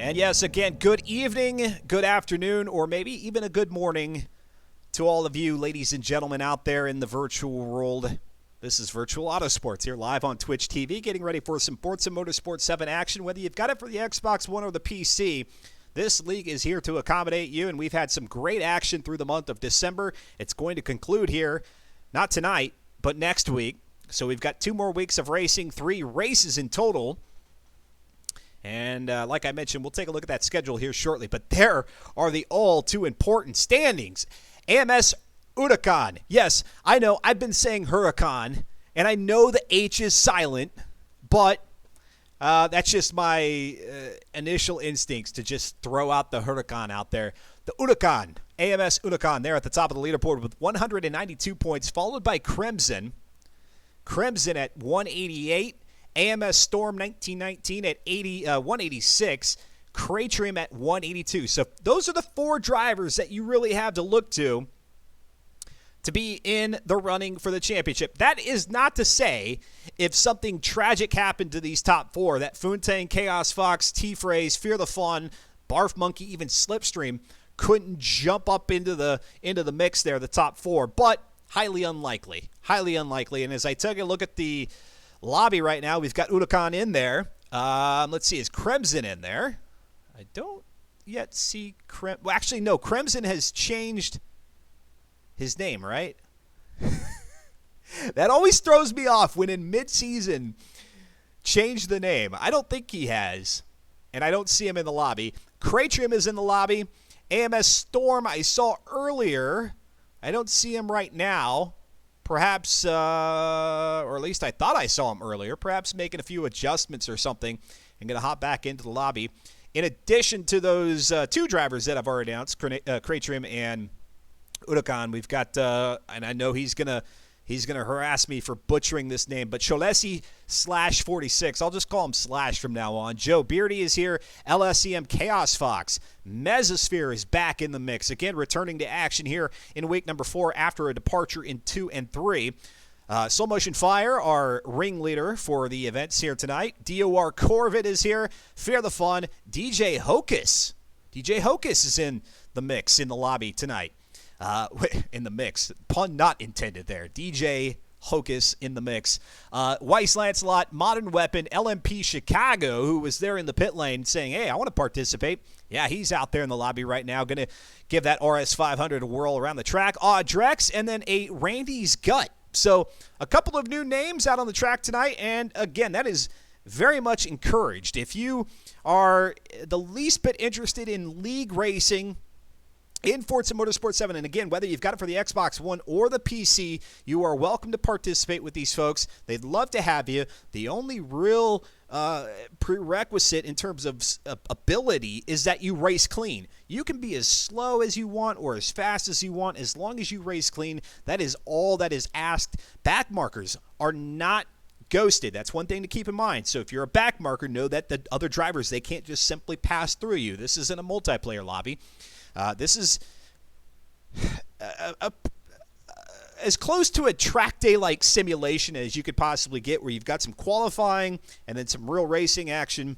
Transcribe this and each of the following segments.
And yes, again, good evening, good afternoon, or maybe even a good morning to all of you, ladies and gentlemen, out there in the virtual world. This is Virtual Autosports here live on Twitch TV, getting ready for some Forza Motorsport 7 action. Whether you've got it for the Xbox One or the PC, this league is here to accommodate you, and we've had some great action through the month of December. It's going to conclude here, not tonight, but next week. So we've got 2 more weeks of racing, 3 races in total. And like I mentioned, we'll take a look at that schedule here shortly. But there are the all too important standings. AMS Huracan. Yes, I know I've been saying Huracan, and I know the H is silent, but that's just my initial instincts to just throw out the Huracan out there. The Huracan, AMS Huracan, there at the top of the leaderboard with 192 points, followed by Crimson. Crimson at 188. AMS Storm 1919 at 186, Cratrim at 182. So those are the 4 drivers that you really have to look to be in the running for the championship. That is not to say if something tragic happened to these top 4, that Fountain, Chaos Fox, T-Phrase, Fear the Fun, Barf Monkey, even Slipstream couldn't jump up into the mix there, the top 4, but highly unlikely. Highly unlikely. And as I take a look at the lobby right now, we've got Huracan in there. Let's see, is Crimson in there? I don't yet see Crimson. Well, actually, no. Crimson has changed his name, right? That always throws me off when in mid-season change the name. I don't think he has, and I don't see him in the lobby. Cratrim is in the lobby. AMS Storm I saw earlier. I don't see him right now. Perhaps, or at least I thought I saw him earlier, perhaps making a few adjustments or something, and going to hop back into the lobby. In addition to those 2 drivers that I've already announced, Cratrim and Huracan, we've got, and I know he's gonna harass me for butchering this name, but Cholesi/46. I'll just call him Slash from now on. Joe Beardy is here. LSEM Chaos Fox. Mesosphere is back in the mix. Again, returning to action here in week number 4 after a departure in 2 and 3. Soul Motion Fire, our ringleader for the events here tonight. DOR Corvid is here. Fear the Fun. DJ Hocus. DJ Hocus is in the mix in the lobby tonight. In the mix. Pun not intended there. DJ Hocus in the mix. Weiss Lancelot, Modern Weapon, LMP Chicago, who was there in the pit lane saying, hey, I want to participate. Yeah, he's out there in the lobby right now. Going to give that RS500 a whirl around the track. Drex, and then a Randy's Gut. So a couple of new names out on the track tonight. And again, that is very much encouraged. If you are the least bit interested in league racing in Forza Motorsport 7, and again, whether you've got it for the Xbox One or the PC, you are welcome to participate with these folks. They'd love to have you. The only real prerequisite in terms of ability is that you race clean. You can be as slow as you want or as fast as you want, as long as you race clean. That is all that is asked. Back markers are not ghosted. That's one thing to keep in mind. So if you're a back marker, know that the other drivers, they can't just simply pass through you. This isn't a multiplayer lobby. This is as close to a track day-like simulation as you could possibly get, where you've got some qualifying and then some real racing action.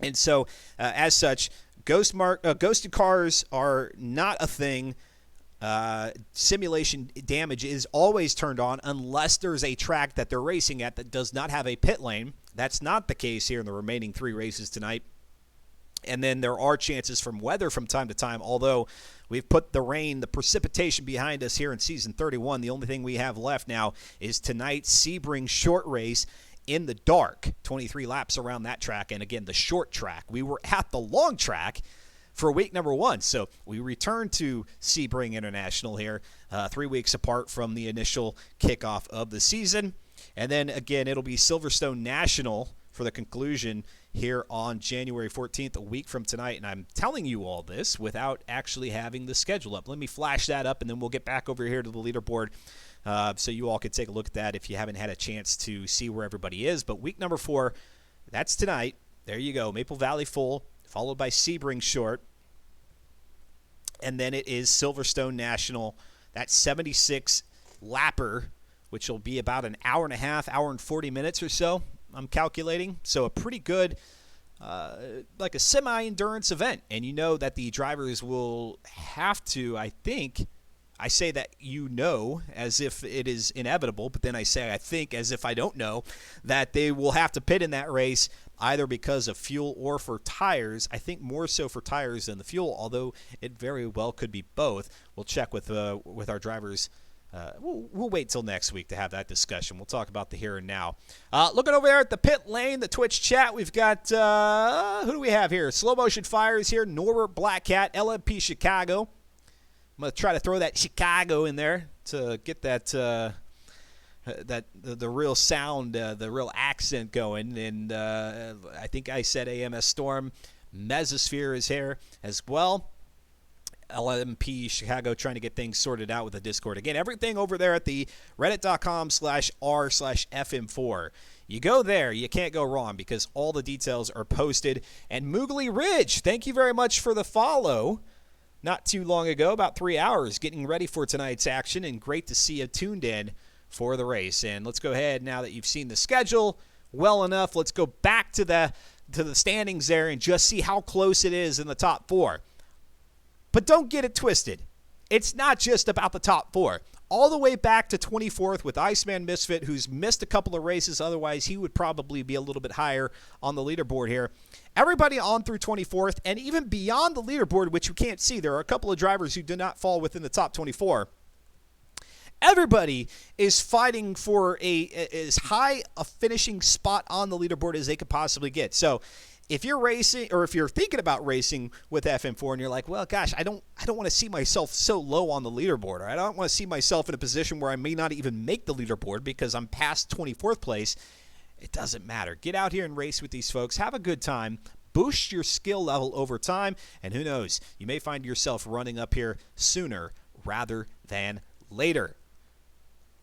And so, as such, ghosted cars are not a thing. Simulation damage is always turned on unless there's a track that they're racing at that does not have a pit lane. That's not the case here in the remaining 3 races tonight. And then there are chances from weather from time to time, although we've put the rain, the precipitation behind us here in Season 31. The only thing we have left now is tonight's Sebring short race in the dark, 23 laps around that track, and again, the short track. We were at the long track for week number 1, so we returned to Sebring International here 3 weeks apart from the initial kickoff of the season. And then, again, it'll be Silverstone National for the conclusion here on January 14th, a week from tonight. And I'm telling you all this without actually having the schedule up. Let me flash that up, and then we'll get back over here to the leaderboard so you all can take a look at that if you haven't had a chance to see where everybody is. But week number 4, that's tonight. There you go. Maple Valley full, followed by Sebring short. And then it is Silverstone National, that 76 lapper, which will be about an hour and a half, hour and 40 minutes or so, I'm calculating. So a pretty good like a semi-endurance event, and you know that the drivers will have to, I think, I say that as if it is inevitable, but then I say I think as if I don't know, that they will have to pit in that race either because of fuel or for tires. I think more so for tires than the fuel, although it very well could be both. We'll check with our drivers. We'll wait till next week to have that discussion. We'll talk about the here and now. Looking over there at the pit lane, the Twitch chat, we've got, who do we have here? Slow Motion Fires here, Norbert Blackcat, LMP Chicago. I'm going to try to throw that Chicago in there to get that the real sound, the real accent going. And I think I said AMS Storm. Mesosphere is here as well. LMP Chicago trying to get things sorted out with the Discord. Again, everything over there at the reddit.com/r/FM4. You go there, you can't go wrong because all the details are posted. And Moogly Ridge, thank you very much for the follow. Not too long ago, about 3 hours, getting ready for tonight's action, and great to see you tuned in for the race. And let's go ahead, now that you've seen the schedule well enough, let's go back to the standings there and just see how close it is in the top four. But don't get it twisted. It's not just about the top four. All the way back to 24th with Iceman Misfit, who's missed a couple of races. Otherwise, he would probably be a little bit higher on the leaderboard here. Everybody on through 24th, and even beyond the leaderboard, which you can't see, there are a couple of drivers who do not fall within the top 24. Everybody is fighting for as high a finishing spot on the leaderboard as they could possibly get. So if you're racing, or if you're thinking about racing with FM4 and you're like, well, gosh, I don't want to see myself so low on the leaderboard, or I don't want to see myself in a position where I may not even make the leaderboard because I'm past 24th place, it doesn't matter. Get out here and race with these folks. Have a good time. Boost your skill level over time, and who knows, you may find yourself running up here sooner rather than later.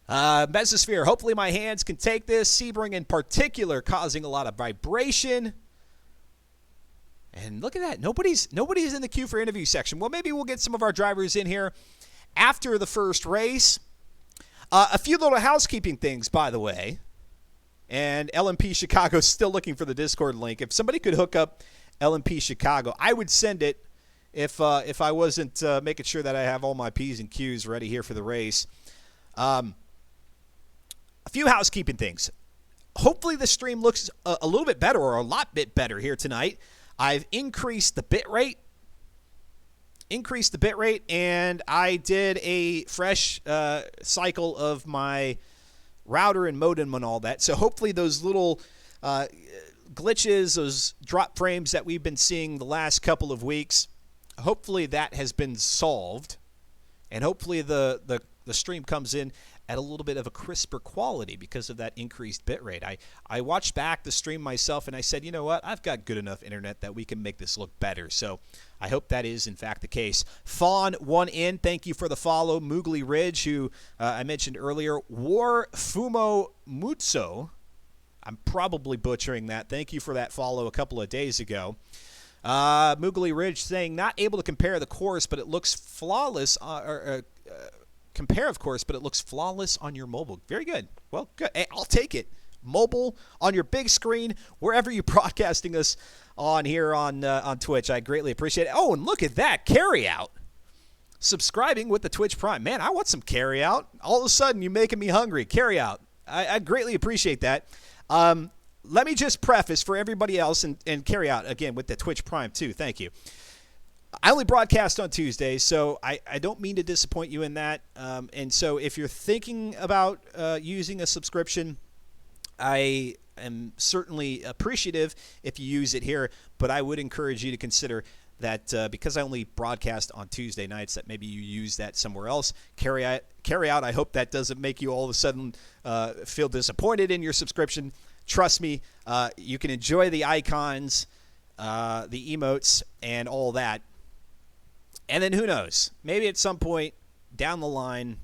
Mesosphere, hopefully my hands can take this. Sebring in particular causing a lot of vibration. And look at that. Nobody's in the queue for interview section. Well, maybe we'll get some of our drivers in here after the first race. A few little housekeeping things, by the way. And LMP Chicago's still looking for the Discord link. If somebody could hook up LMP Chicago, I would send it if I wasn't making sure that I have all my P's and Q's ready here for the race. A few housekeeping things. Hopefully the stream looks a little bit better, or a lot bit better here tonight. I've increased the bit rate, and I did a fresh cycle of my router and modem and all that. So hopefully those little glitches, those drop frames that we've been seeing the last couple of weeks, hopefully that has been solved, and hopefully the stream comes in at a little bit of a crisper quality because of that increased bitrate. I watched back the stream myself, and I said, you know what, I've got good enough internet that we can make this look better. So I hope that is, in fact, the case. Fawn 1 in, thank you for the follow. Moogly Ridge, who I mentioned earlier. War Fumo Mutso, I'm probably butchering that. Thank you for that follow a couple of days ago. Moogly Ridge saying, not able to compare the course, but it looks flawless, compare, of course, but it looks flawless on your mobile. Very good. Well, good. Hey, I'll take it. Mobile, on your big screen, wherever you're broadcasting us on here on Twitch. I greatly appreciate it. Oh, and look at that. Carry out. Subscribing with the Twitch Prime. Man, I want some carry out. All of a sudden, you're making me hungry. Carry out. I greatly appreciate that. Let me just preface for everybody else, and carry out, again, with the Twitch Prime, too. Thank you. I only broadcast on Tuesdays, so I don't mean to disappoint you in that. And so if you're thinking about using a subscription, I am certainly appreciative if you use it here, but I would encourage you to consider that because I only broadcast on Tuesday nights, that maybe you use that somewhere else. Carry out. I hope that doesn't make you all of a sudden feel disappointed in your subscription. Trust me, you can enjoy the icons, the emotes, and all that. And then who knows? Maybe at some point down the line,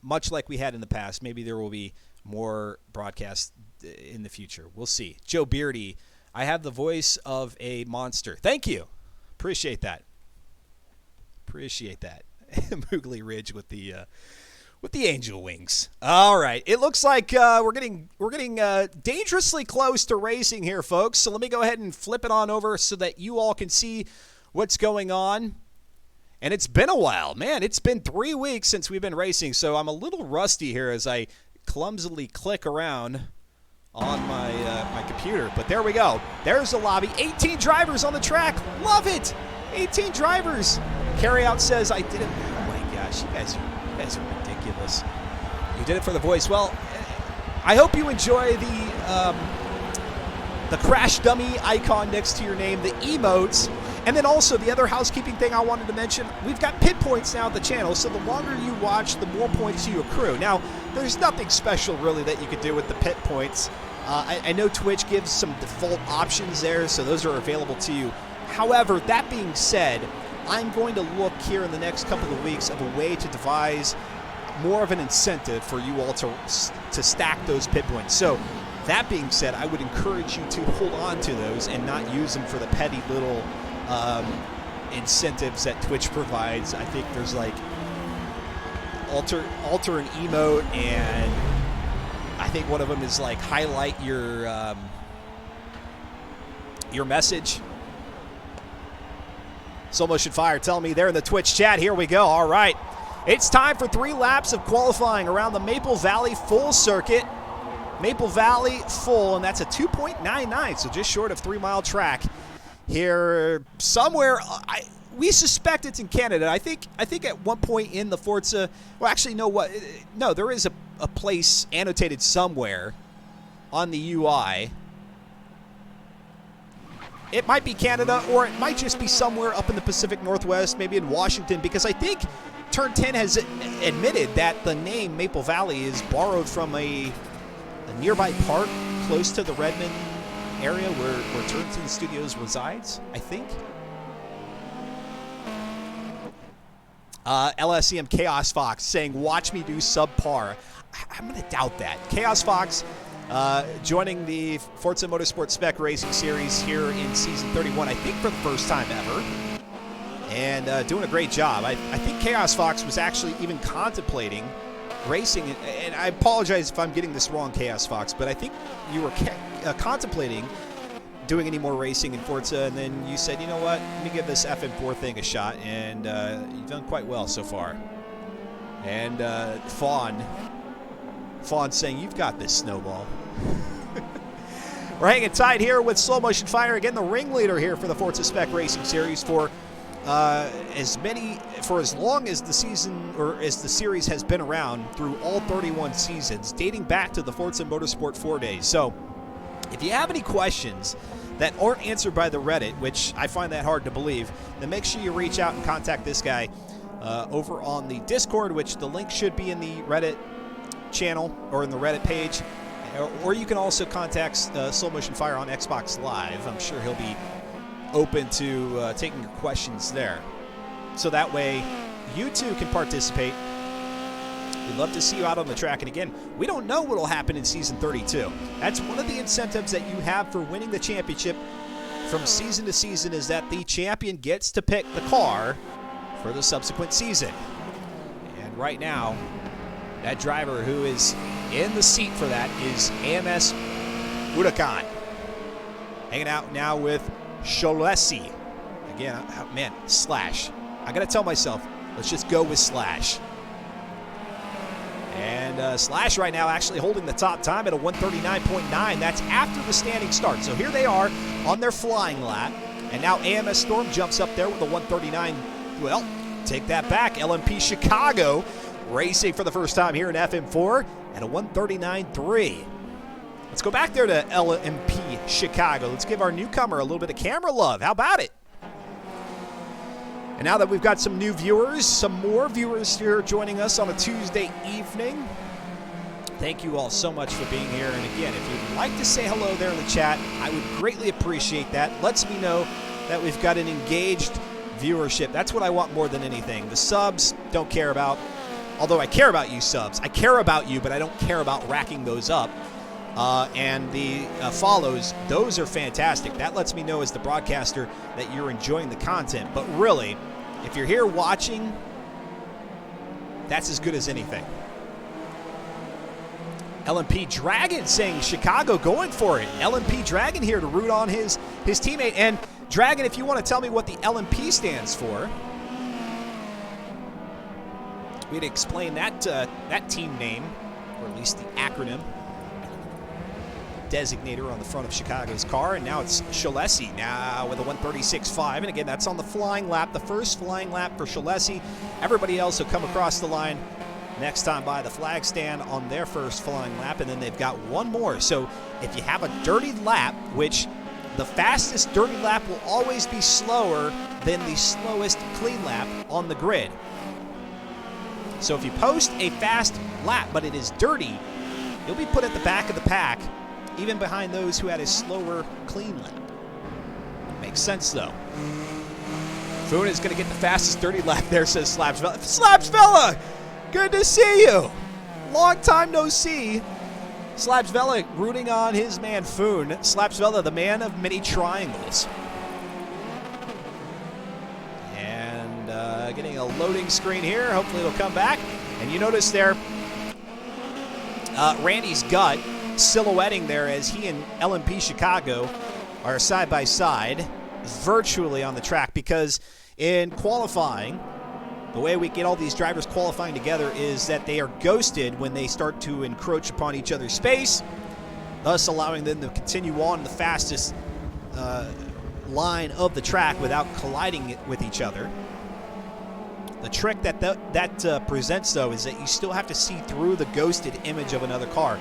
much like we had in the past, maybe there will be more broadcasts in the future. We'll see. Joe Beardy, I have the voice of a monster. Thank you. Appreciate that. Moogly Ridge with the with the angel wings. All right, it looks like we're getting dangerously close to racing here, folks. So let me go ahead and flip it on over so that you all can see what's going on. And it's been a while, man. It's been 3 weeks since we've been racing, so I'm a little rusty here as I clumsily click around on my my computer. But there we go. There's the lobby. 18 drivers on the track. Love it. 18 drivers. Carryout says I didn't. Oh my gosh, you guys are ridiculous. You did it for the voice. Well, I hope you enjoy the crash dummy icon next to your name, the emotes. And then also the other housekeeping thing I wanted to mention, we've got pit points now at the channel, so the longer you watch, the more points you accrue. Now, there's nothing special really that you could do with the pit points. I know Twitch gives some default options there, so those are available to you. However, that being said, I'm going to look here in the next couple of weeks of a way to devise more of an incentive for you all to stack those pit points. So that being said, I would encourage you to hold on to those and not use them for the petty little incentives that Twitch provides. I think there's like alter an emote, and I think one of them is like highlight your message. Slow Motion Fire telling me there in the Twitch chat. Here we go. All right. It's time for 3 laps of qualifying around the Maple Valley full circuit. Maple Valley full, and that's a 2.99, so just short of 3-mile track here somewhere. We suspect it's in Canada. I think at one point in the Forza, well, actually, no, there is a place annotated somewhere on the UI. It might be Canada, or it might just be somewhere up in the Pacific Northwest, maybe in Washington, because I think Turn 10 has admitted that the name Maple Valley is borrowed from a nearby park close to the Redmond area where Turn 10 Studios resides, I think. LSEM Chaos Fox saying, watch me do subpar. I'm going to doubt that. Chaos Fox joining the Forza Motorsport Spec Racing Series here in Season 31, I think for the first time ever, and doing a great job. I think Chaos Fox was actually even contemplating racing, and I apologize if I'm getting this wrong, Chaos Fox, but I think you were contemplating doing any more racing in Forza, and then you said, you know what, let me give this FM4 thing a shot, and you've done quite well so far. And Fawn saying, you've got this, Snowball. We're hanging tight here with Slow Motion Fire, again the ringleader here for the Forza Spec Racing Series for as long as the season, or as the series has been around, through all 31 seasons, dating back to the Forza Motorsport 4 days. So if you have any questions that aren't answered by the Reddit, which I find that hard to believe, then make sure you reach out and contact this guy over on the Discord, which the link should be in the Reddit channel or in the Reddit page, or you can also contact Slow Motion Fire on Xbox Live. I'm sure he'll be open to taking your questions there, so that way you too can participate. We'd love to see you out on the track. And again, we don't know what will happen in Season 32. That's one of the incentives that you have for winning the championship from season to season, is that the champion gets to pick the car for the subsequent season. And right now, that driver who is in the seat for that is AMS Huracan. Hanging out now with Sholesi. Again, man, Slash. I got to tell myself, let's just go with Slash. And Slash right now actually holding the top time at a 139.9. That's after the standing start. So here they are on their flying lap. And now AMS Storm jumps up there with a 139. Well, take that back. LMP Chicago racing for the first time here in FM4 at a 139.3. Let's go back there to LMP Chicago. Let's give our newcomer a little bit of camera love. How about it? And now that we've got some new viewers, some more viewers here joining us on a Tuesday evening, thank you all so much for being here. And again, if you'd like to say hello there in the chat, I would greatly appreciate that. Lets me know that we've got an engaged viewership. That's what I want more than anything. The subs, don't care about. Although I care about you subs. I care about you, but I don't care about racking those up. And the follows, those are fantastic. That lets me know as the broadcaster that you're enjoying the content. But really, if you're here watching, that's as good as anything. LMP Dragon saying Chicago going for it. LMP Dragon here to root on his teammate. And Dragon, if you want to tell me what the LMP stands for, we'd explain that team name, or at least the acronym designator on the front of Chicago's car. And now it's Shalesi now with a 136.5. And again, that's on the flying lap, the first flying lap for Shalesi. Everybody else will come across the line next time by the flag stand on their first flying lap, and then they've got one more. So if you have a dirty lap, which the fastest dirty lap will always be slower than the slowest clean lap on the grid. So if you post a fast lap, but it is dirty, you'll be put at the back of the pack, even behind those who had a slower clean lap. Makes sense, though. Foon is going to get the fastest dirty lap there, says Slapsvella. Slapsvella! Good to see you. Long time no see. Slapsvella rooting on his man Foon. Slapsvella, the man of many triangles. And getting a loading screen here. Hopefully it'll come back. And you notice there, Randy's gut silhouetting there as he and LMP Chicago are side by side virtually on the track, because in qualifying, the way we get all these drivers qualifying together is that they are ghosted when they start to encroach upon each other's space, thus allowing them to continue on the fastest line of the track without colliding with each other. The trick that presents, though, is that you still have to see through the ghosted image of another car.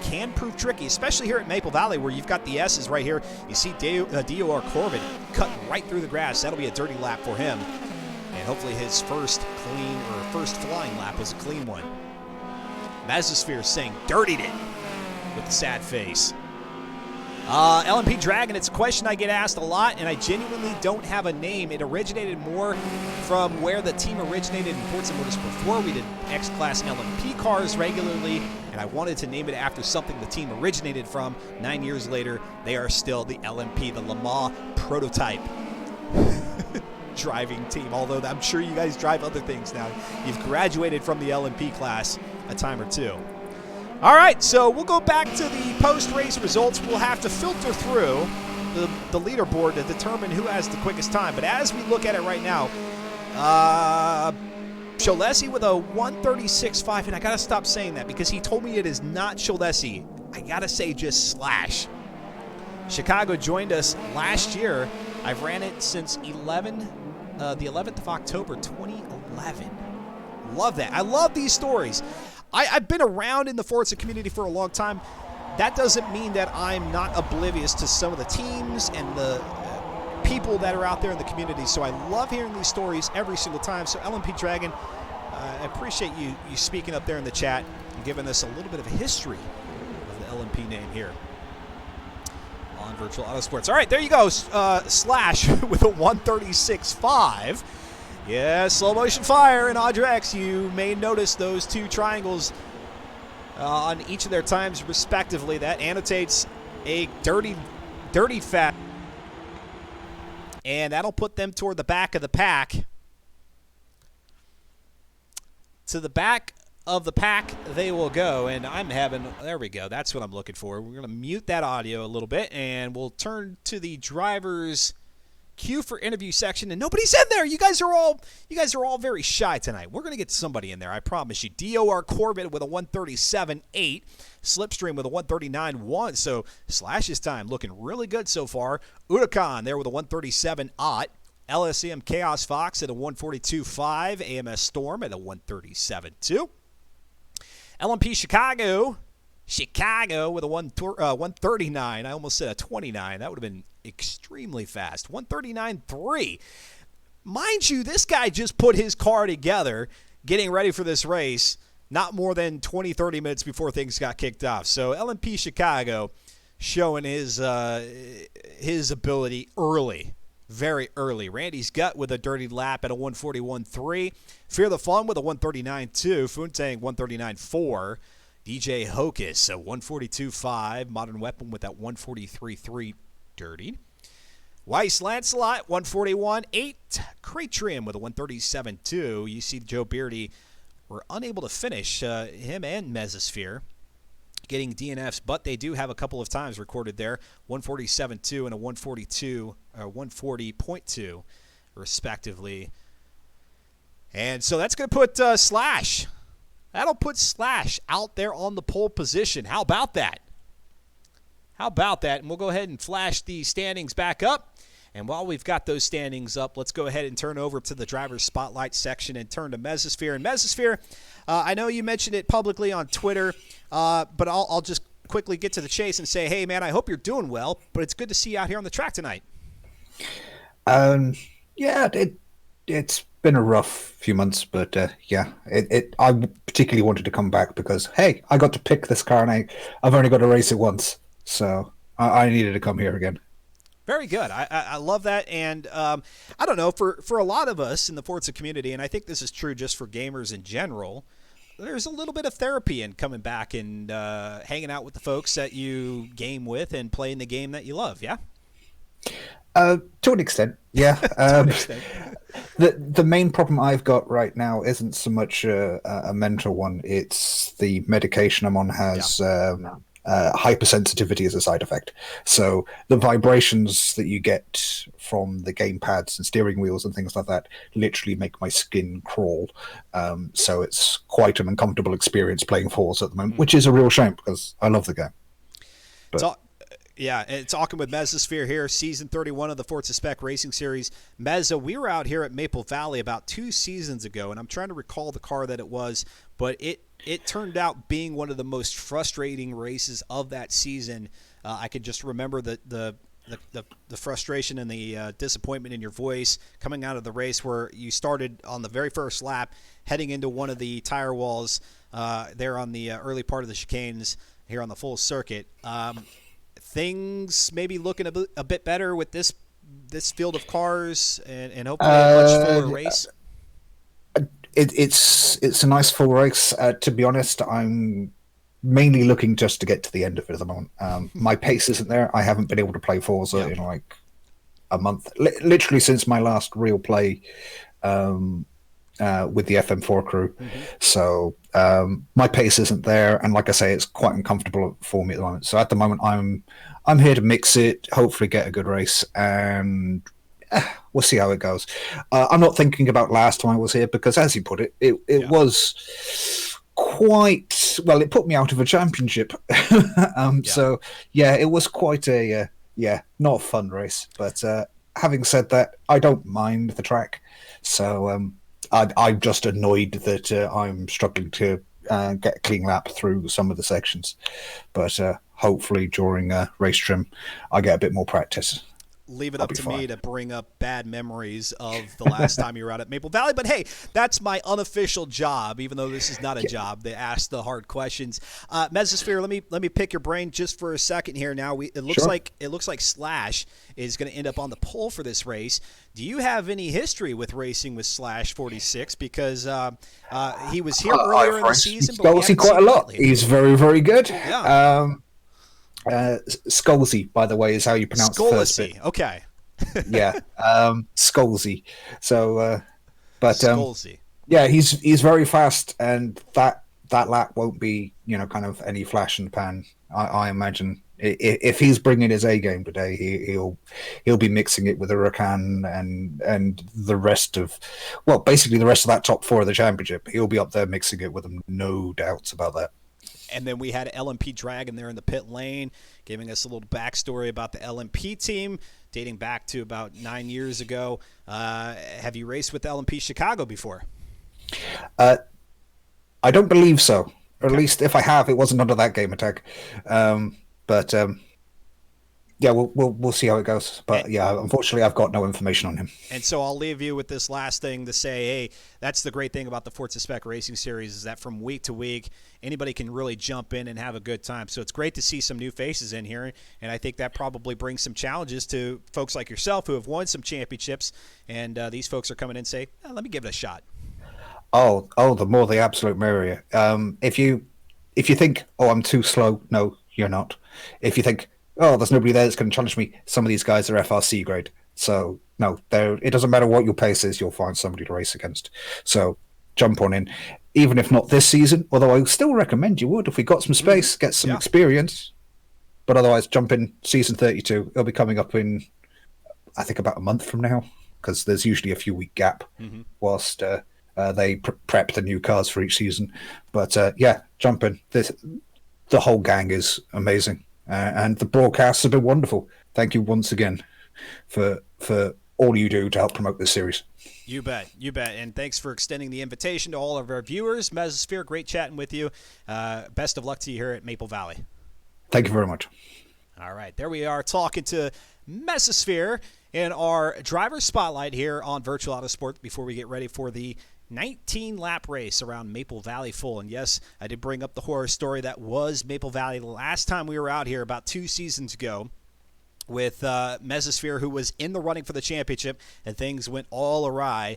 Can prove tricky, especially here at Maple Valley, where you've got the S's right here. You see DOR Corbin cut right through the grass. That'll be a dirty lap for him. And hopefully his first flying lap was a clean one. Mesosphere saying dirtied it with a sad face. LMP Dragon, it's a question I get asked a lot, and I genuinely don't have a name. It originated more from where the team originated in Forza Motorsport 4. We did X-Class LMP cars regularly, and I wanted to name it after something the team originated from. 9 years later, they are still the LMP, the Le Mans prototype driving team, although I'm sure you guys drive other things now. You've graduated from the LMP class a time or two. All right, so we'll go back to the post-race results. We'll have to filter through the leaderboard to determine who has the quickest time. But as we look at it right now, Sholesi with a 136.5, and I got to stop saying that because he told me it is not Sholesi. I got to say just Slash. Chicago joined us last year. I've ran it since the 11th of October, 2011. Love that. I love these stories. I've been around in the Forza community for a long time. That doesn't mean that I'm not oblivious to some of the teams and the people that are out there in the community. So I love hearing these stories every single time. So LMP Dragon, I appreciate you speaking up there in the chat and giving us a little bit of a history of the LMP name here on Virtual Autosports. All right, there you go. Slash with a 136.5. Yeah, slow motion fire in Audrex. You may notice those two triangles on each of their times respectively. That annotates a dirty fat. And that'll put them toward the back of the pack. To the back of the pack they will go. And there we go. That's what I'm looking for. We're going to mute that audio a little bit. And we'll turn to the driver's queue for interview section, and nobody's in there. You guys are all very shy tonight. We're going to get somebody in there, I promise you. DOR Corbett with a 137.8, Slipstream with a 139.1. So Slash's time looking really good so far. Udakan there with a 137.0. LSM Chaos Fox at a 142.5. AMS Storm at a 137.2. LMP Chicago with a 139. I almost said a 29. That would have been extremely fast. 139.3. Mind you, this guy just put his car together getting ready for this race not more than 20-30 minutes before things got kicked off. So LMP Chicago showing his ability early, very early. Randy's Gut with a dirty lap at a 141.3. Fear the Fun with a 139.2. Funtang 139.4. DJ Hocus, a 142.5. Modern Weapon with that 143.3 dirty. Weiss Lancelot, 141.8. Cratrim with a 137.2. You see Joe Beardy were unable to finish, him and Mesosphere. getting DNFs, but they do have a couple of times recorded there, 147.2 and a 140.2, respectively. And so that's going to put Slash. That'll put Slash out there on the pole position. How about that? How about that? And we'll go ahead and flash the standings back up. And while we've got those standings up, let's go ahead and turn over to the driver's spotlight section and turn to Mesosphere. And Mesosphere, I know you mentioned it publicly on Twitter, but I'll just quickly get to the chase and say, hey, man, I hope you're doing well, but it's good to see you out here on the track tonight. Yeah, it's been a rough few months, but I particularly wanted to come back because, hey, I got to pick this car and I've only got to race it once, so I needed to come here again. Very good. I love that. And I don't know, for a lot of us in the Forza community, and I think this is true just for gamers in general, there's a little bit of therapy in coming back and hanging out with the folks that you game with and playing the game that you love, yeah? To an extent, yeah. To an extent. The main problem I've got right now isn't so much a mental one. It's the medication I'm on has hypersensitivity as a side effect. So the vibrations that you get from the game pads and steering wheels and things like that literally make my skin crawl. So it's quite an uncomfortable experience playing Forza at the moment, which is a real shame because I love the game. But, yeah, and talking with Mesosphere here, Season 31 of the Forza Spec Racing Series. Mezza, we were out here at Maple Valley about 2 seasons ago, and I'm trying to recall the car that it was, but it turned out being one of the most frustrating races of that season. I could just remember the frustration and the disappointment in your voice coming out of the race where you started on the very first lap, heading into one of the tire walls there on the early part of the chicanes here on the full circuit. Things maybe looking a bit better with this field of cars and hopefully a much fuller race. It's a nice full race. To be honest, I'm mainly looking just to get to the end of it at the moment. My pace isn't there. I haven't been able to play Forza in like a month, literally since my last real play with the FM4 crew. So my pace isn't there, and like I say, it's quite uncomfortable for me at the moment. So at the moment, I'm here to mix it, hopefully get a good race, and we'll see how it goes. I'm not thinking about last time I was here because, as you put it, it was quite well. It put me out of a championship. So yeah, it was quite a not a fun race. But having said that, I don't mind the track. So I'm just annoyed that I'm struggling to get a clean lap through some of the sections. But hopefully during race trim, I get a bit more practice. Leave it up to me to bring up bad memories of the last time you were out at Maple Valley. But hey, that's my unofficial job, even though this is not a job. They ask the hard questions. Mesosphere, let me pick your brain just for a second here. Now it looks like Slash is going to end up on the pole for this race. Do you have any history with racing with Slash 46? Because he was here earlier in the season, but we quite a lot. He's very, very good. Yeah. Skolzy, by the way, is how you pronounce the first bit. Okay. Yeah, Skolzy. So, but Skolzy. Yeah, he's very fast, and that lap won't be kind of any flash in the pan. I imagine if he's bringing his A game today, he'll be mixing it with Huracan and the rest of basically the rest of that top 4 of the championship. He'll be up there mixing it with them, no doubts about that. And then we had LMP Dragon there in the pit lane, giving us a little backstory about the LMP team, dating back to about 9 years ago. Have you raced with LMP Chicago before? I don't believe so. Or at least if I have, it wasn't under that game attack. But yeah, we'll see how it goes. But yeah, unfortunately, I've got no information on him. And so I'll leave you with this last thing to say, hey, that's the great thing about the Forza Spec Racing Series is that from week to week, anybody can really jump in and have a good time. So it's great to see some new faces in here, and I think that probably brings some challenges to folks like yourself who have won some championships, and these folks are coming in and say, let me give it a shot. Oh, the more the absolute merrier. If you think, I'm too slow, no, you're not. If you think, there's nobody there that's going to challenge me, some of these guys are FRC grade. So, no, it doesn't matter what your pace is, you'll find somebody to race against. So, jump on in. even if not this season, although I still recommend you would, if we got some space, get some experience. But otherwise, jump in season 32. It'll be coming up in, I think, about a month from now, because there's usually a few week gap whilst they prep the new cars for each season. But yeah, jump in. The whole gang is amazing, and the broadcasts have been wonderful. Thank you once again for all you do to help promote this series. You bet. And thanks for extending the invitation to all of our viewers. Mesosphere, great chatting with you. Best of luck to you here at Maple Valley. Thank you very much. All right, there we are talking to Mesosphere in our driver spotlight here on Virtual Autosport before we get ready for the 19-lap race around Maple Valley Full. And yes, I did bring up the horror story that was Maple Valley the last time we were out here about 2 seasons ago with Mesosphere, who was in the running for the championship, and things went all awry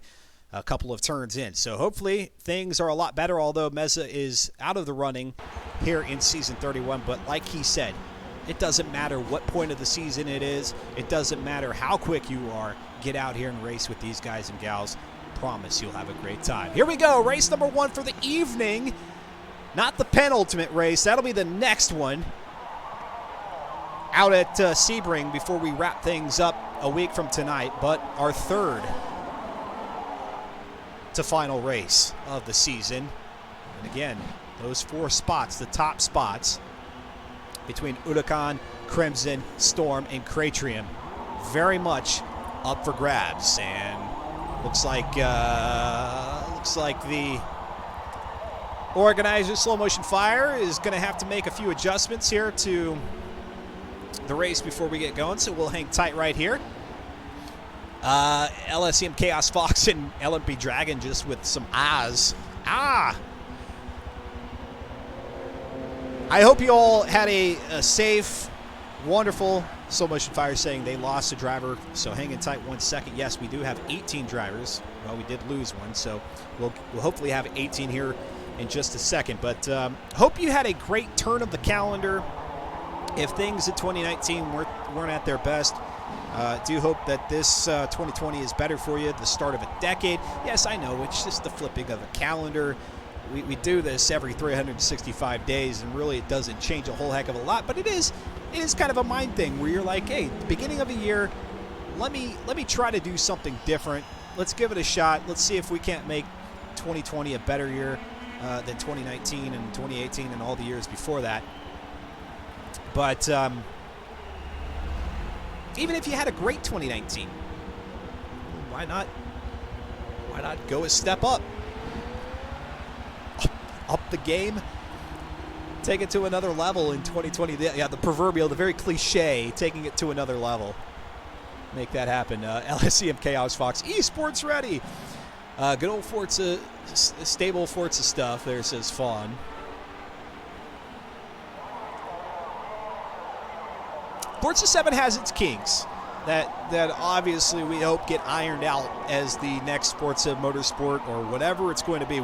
a couple of turns in. So hopefully things are a lot better, although Meza is out of the running here in season 31. But like he said, it doesn't matter what point of the season it is. It doesn't matter how quick you are. Get out here and race with these guys and gals. Promise you'll have a great time. Here we go. Race number 1 for the evening. Not the penultimate race. That'll be the next one out at Sebring before we wrap things up a week from tonight. But our third to final race of the season. And again, those 4 spots, the top spots between Udakan, Crimson, Storm, and Cratrium, very much up for grabs. And looks like the organizer, Slow Motion Fire, is going to have to make a few adjustments here to the race before we get going. So we'll hang tight right here. LSEM Chaos Fox and LMP Dragon just with some ahs. I hope you all had a safe, wonderful. Slow Motion Fire saying they lost a driver, so hang in tight 1 second. Yes, we do have 18 drivers. Well, we did lose one, so we'll hopefully have 18 here in just a second. But hope you had a great turn of the calendar. If things in 2019 weren't at their best, do hope that this 2020 is better for you, the start of a decade. Yes, I know, it's just the flipping of a calendar. We do this every 365 days, and really it doesn't change a whole heck of a lot, but it is kind of a mind thing where you're like, hey, the beginning of a year, let me try to do something different. Let's give it a shot. Let's see if we can't make 2020 a better year than 2019 and 2018 and all the years before that. But even if you had a great 2019, why not go a step up the game, take it to another level in 2020. Yeah, the proverbial, the very cliche, taking it to another level. Make that happen. LSEM Chaos Fox Esports ready. Good old Forza, stable Forza stuff there, says Fawn. Forza 7 has its kinks that obviously we hope get ironed out as the next Forza Motorsport or whatever it's going to be.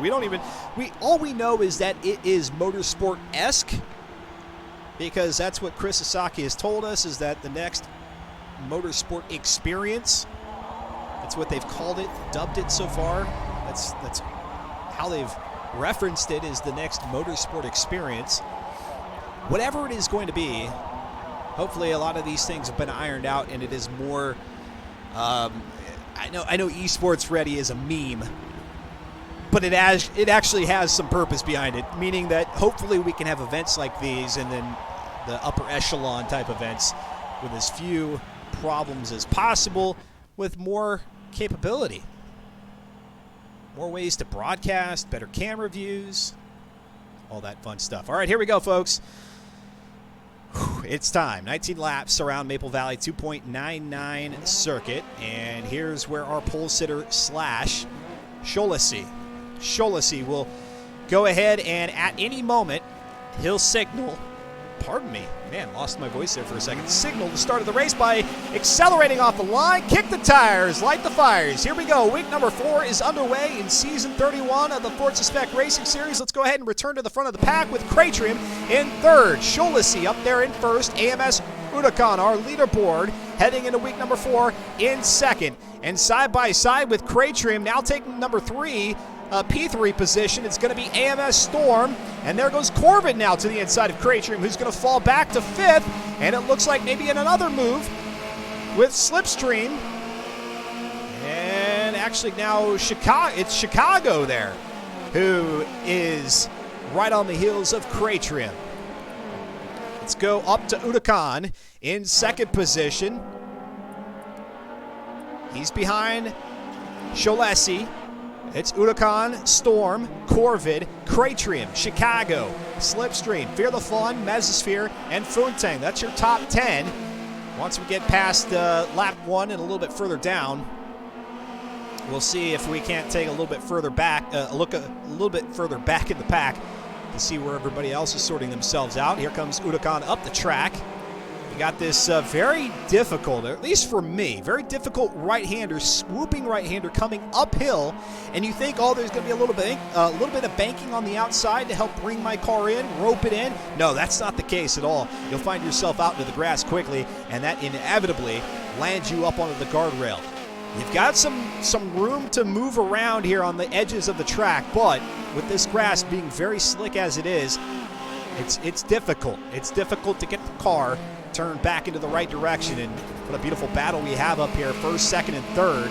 All we know is that it is motorsport-esque, because that's what Chris Sasaki has told us, is that the next motorsport experience, that's what they've called it, dubbed it so far. That's how they've referenced it, is the next motorsport experience. Whatever it is going to be, hopefully a lot of these things have been ironed out, and it is more I know esports ready is a meme, but it actually has some purpose behind it, meaning that hopefully we can have events like these, and then the upper echelon type events with as few problems as possible, with more capability, more ways to broadcast, better camera views, all that fun stuff. All right, here we go, folks. It's time. 19 laps around Maple Valley 2.99 circuit. And here's where our pole sitter / Sholasi will go ahead, and at any moment he'll signal, pardon me, man, lost my voice there for a second, signal the start of the race by accelerating off the line, kick the tires, light the fires. Here we go. Week number 4 is underway in season 31 of the Forza Spec Racing Series. Let's go ahead and return to the front of the pack with Cratrium in third, Sholasi up there in first, AMS Udakan, our leaderboard, heading into week number 4 in second. And side by side with Cratrium, now taking number 3, P3 position, it's going to be AMS Storm. And there goes Corbin now to the inside of Cratrium, who's going to fall back to 5th. And it looks like maybe in another move with Slipstream. And actually now it's Chicago there, who is right on the heels of Cratrium. Let's go up to Udakan in 2nd position. He's behind Sholesi. It's Udakan, Storm, Corvid, Cratrium, Chicago, Slipstream, Fear the Fun, Mesosphere, and Funtang. That's your top 10. Once we get past lap 1 and a little bit further down, we'll see if we can't take a little bit further back, look a little bit further back in the pack to see where everybody else is sorting themselves out. Here comes Udakan up the track. We got this very difficult, at least for me, very difficult right-hander, swooping right-hander coming uphill, and you think, oh, there's going to be a little bit of banking on the outside to help bring my car in, rope it in. No, that's not the case at all. You'll find yourself out into the grass quickly, and that inevitably lands you up onto the guardrail. You've got some room to move around here on the edges of the track, but with this grass being very slick as it is, it's difficult. It's difficult to get the car turned back into the right direction, and what a beautiful battle we have up here, 1st, 2nd, and 3rd.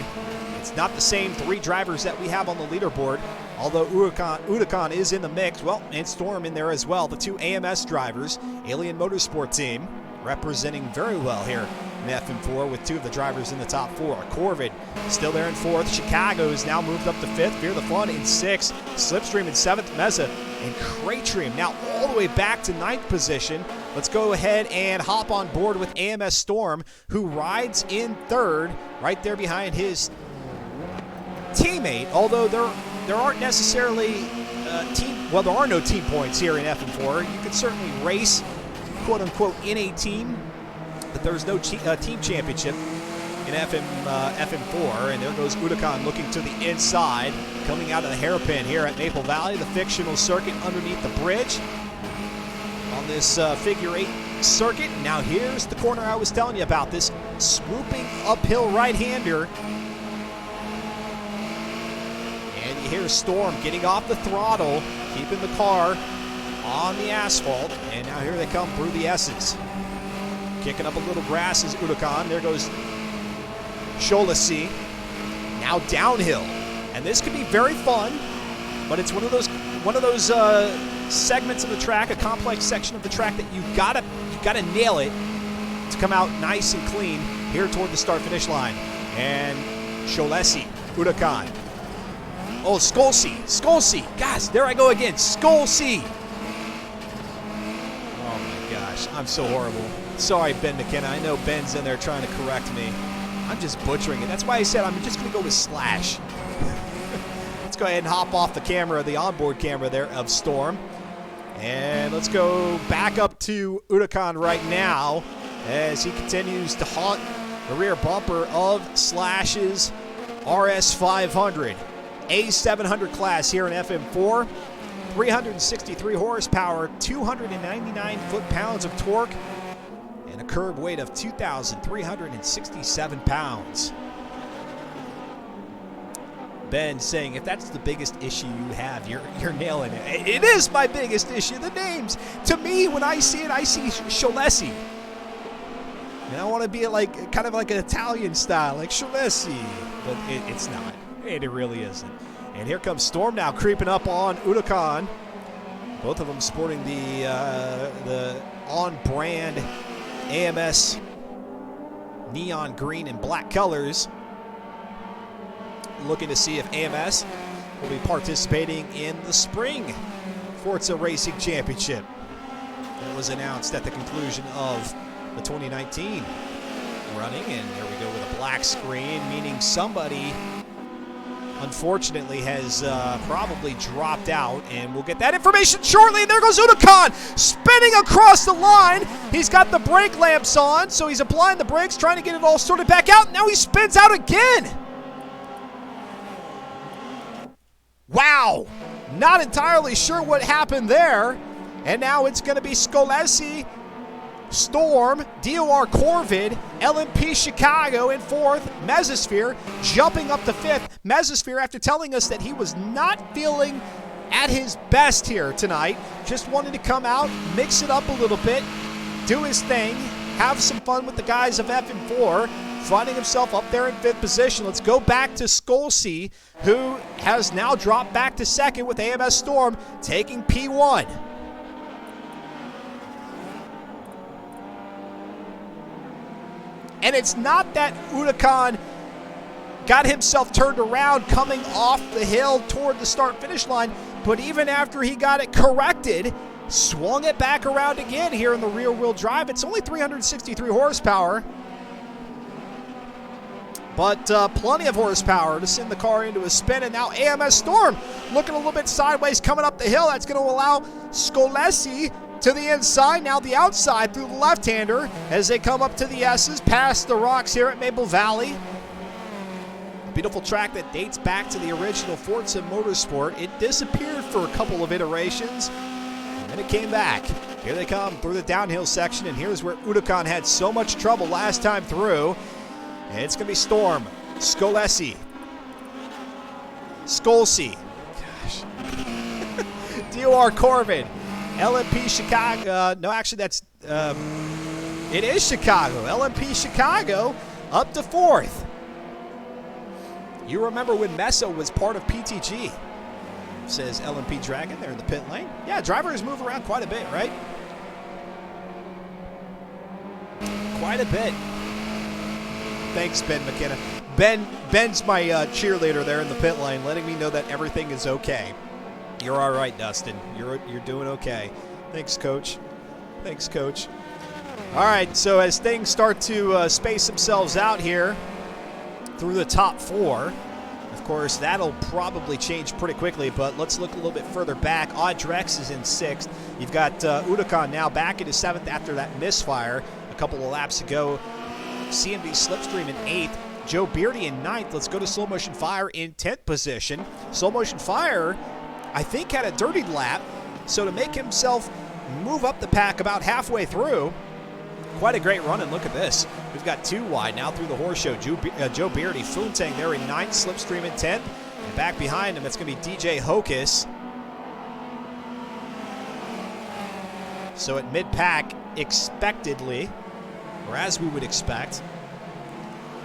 It's not the same 3 drivers that we have on the leaderboard, although Udakan is in the mix. Well, and Storm in there as well, the 2 AMS drivers, Alien Motorsport team, representing very well here in FM4 with 2 of the drivers in the top 4. Corvid still there in 4th. Chicago is now moved up to 5th. Fear the Fun in 6th. Slipstream in 7th. Mesa and Cratrium now all the way back to 9th position. Let's go ahead and hop on board with AMS Storm, who rides in 3rd, right there behind his teammate, although there aren't necessarily there are no team points here in FM4. You could certainly race, quote-unquote, in a team, but there's no team championship in FM4, and there goes Udakan looking to the inside, coming out of the hairpin here at Maple Valley, the fictional circuit underneath the bridge on this figure 8 circuit. Now here's the corner I was telling you about, this swooping uphill right-hander. And you hear Storm getting off the throttle, keeping the car on the asphalt, and now here they come through the S's. Kicking up a little grass is Udakan. There goes Sholesi. Now downhill, and this could be very fun, but it's one of those segments of the track, a complex section of the track that you gotta nail it to come out nice and clean here toward the start-finish line. And Sholesi, Udakan. Oh, Skolsi. Gosh, there I go again. Skolsi. Oh my gosh, I'm so horrible. Sorry, Ben McKenna. I know Ben's in there trying to correct me. I'm just butchering it. That's why I said I'm just going to go with Slash. Let's go ahead and hop off the camera, the onboard camera there of Storm. And let's go back up to Udakan right now as he continues to haunt the rear bumper of Slash's RS500. A700 class here in FM4. 363 horsepower, 299 foot-pounds of torque, and a curb weight of 2,367 pounds. Ben saying, if that's the biggest issue you have, you're nailing it. It is my biggest issue, the names. To me, when I see it, I see Sholesi. And I want to be like kind of like an Italian style, like Sholesi. But it's not. It really isn't. And here comes Storm now creeping up on Udakan. Both of them sporting the on-brand AMS neon green and black colors. Looking to see if AMS will be participating in the spring Forza Racing Championship that was announced at the conclusion of the 2019 running. And here we go with a black screen, meaning somebody unfortunately has probably dropped out, and we'll get that information shortly. And there goes Udakan spinning across the line. He's got the brake lamps on, so he's applying the brakes, trying to get it all sorted back out. Now he spins out again. Wow, not entirely sure what happened there. And now it's going to be Skolesi Storm, DOR Corvid, LMP Chicago in 4th, Mesosphere jumping up to 5th. Mesosphere, after telling us that he was not feeling at his best here tonight, just wanted to come out, mix it up a little bit, do his thing, have some fun with the guys of F and 4, finding himself up there in 5th position. Let's go back to Skolsey, who has now dropped back to 2nd with AMS Storm taking P1. And it's not that Udakan got himself turned around coming off the hill toward the start-finish line, but even after he got it corrected, swung it back around again here in the rear-wheel drive. It's only 363 horsepower, but plenty of horsepower to send the car into a spin. And now AMS Storm looking a little bit sideways coming up the hill. That's going to allow Skolesi to the inside, now the outside through the left-hander as they come up to the S's, past the rocks here at Maple Valley. Beautiful track that dates back to the original Forza Motorsport. It disappeared for a couple of iterations, and then it came back. Here they come through the downhill section, and here's where Udakan had so much trouble last time through. And it's going to be Storm, Skolesi, Skolsey, gosh, DOR Corvid, LMP Chicago, no, actually that's, it is Chicago. LMP Chicago up to 4th. You remember when Meso was part of PTG, says LMP Dragon there in the pit lane. Yeah, drivers move around quite a bit, right? Quite a bit. Thanks, Ben McKenna. Ben's my cheerleader there in the pit lane, letting me know that everything is okay. You're all right, Dustin. You're doing okay. Thanks, Coach. Thanks, Coach. All right, so as things start to space themselves out here through the top 4, of course, that'll probably change pretty quickly, but let's look a little bit further back. Audrex is in 6th. You've got Udakan now back into 7th after that misfire a couple of laps ago. CMB Slipstream in 8th. Joe Beardy in 9th. Let's go to Slow Motion Fire in 10th position. Slow Motion Fire, I think, had a dirty lap, so to make himself move up the pack about halfway through, quite a great run. And look at this. We've got 2 wide now through the horse show. Joe Beardy, Funtang there in 9th, Slipstream in 10th. And back behind him, it's going to be DJ Hocus. So at mid-pack, expectedly, or as we would expect,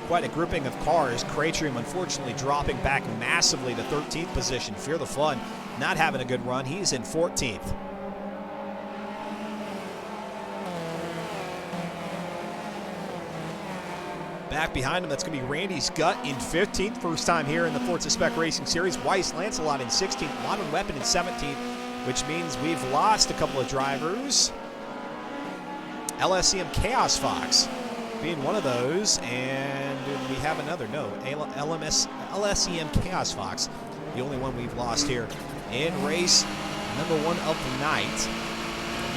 quite a grouping of cars. Kratrium unfortunately dropping back massively to 13th position. Fear the Fun not having a good run. He's in 14th. Back behind him, that's going to be Randy's Gut in 15th. First time here in the Forza Spec Racing Series. Weiss Lancelot in 16th. Modern Weapon in 17th, which means we've lost a couple of drivers. LSEM Chaos Fox being one of those, and we have another. No, LSEM Chaos Fox, the only one we've lost here in race number 1 of the night.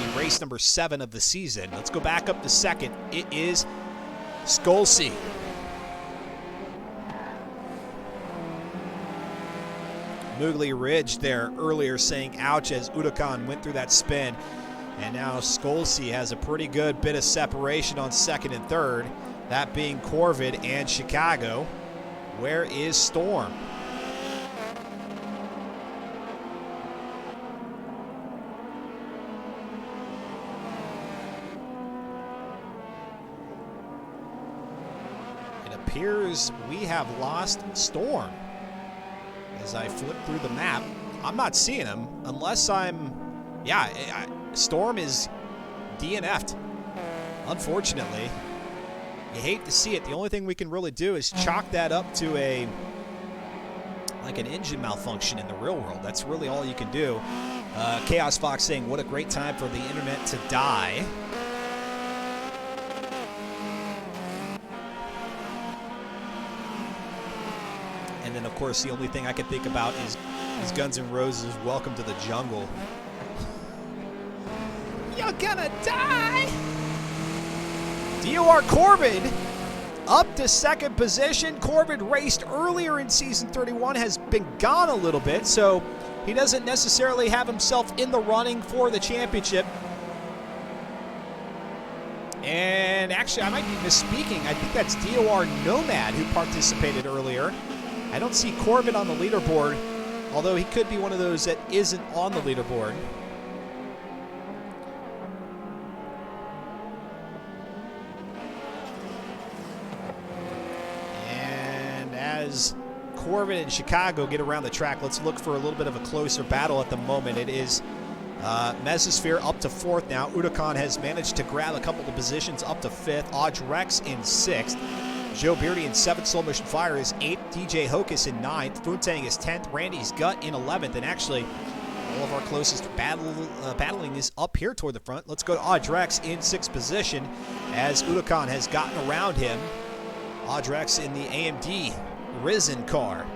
It'll be race number 7 of the season. Let's go back up to 2nd. It is Skolsey. Moogly Ridge there earlier saying ouch as Udakan went through that spin. And now Skolsey has a pretty good bit of separation on 2nd and 3rd, that being Corvid and Chicago. Where is Storm? It appears we have lost Storm. As I flip through the map, I'm not seeing him unless I'm, Storm is DNF'd, unfortunately. You hate to see it. The only thing we can really do is chalk that up to an engine malfunction in the real world. That's really all you can do. Chaos Fox saying, what a great time for the internet to die. And then, of course, the only thing I can think about is Guns N' Roses' Welcome to the Jungle. You're gonna die! DOR Corbin up to 2nd position. Corbin raced earlier in Season 31, has been gone a little bit, so he doesn't necessarily have himself in the running for the championship. And actually, I might be misspeaking. I think that's DOR Nomad who participated earlier. I don't see Corbin on the leaderboard, although he could be one of those that isn't on the leaderboard. And as Corbin and Chicago get around the track, let's look for a little bit of a closer battle at the moment. It is Mesosphere up to 4th now. Udakan has managed to grab a couple of positions up to 5th. Odge Rex in 6th. Joe Beardy in 7th. Slow Motion Fire is 8th. DJ Hocus in 9th. Funtang is 10th. Randy's Gut in 11th. And actually, all of our closest battling is up here toward the front. Let's go to Odge Rex in 6th position as Udakan has gotten around him. Odge Rex in the AMD Risen car.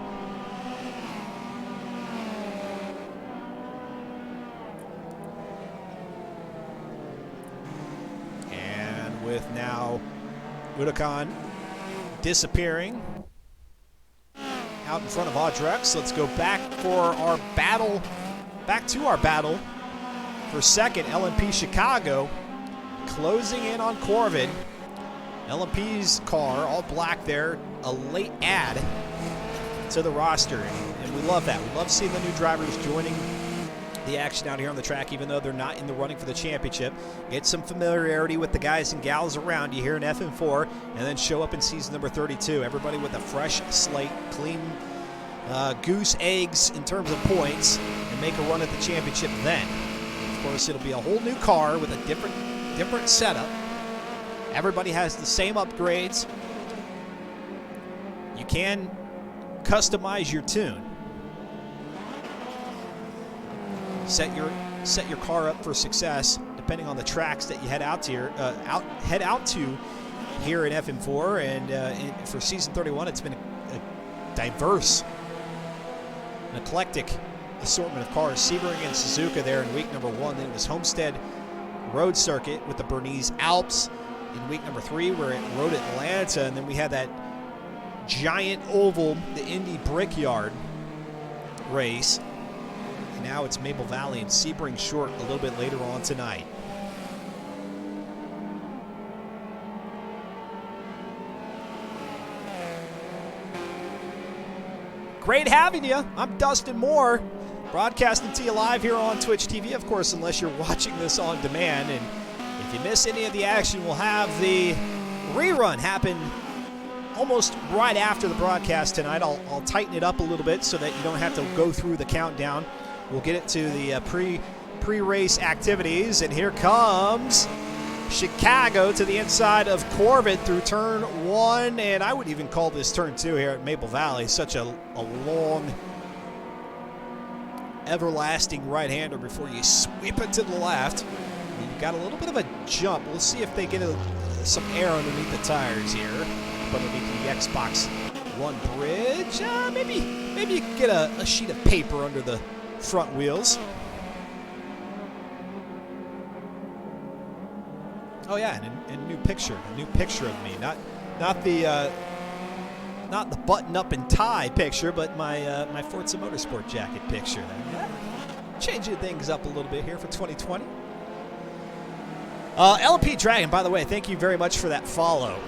With now Udakan disappearing out in front of Audrex. Let's go back for our battle, back to our battle for second. LMP Chicago closing in on Corvid. LMP's car, all black there, a late add to the roster, and we love that. We love seeing the new drivers joining the action out here on the track, even though they're not in the running for the championship. Get some familiarity with the guys and gals around you here in FM4, and then show up in season number 32. Everybody with a fresh slate, clean goose eggs in terms of points, and make a run at the championship then. Of course, it'll be a whole new car with a different setup. Everybody has the same upgrades. You can customize your tune. Set your car up for success depending on the tracks that you head out to here in FM4, and for season 31 it's been a diverse, an eclectic assortment of cars. Sebring and Suzuka there in week number 1. Then it was Homestead Road Circuit with the Bernese Alps in week number 3. We're at Road Atlanta, and then we had that giant oval, the Indy Brickyard race. Now it's Maple Valley and Sebring Short a little bit later on tonight. Great having you. I'm Dustin Moore, broadcasting to you live here on Twitch TV, of course, unless you're watching this on demand. And if you miss any of the action, we'll have the rerun happen almost right after the broadcast tonight. I'll tighten it up a little bit so that you don't have to go through the countdown. We'll get it to the pre-race activities, and here comes Chicago to the inside of Corbett through turn 1, and I would even call this turn 2 here at Maple Valley. Such a long, everlasting right-hander before you sweep it to the left. You've got a little bit of a jump. We'll see if they get some air underneath the tires here, underneath the Xbox One bridge. Maybe you can get a sheet of paper under the front wheels. Oh yeah, and a new picture of me. Not the button up and tie picture, but my Forza Motorsport jacket picture. Changing things up a little bit here for 2020. LP Dragon, by the way, thank you very much for that follow.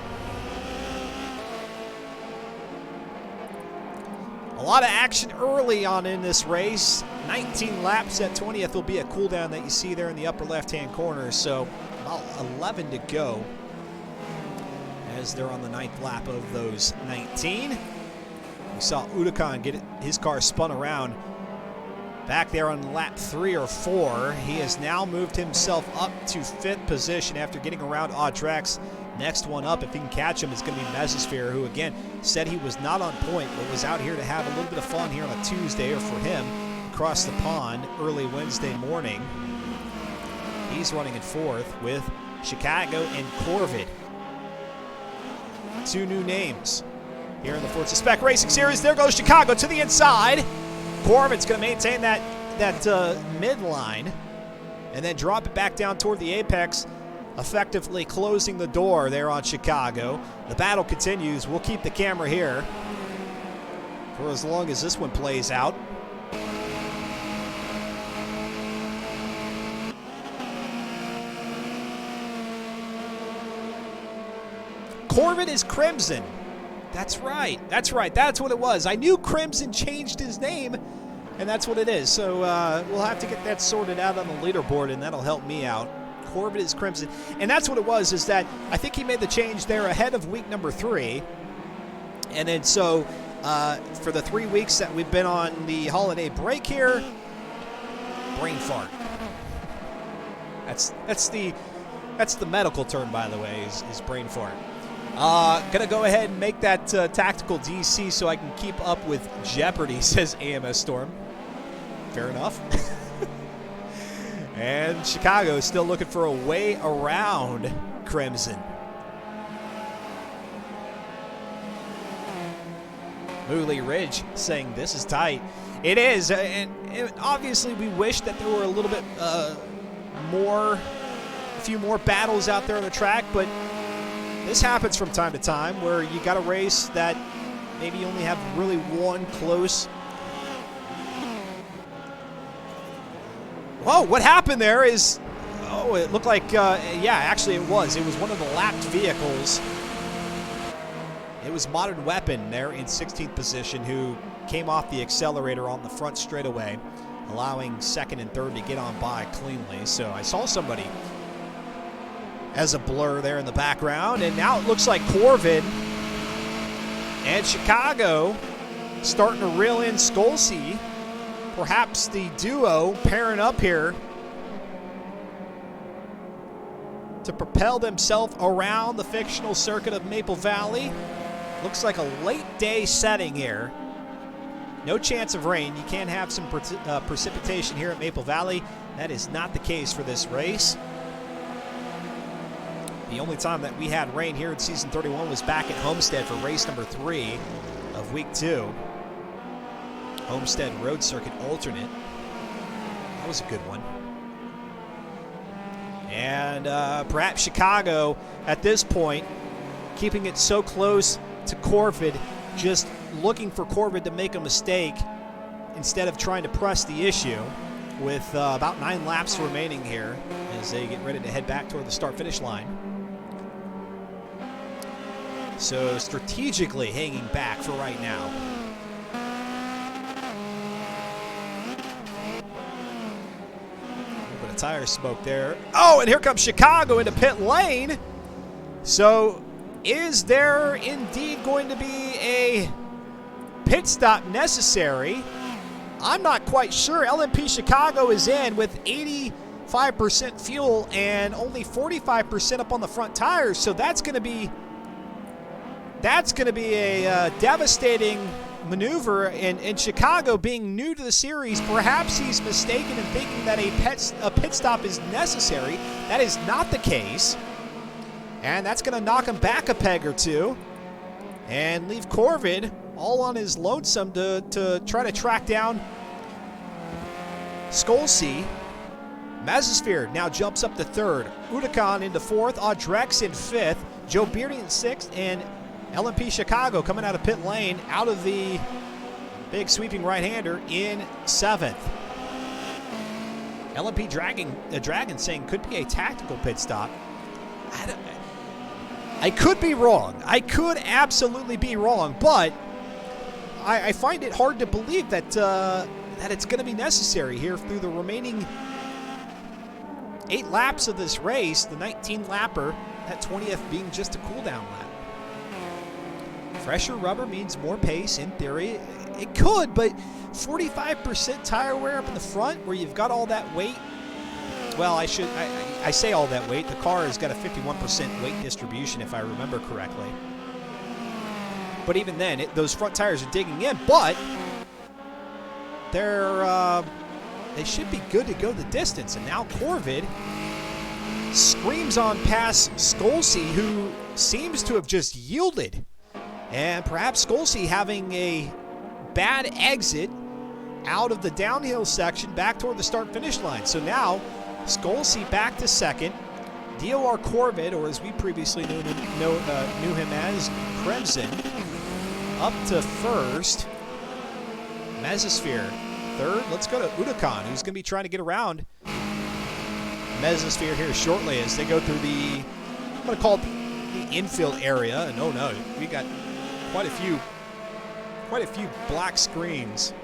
A lot of action early on in this race. 19 laps at 20th will be a cooldown that you see there in the upper left-hand corner. So about 11 to go as they're on the 9th lap of those 19. We saw Udakan get his car spun around back there on lap 3 or 4. He has now moved himself up to 5th position after getting around Audrex. Next one up, if he can catch him, is going to be Mesosphere, who again said he was not on point, but was out here to have a little bit of fun here on a Tuesday, or for him, across the pond early Wednesday morning. He's running in 4th with Chicago and Corvid. 2 new names here in the Forza Spec Racing Series. There goes Chicago to the inside. Corvid's going to maintain that midline and then drop it back down toward the apex, effectively closing the door there on Chicago. The battle continues. We'll keep the camera here for as long as this one plays out. Corvette is Crimson. That's right. That's right. That's what it was. I knew Crimson changed his name, and that's what it is. So we'll have to get that sorted out on the leaderboard, and that'll help me out. Corvette is Crimson. And that's what it was, is that I think he made the change there ahead of week number 3. And then so for the 3 weeks that we've been on the holiday break here, brain fart. That's the medical term, by the way, is brain fart. Gonna go ahead and make that tactical DC so I can keep up with Jeopardy, says AMS Storm. Fair enough. And Chicago is still looking for a way around Crimson. Mooley Ridge saying this is tight. It is, and obviously we wish that there were a little bit a few more battles out there on the track, but this happens from time to time where you got a race that maybe you only have really one close. Whoa, what happened there is, it looked like, yeah, actually it was one of the lapped vehicles. It was Modern Weapon there in 16th position who came off the accelerator on the front straightaway, allowing second and third to get on by cleanly. So I saw somebody as a blur there in the background, and now it looks like Corvette and Chicago starting to reel in Scholesy. Perhaps the duo pairing up here to propel themselves around the fictional circuit of Maple Valley. Looks like a late day setting here. No chance of rain. You can have some precipitation here at Maple Valley. That is not the case for this race. The only time that we had rain here in Season 31 was back at Homestead for race number 3 of week 2. Homestead Road Circuit alternate. That was a good one. And perhaps Chicago at this point, keeping it so close to Corvette, just looking for Corvette to make a mistake instead of trying to press the issue with about 9 laps remaining here as they get ready to head back toward the start-finish line. So strategically hanging back for right now. A little bit of tire smoke there. Oh, and here comes Chicago into pit lane. So is there indeed going to be a pit stop necessary? I'm not quite sure. LMP Chicago is in with 85% fuel and only 45% up on the front tires. So that's going to be a devastating maneuver. And Chicago, being new to the series, perhaps he's mistaken in thinking that a pit stop is necessary. That is not the case. And that's going to knock him back a peg or two and leave Corvette all on his lonesome to try to track down Scholesy. Mesosphere now jumps up to 3rd. Uticon into 4th. Audrex in 5th. Joe Beardy in 6th. And LMP Chicago coming out of pit lane, out of the big sweeping right-hander in 7th. LMP Dragon saying could be a tactical pit stop. I could be wrong. I could absolutely be wrong, but I find it hard to believe that that it's going to be necessary here through the remaining 8 laps of this race, the 19-lapper, that 20th being just a cool-down lap. Fresher rubber means more pace in theory. It could, but 45% tire wear up in the front where you've got all that weight. Well, I say all that weight. The car has got a 51% weight distribution, if I remember correctly. But even then, those front tires are digging in, but they should be good to go the distance. And now Corvette screams on past Scholesy, who seems to have just yielded. And perhaps Scholesy having a bad exit out of the downhill section back toward the start-finish line. So now Scholesy back to 2nd. DOR Corvette, or as we previously knew him as, Crimson, up to 1st. Mesosphere 3rd. Let's go to Uticon, who's going to be trying to get around Mesosphere here shortly as they go through the, I'm going to call it the infield area. And oh no, we got quite a few black screens.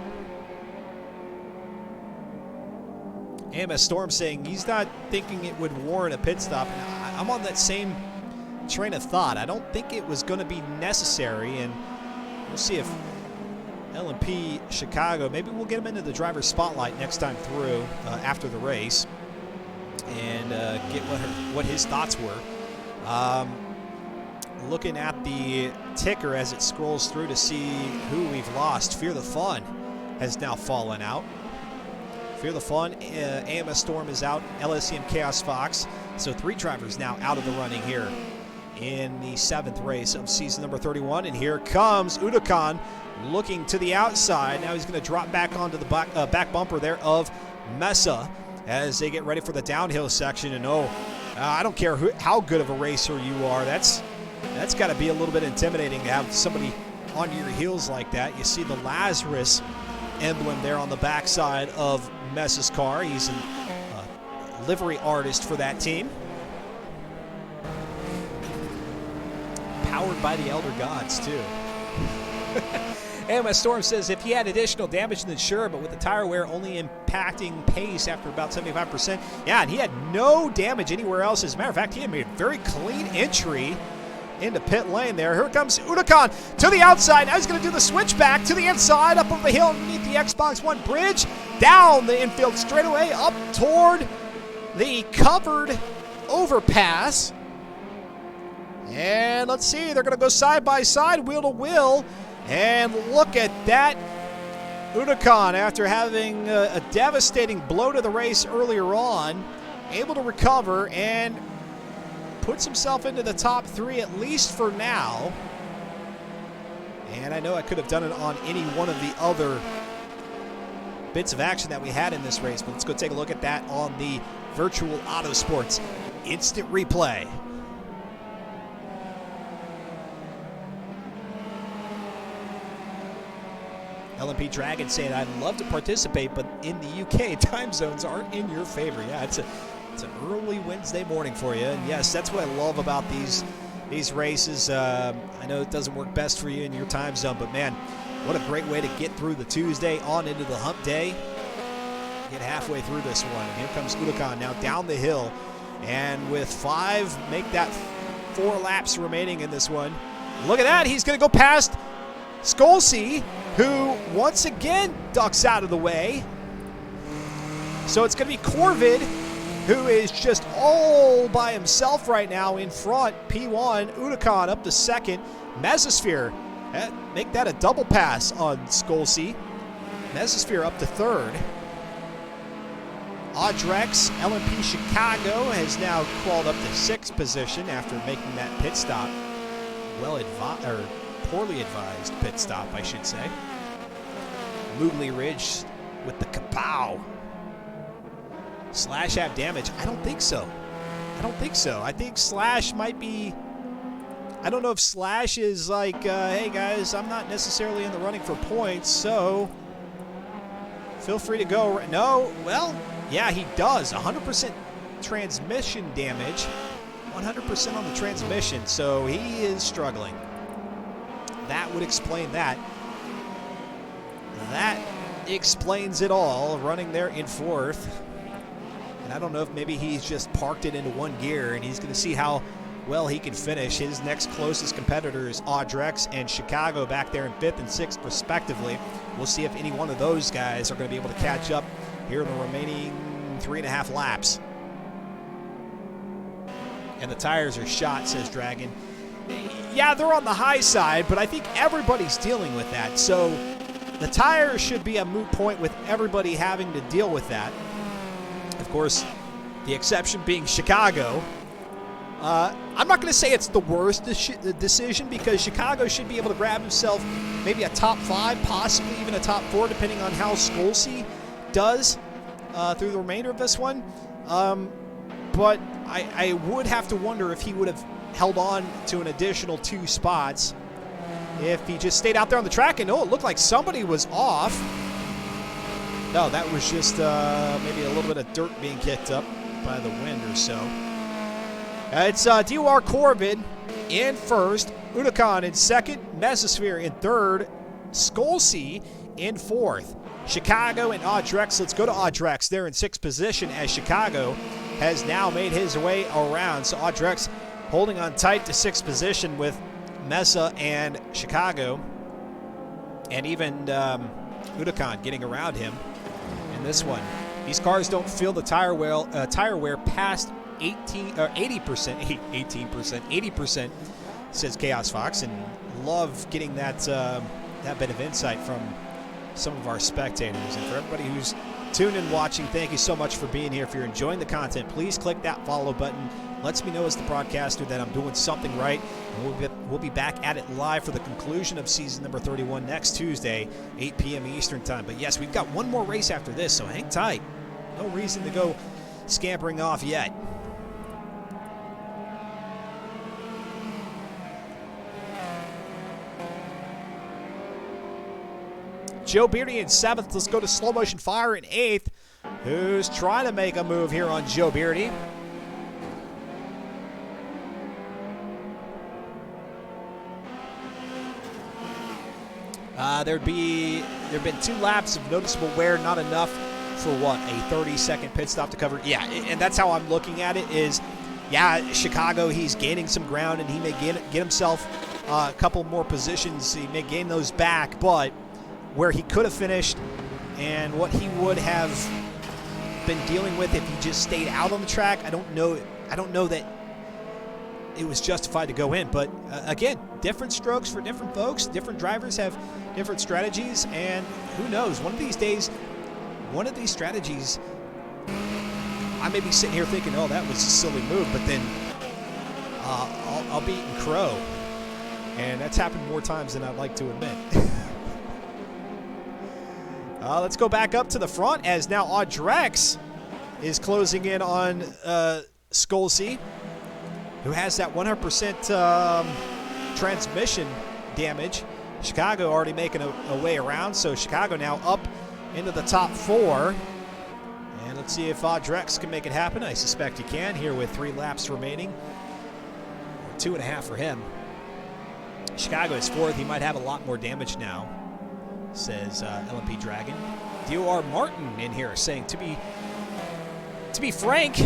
AMS Storm saying he's not thinking it would warrant a pit stop. And I'm on that same train of thought. I don't think it was going to be necessary, and we'll see if LMP Chicago, maybe we'll get him into the driver's spotlight next time through after the race and get what his thoughts were. Looking at the ticker as it scrolls through to see who we've lost. Fear the Fun has now fallen out. Fear the Fun, AMS Storm is out, LSCM Chaos Fox. So 3 drivers now out of the running here in the 7th race of season number 31. And here comes Udakan looking to the outside. Now he's going to drop back onto the back bumper there of Mesa as they get ready for the downhill section. And I don't care how good of a racer you are. That's got to be a little bit intimidating to have somebody on your heels like that. You see the Lazarus emblem there on the backside of Mesa's car. He's a livery artist for that team. Powered by the Elder Gods, too. AMS Storm says if he had additional damage, then sure, but with the tire wear only impacting pace after about 75%. Yeah, and he had no damage anywhere else. As a matter of fact, he had made a very clean entry into pit lane there. Here comes Udakan to the outside. Now he's going to do the switchback to the inside, up over the hill underneath the Xbox One bridge, down the infield straightaway, up toward the covered overpass. And let's see, they're going to go side by side, wheel to wheel. And look at that. Udakan, after having a devastating blow to the race earlier on, able to recover and puts himself into the top 3, at least for now. And I know I could have done it on any one of the other bits of action that we had in this race, but let's go take a look at that on the Virtual Autosports instant replay. LMP Dragon saying, I'd love to participate, but in the UK, time zones aren't in your favor. Yeah, it's an early Wednesday morning for you. And yes, that's what I love about these races. I know it doesn't work best for you in your time zone, but man, what a great way to get through the Tuesday on into the hump day. Get halfway through this one. And here comes Udakan now down the hill. And with 5, make that 4 laps remaining in this one. Look at that. He's going to go past Skolsey, who once again ducks out of the way. So it's going to be Corvid, who is just all by himself right now in front. P1, Udakan up to 2nd. Mesosphere, make that a double pass on Skolsey. Mesosphere up to 3rd. Audrex, LMP Chicago, has now crawled up to 6th position after making that pit stop. Poorly advised pit stop, I should say. Moogly Ridge with the kapow. Slash have damage? I don't think so. I think Slash might be... I don't know if Slash is like, hey guys, I'm not necessarily in the running for points, so feel free to go. No, well, yeah, he does. 100% transmission damage. 100% on the transmission, so he is struggling. That would explain that. That explains it all, running there in 4th. And I don't know if maybe he's just parked it into 1 gear and he's going to see how well he can finish. His next closest competitor is Audrex and Chicago back there in 5th and 6th respectively. We'll see if any one of those guys are going to be able to catch up here in the remaining 3.5 laps. And the tires are shot, says Dragon. Yeah, they're on the high side, but I think everybody's dealing with that. So the tires should be a moot point with everybody having to deal with that. Of course, the exception being Chicago. I'm not going to say it's the worst decision because Chicago should be able to grab himself maybe a top 5, possibly even a top 4, depending on how Skolsey does through the remainder of this one. But I would have to wonder if he would have held on to an additional 2 spots if he just stayed out there on the track. And it looked like somebody was off. No, that was just maybe a little bit of dirt being kicked up by the wind or so. It's DOR Corbin in first, Unicon in second, Mesosphere in third, Skolsey in fourth. Chicago and Audrex. Let's go to Audrex. They're in sixth position as Chicago has now made his way around. So Audrex holding on tight to sixth position with Mesa and Chicago. And even Unicon getting around him in this one. These cars don't feel the tire wear past 80%, says Chaos Fox, and love getting that bit of insight from some of our spectators. And for everybody who's tuned in watching, thank you so much for being here. If you're enjoying the content, please click that follow button. Lets me know as the broadcaster that I'm doing something right. And we'll be back at it live for the conclusion of season number 31 next Tuesday, 8 p.m. Eastern time. But yes, we've got one more race after this, so hang tight. No reason to go scampering off yet. Joe Beardy in seventh. Let's go to Slow Motion Fire in eighth, who's trying to make a move here on Joe Beardy. There've been 2 laps of noticeable wear, not enough for what, a 30-second pit stop to cover. Yeah, and that's how I'm looking at it. Is Chicago, he's gaining some ground, and he may get himself a couple more positions. He may gain those back, but where he could have finished and what he would have been dealing with if he just stayed out on the track, I don't know that it was justified to go in. But again, different strokes for different folks. Different drivers have different strategies, and who knows? One of these days, one of these strategies, I may be sitting here thinking, oh, that was a silly move, but then I'll be eating crow. And that's happened more times than I'd like to admit. Let's go back up to the front as now Audrex is closing in on Skolsey, who has that 100% transmission damage. Chicago already making a way around, so Chicago now up into the top 4. And let's see if Audrex can make it happen. I suspect he can here with 3 laps remaining. 2.5 for him. Chicago is 4th. He might have a lot more damage now, says LMP Dragon. DOR Martin in here saying, to be frank,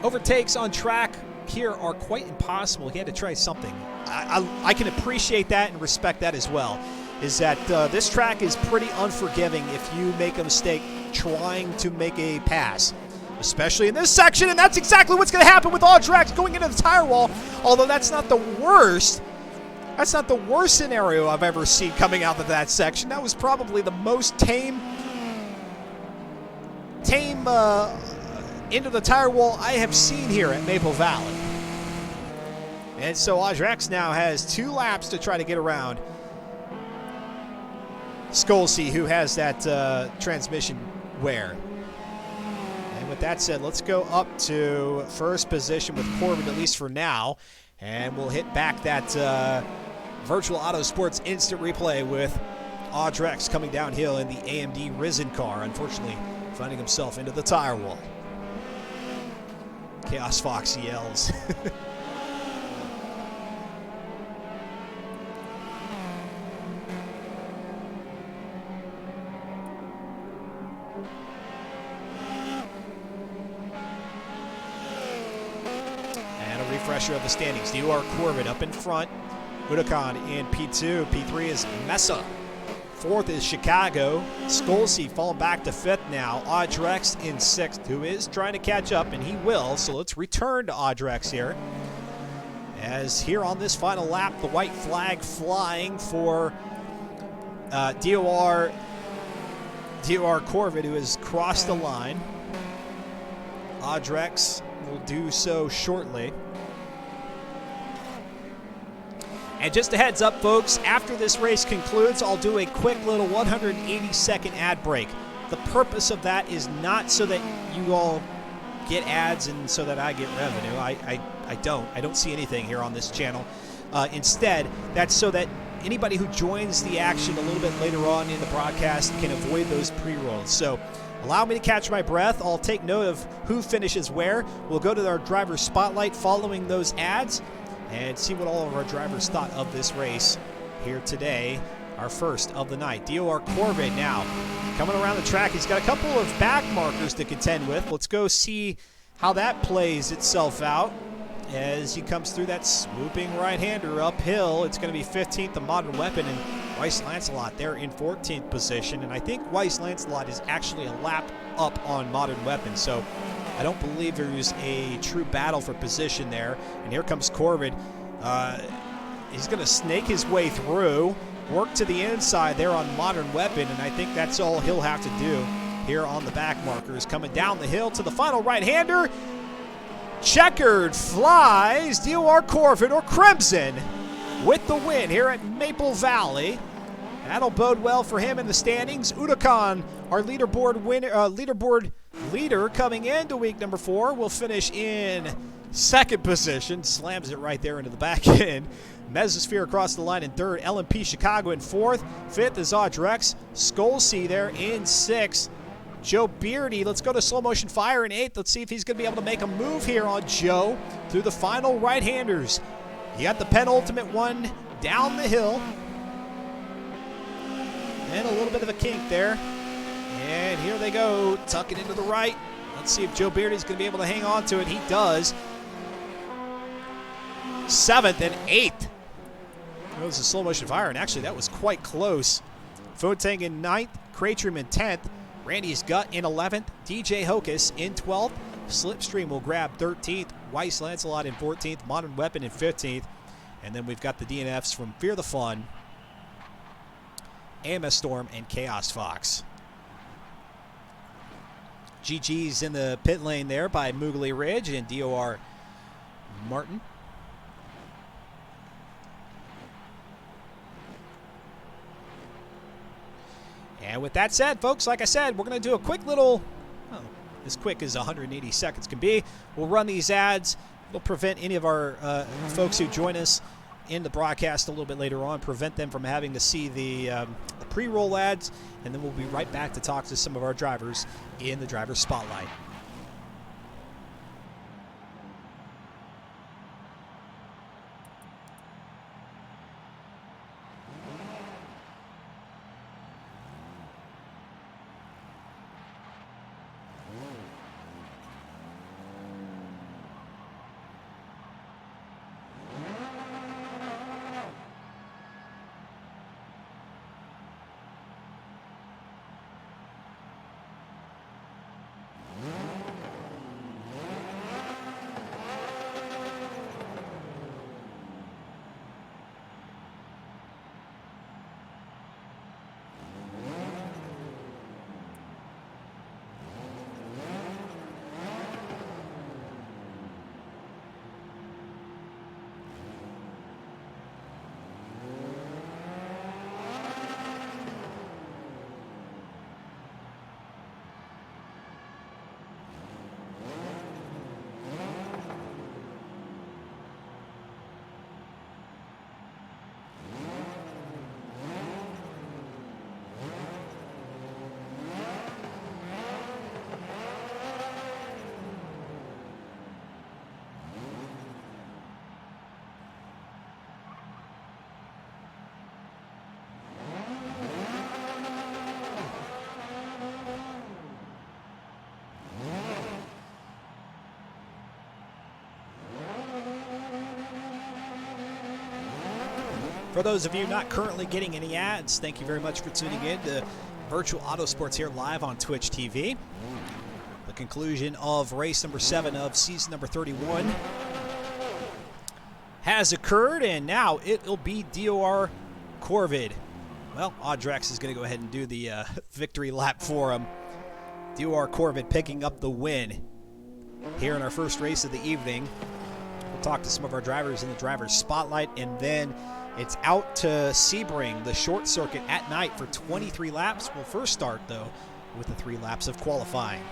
overtakes on track here are quite impossible. He had to try something. I can appreciate that and respect that as well, is that this track is pretty unforgiving if you make a mistake trying to make a pass, especially in this section, and that's exactly what's going to happen with Audrex going into the tire wall, although that's not the worst. That's not the worst scenario I've ever seen coming out of that section. That was probably the most tame into the tire wall I have seen here at Maple Valley. And so Audrex now has 2 laps to try to get around Skolsey, who has that transmission wear. And with that said, let's go up to first position with Corbin, at least for now. And we'll hit back that Virtual Auto Sports instant replay with Audrex coming downhill in the AMD Risen car, unfortunately finding himself into the tire wall. Chaos Fox yells. Refresher of the standings. DOR Corbin up in front. Unicon in P2. P3 is Mesa. 4th is Chicago. Skolsey falling back to 5th now. Audrex in 6th, who is trying to catch up, and he will. So let's return to Audrex here. As here on this final lap, the white flag flying for DOR Corbin, who has crossed the line. Audrex will do so shortly. And just a heads up, folks, after this race concludes, I'll do a quick little 180-second ad break. The purpose of that is not so that you all get ads and so that I get revenue. I don't see anything here on this channel. Instead, that's so that anybody who joins the action a little bit later on in the broadcast can avoid those pre-rolls. So allow me to catch my breath. I'll take note of who finishes where. We'll go to our driver spotlight following those ads. and see what all of our drivers thought of this race here today, our first of the night. DOR Corvid now coming around the track. He's got a couple of back markers to contend with. Let's go see how that plays itself out as he comes through that swooping right-hander uphill. It's going to be 15th, the Modern Weapon, and Weiss Lancelot there in 14th position. And I think Weiss Lancelot is actually a lap up on Modern Weapon, so I don't believe there's a true battle for position there. And here comes Corvid. He's going to snake his way through, work to the inside there on Modern Weapon, and I think that's all he'll have to do here on the back markers. Coming down the hill to the final right-hander. Checkered flies DOR Corvid, or Crimson, with the win here at Maple Valley. That'll bode well for him in the standings. Udakan, our leaderboard leader coming into week number 4, will finish in second position. Slams it right there into the back end. Mesosphere across the line in third. LMP Chicago in fourth. Fifth is Audrex. Skolsey there in sixth. Joe Beardy, let's go to Slow Motion Fire in 8th. Let's see if he's going to be able to make a move here on Joe through the final right-handers. You got the penultimate one down the hill. And a little bit of a kink there. And here they go, tucking into the right. Let's see if Joe Beardy's going to be able to hang on to it. He does. 7th and 8th. That was a Slow Motion Fire, and actually that was quite close. Fotang in 9th, Cratrum in 10th. Randy's Gut in 11th, DJ Hocus in 12th, Slipstream will grab 13th, Weiss Lancelot in 14th, Modern Weapon in 15th, and then we've got the DNFs from Fear the Fun, AMS Storm, and Chaos Fox. GG's in the pit lane there by Moogly Ridge and DOR Martin. And with that said, folks, like I said, we're going to do a quick little, well, as quick as 180 seconds can be. We'll run these ads. It'll prevent any of our folks who join us in the broadcast a little bit later on, prevent them from having to see the pre-roll ads, and then we'll be right back to talk to some of our drivers in the driver's spotlight. For those of you not currently getting any ads, thank you very much for tuning in to Virtual Autosports here live on Twitch TV. The conclusion of race number 7 of season number 31 has occurred, and now it'll be DOR Corvid. Well, Audrex is going to go ahead and do the victory lap for him. DOR Corvid picking up the win here in our first race of the evening. We'll talk to some of our drivers in the driver's spotlight, and then it's out to Sebring, the short circuit at night for 23 laps. We'll first start, though, with the 3 laps of qualifying.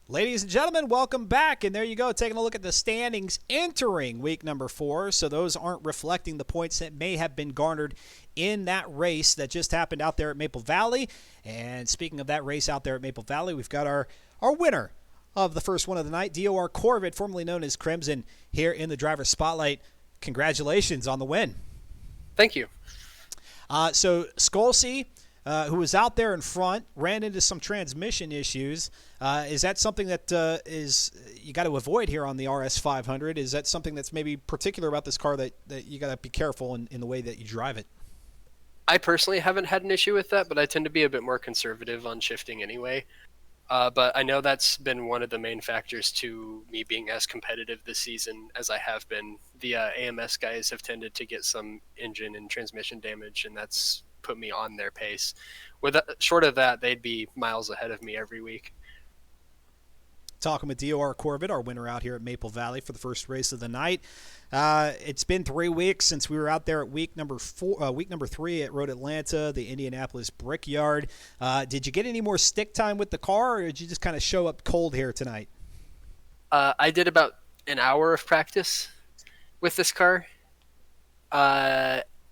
Ladies and gentlemen, welcome back. And there you go, taking a look at the standings entering week number 4. So those aren't reflecting the points that may have been garnered in that race that just happened out there at Maple Valley. And speaking of that race out there at Maple Valley, we've got our winner of the first one of the night, DOR Corvid, formerly known as Crimson, here in the driver's spotlight. Congratulations on the win. Thank you. So Skolsey, who was out there in front, ran into some transmission issues. Is that something that is you got to avoid here on the RS500? Is that something that's maybe particular about this car that you got to be careful in the way that you drive it? I personally haven't had an issue with that, but I tend to be a bit more conservative on shifting anyway. But I know that's been one of the main factors to me being as competitive this season as I have been. The AMS guys have tended to get some engine and transmission damage, and that's put me on their pace. Short of that, they'd be miles ahead of me every week. Talking with DOR Corbett, our winner out here at Maple Valley for the first race of the night. It's been 3 weeks since we were out there at week number 3 at Road Atlanta, the Indianapolis Brickyard. Did you get any more stick time with the car, or did you just kind of show up cold here tonight? I did about an hour of practice with this car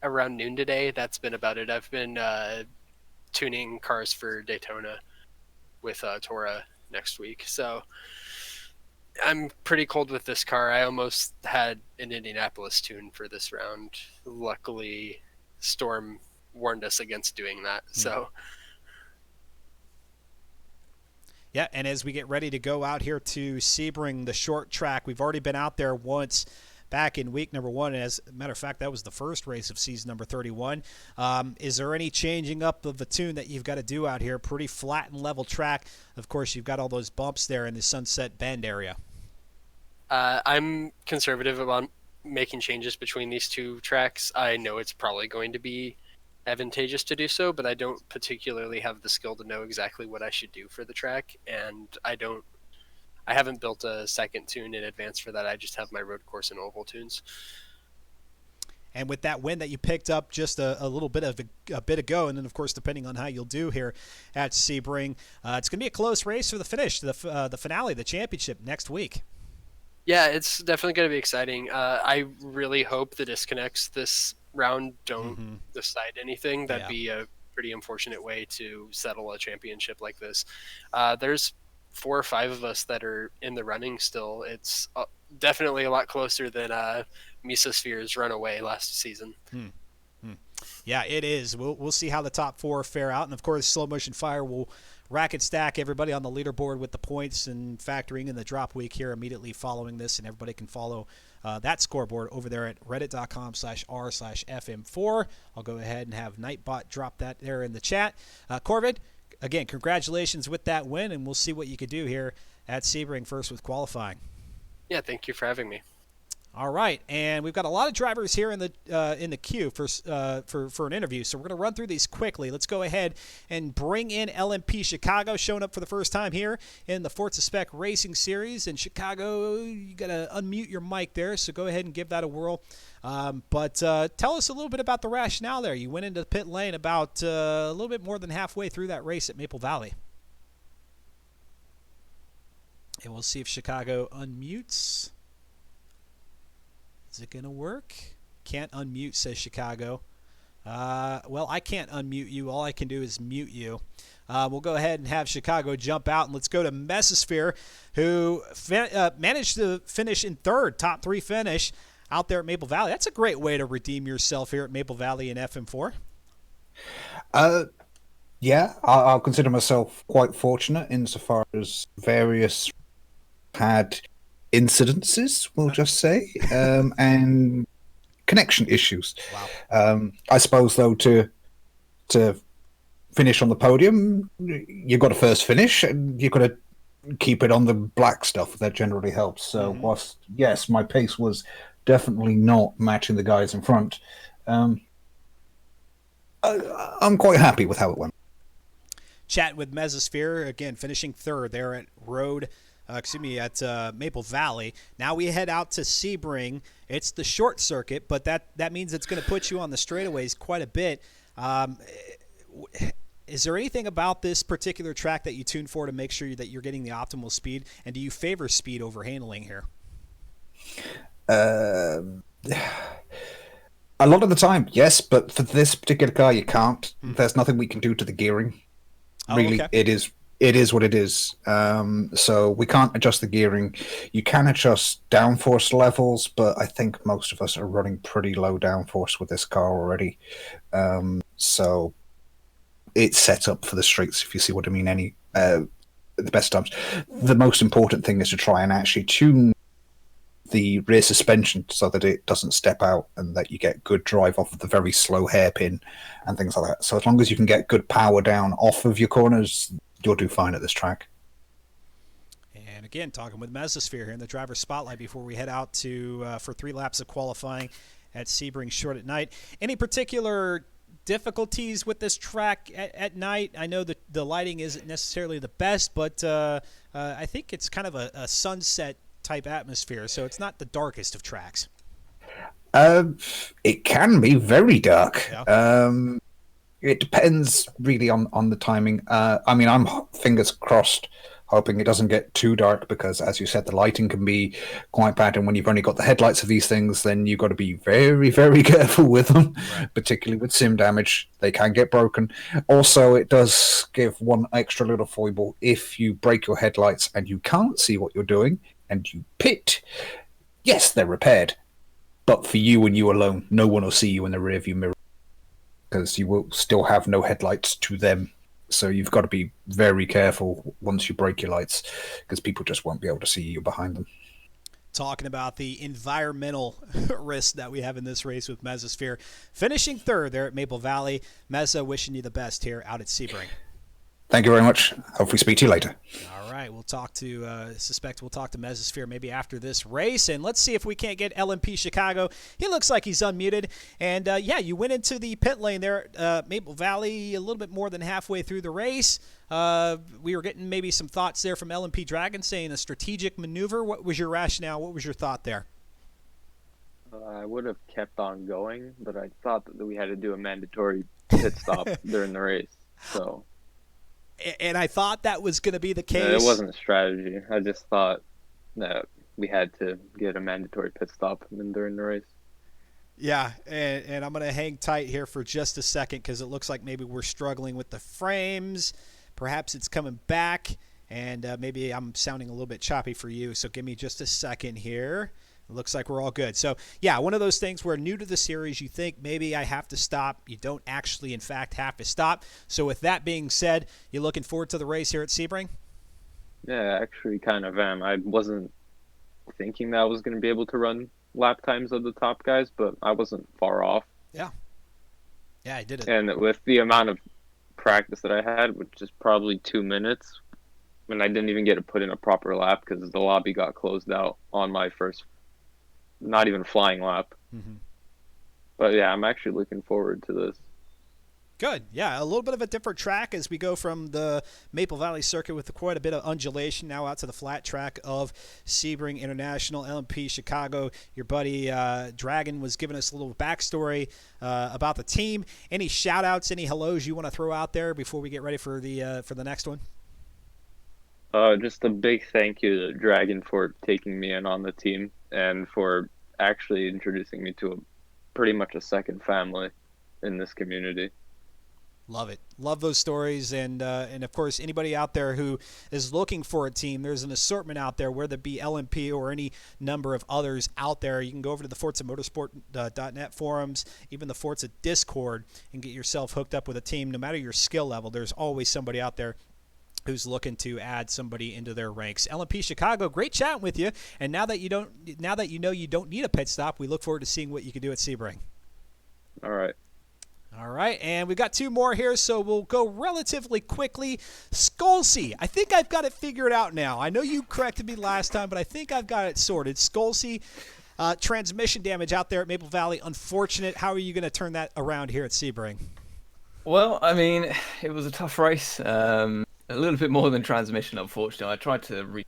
around noon today. That's been about it. I've been tuning cars for Daytona with Tora next week, so I'm pretty cold with this car. I almost had an Indianapolis tune for this round. Luckily, Storm warned us against doing that. So yeah, and as we get ready to go out here to Sebring, the short track, we've already been out there once back in week number 1. And as a matter of fact, that was the first race of season number 31. Is there any changing up of the tune that you've got to do out here? Pretty flat and level track. Of course, you've got all those bumps there in the Sunset Bend area. I'm conservative about making changes between these two tracks. I know it's probably going to be advantageous to do so, but I don't particularly have the skill to know exactly what I should do for the track, and I haven't built a second tune in advance for that. I just have my road course and oval tunes. And with that win that you picked up just a little bit ago, and then of course depending on how you'll do here at Sebring, it's going to be a close race for the finish, the finale, the championship next week. Yeah, it's definitely going to be exciting. I really hope the disconnects this round don't decide anything. That'd be a pretty unfortunate way to settle a championship like this. There's 4 or 5 of us that are in the running still. It's definitely a lot closer than Mesosphere's runaway last season. Yeah, it is. We'll see how the top 4 fare out, and of course, Slow Motion Fire will racket stack everybody on the leaderboard with the points and factoring in the drop week here immediately following this, and everybody can follow that scoreboard over there at reddit.com/r/fm4. I'll go ahead and have Nightbot drop that there in the chat. Corvid, again, congratulations with that win, and we'll see what you could do here at Sebring first with qualifying. Yeah, thank you for having me. All right, and we've got a lot of drivers here in the queue for an interview, so we're going to run through these quickly. Let's go ahead and bring in LMP Chicago, showing up for the first time here in the Forza Spec Racing Series. And Chicago, you got to unmute your mic there, so go ahead and give that a whirl. But tell us a little bit about the rationale there. You went into the pit lane about a little bit more than halfway through that race at Maple Valley. And we'll see if Chicago unmutes. Is it going to work? Can't unmute, says Chicago. Well, I can't unmute you. All I can do is mute you. We'll go ahead and have Chicago jump out, and let's go to Mesosphere, who managed to finish in third, top 3 finish out there at Maple Valley. That's a great way to redeem yourself here at Maple Valley in FM4. Yeah, I'll consider myself quite fortunate insofar as various had incidences, we'll just say, and connection issues. Wow. I suppose, though, to finish on the podium, you've got to first finish, and you've got to keep it on the black stuff. That generally helps. So, whilst, yes, my pace was definitely not matching the guys in front, I'm quite happy with how it went. Chat with Mesosphere, again, finishing third there at Maple Valley. Now we head out to Sebring. It's the short circuit, but that means it's going to put you on the straightaways quite a bit. Is there anything about this particular track that you tune for to make sure that you're getting the optimal speed? And do you favor speed over handling here? Um, a lot of the time, yes, but for this particular car, you can't. There's nothing we can do to the gearing. Oh, Really, okay. it is what it is. So we can't adjust the gearing. You can adjust downforce levels, but I think most of us are running pretty low downforce with this car already. So it's set up for the streets, if you see what I mean. The best times. The most important thing is to try and actually tune the rear suspension so that it doesn't step out and that you get good drive off of the very slow hairpin and things like that. So as long as you can get good power down off of your corners, you'll do fine at this track. And again, talking with Mesosphere here in the driver's spotlight before we head out to for 3 laps of qualifying at Sebring Short at night. Any particular difficulties with this track at night? I know that the lighting isn't necessarily the best, but I think it's kind of a sunset type atmosphere, so it's not the darkest of tracks. It can be very dark. Yeah. It depends really on the timing. I mean, I'm fingers crossed, hoping it doesn't get too dark because, as you said, the lighting can be quite bad. And when you've only got the headlights of these things, then you've got to be very, very careful with them, Right. particularly with sim damage. They can get broken. Also, it does give one extra little foible. If you break your headlights and you can't see what you're doing and you pit, yes, they're repaired. But for you and you alone, no one will see you in the rearview mirror because you will still have no headlights to them. So you've got to be very careful once you break your lights because people just won't be able to see you behind them. Talking about the environmental risk that we have in this race with Mesosphere. Finishing third there at Maple Valley. Mesa, wishing you the best here out at Sebring. Thank you very much. Hopefully speak to you later. All right, we'll talk to suspect we'll talk to Mesosphere maybe after this race, and let's see if we can't get LMP Chicago. He looks like he's unmuted, and yeah, you went into the pit lane there, Maple Valley, a little bit more than halfway through the race. We were getting maybe some thoughts there from LMP Dragon saying a strategic maneuver. What was your rationale? What was your thought there? I would have kept on going, but I thought that we had to do a mandatory pit stop during the race, so. And I thought that was going to be the case. It wasn't a strategy. I just thought that we had to get a mandatory pit stop during the race. Yeah, and I'm going to hang tight here for just a second because it looks like maybe we're struggling with the frames. Perhaps it's coming back, and maybe I'm sounding a little bit choppy for you, so give me just a second here. It looks like we're all good. So, yeah, one of those things where new to the series, you think maybe I have to stop. You don't actually, in fact, have to stop. So with that being said, you looking forward to the race here at Sebring? Yeah, actually kind of am. I wasn't thinking that I was going to be able to run lap times of the top guys, but I wasn't far off. Yeah. Yeah, I did it. And with the amount of practice that I had, which is probably 2 minutes, and I didn't even get to put in a proper lap because the lobby got closed out on my first not even flying lap. Mm-hmm. But yeah, I'm actually looking forward to this. Good. Yeah, a little bit of a different track as we go from the Maple Valley circuit with quite a bit of undulation now out to the flat track of Sebring International, LMP Chicago. Your buddy Dragon was giving us a little backstory about the team. Any shout-outs, any hellos you want to throw out there before we get ready for the next one? Just a big thank you to Dragon for taking me in on the team and for actually introducing me to pretty much a second family in this community. Love it. Love those stories. And of course, anybody out there who is looking for a team, there's an assortment out there, whether it be LMP or any number of others out there. You can go over to the ForzaMotorsport.net forums, even the Forza Discord, and get yourself hooked up with a team. No matter your skill level, there's always somebody out there who's looking to add somebody into their ranks. LMP Chicago, great chatting with you. And now that you know you don't need a pit stop, we look forward to seeing what you can do at Sebring. All right. All right, and we've got 2 more here, so we'll go relatively quickly. Skolsey, I think I've got it figured out now. I know you corrected me last time, but I think I've got it sorted. Skolsey, transmission damage out there at Maple Valley, unfortunate. How are you going to turn that around here at Sebring? Well, I mean, it was a tough race. A little bit more than transmission, unfortunately. I tried to read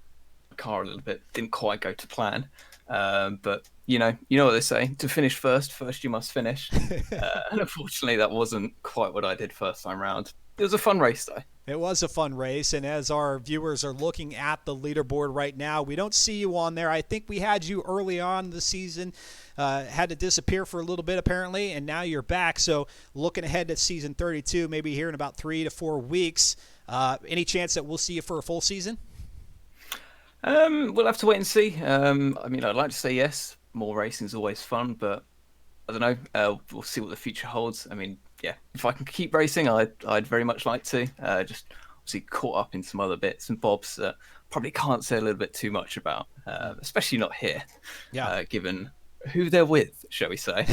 the car a little bit, didn't quite go to plan. But you know what they say: to finish first you must finish. And unfortunately, that wasn't quite what I did first time round. It was a fun race, though. It was a fun race, and as our viewers are looking at the leaderboard right now, we don't see you on there. I think we had you early on in the season, had to disappear for a little bit apparently, and now you're back. So looking ahead to season 32, maybe here in about 3 to 4 weeks, any chance that we'll see you for a full season? We'll have to wait and see. I mean, I'd like to say yes. More racing is always fun, but I don't know. We'll see what the future holds. I mean, yeah, if I can keep racing, I'd very much like to. Just obviously caught up in some other bits and bobs that probably can't say a little bit too much about, especially not here. Yeah. Given who they're with, shall we say?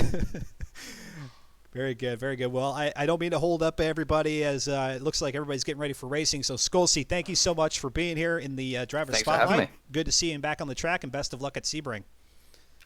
Very good, very good. Well, I don't mean to hold up everybody as it looks like everybody's getting ready for racing. So, Skolsey, thank you so much for being here in the driver's Thanks for having spotlight. me. Good to see you back on the track, and best of luck at Sebring.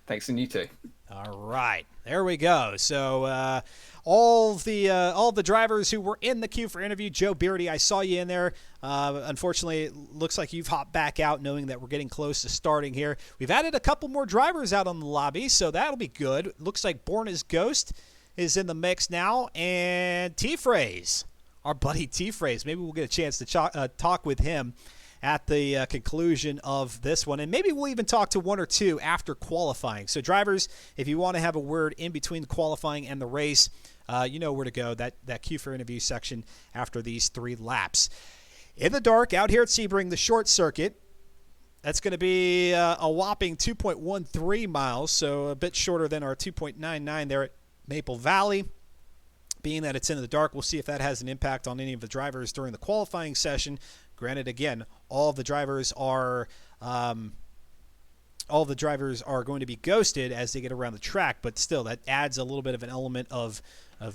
Thanks, and you too. All right, there we go. So all the drivers who were in the queue for interview, Joe Beardy, I saw you in there. Unfortunately, it looks like you've hopped back out knowing that we're getting close to starting here. We've added a couple more drivers out on the lobby, so that'll be good. Looks like Born as Ghost is in the mix now, and T-Phrase, our buddy T-Phrase. Maybe we'll get a chance to talk with him at the conclusion of this one, and maybe we'll even talk to one or two after qualifying. So drivers, if you want to have a word in between the qualifying and the race, you know where to go, that queue for interview section after these 3 laps. In the dark, out here at Sebring, the short circuit, that's going to be a whopping 2.13 miles, so a bit shorter than our 2.99 there at Maple Valley. Being that it's in the dark, we'll see if that has an impact on any of the drivers during the qualifying session. Granted, again, all the drivers are going to be ghosted as they get around the track, but still, that adds a little bit of an element of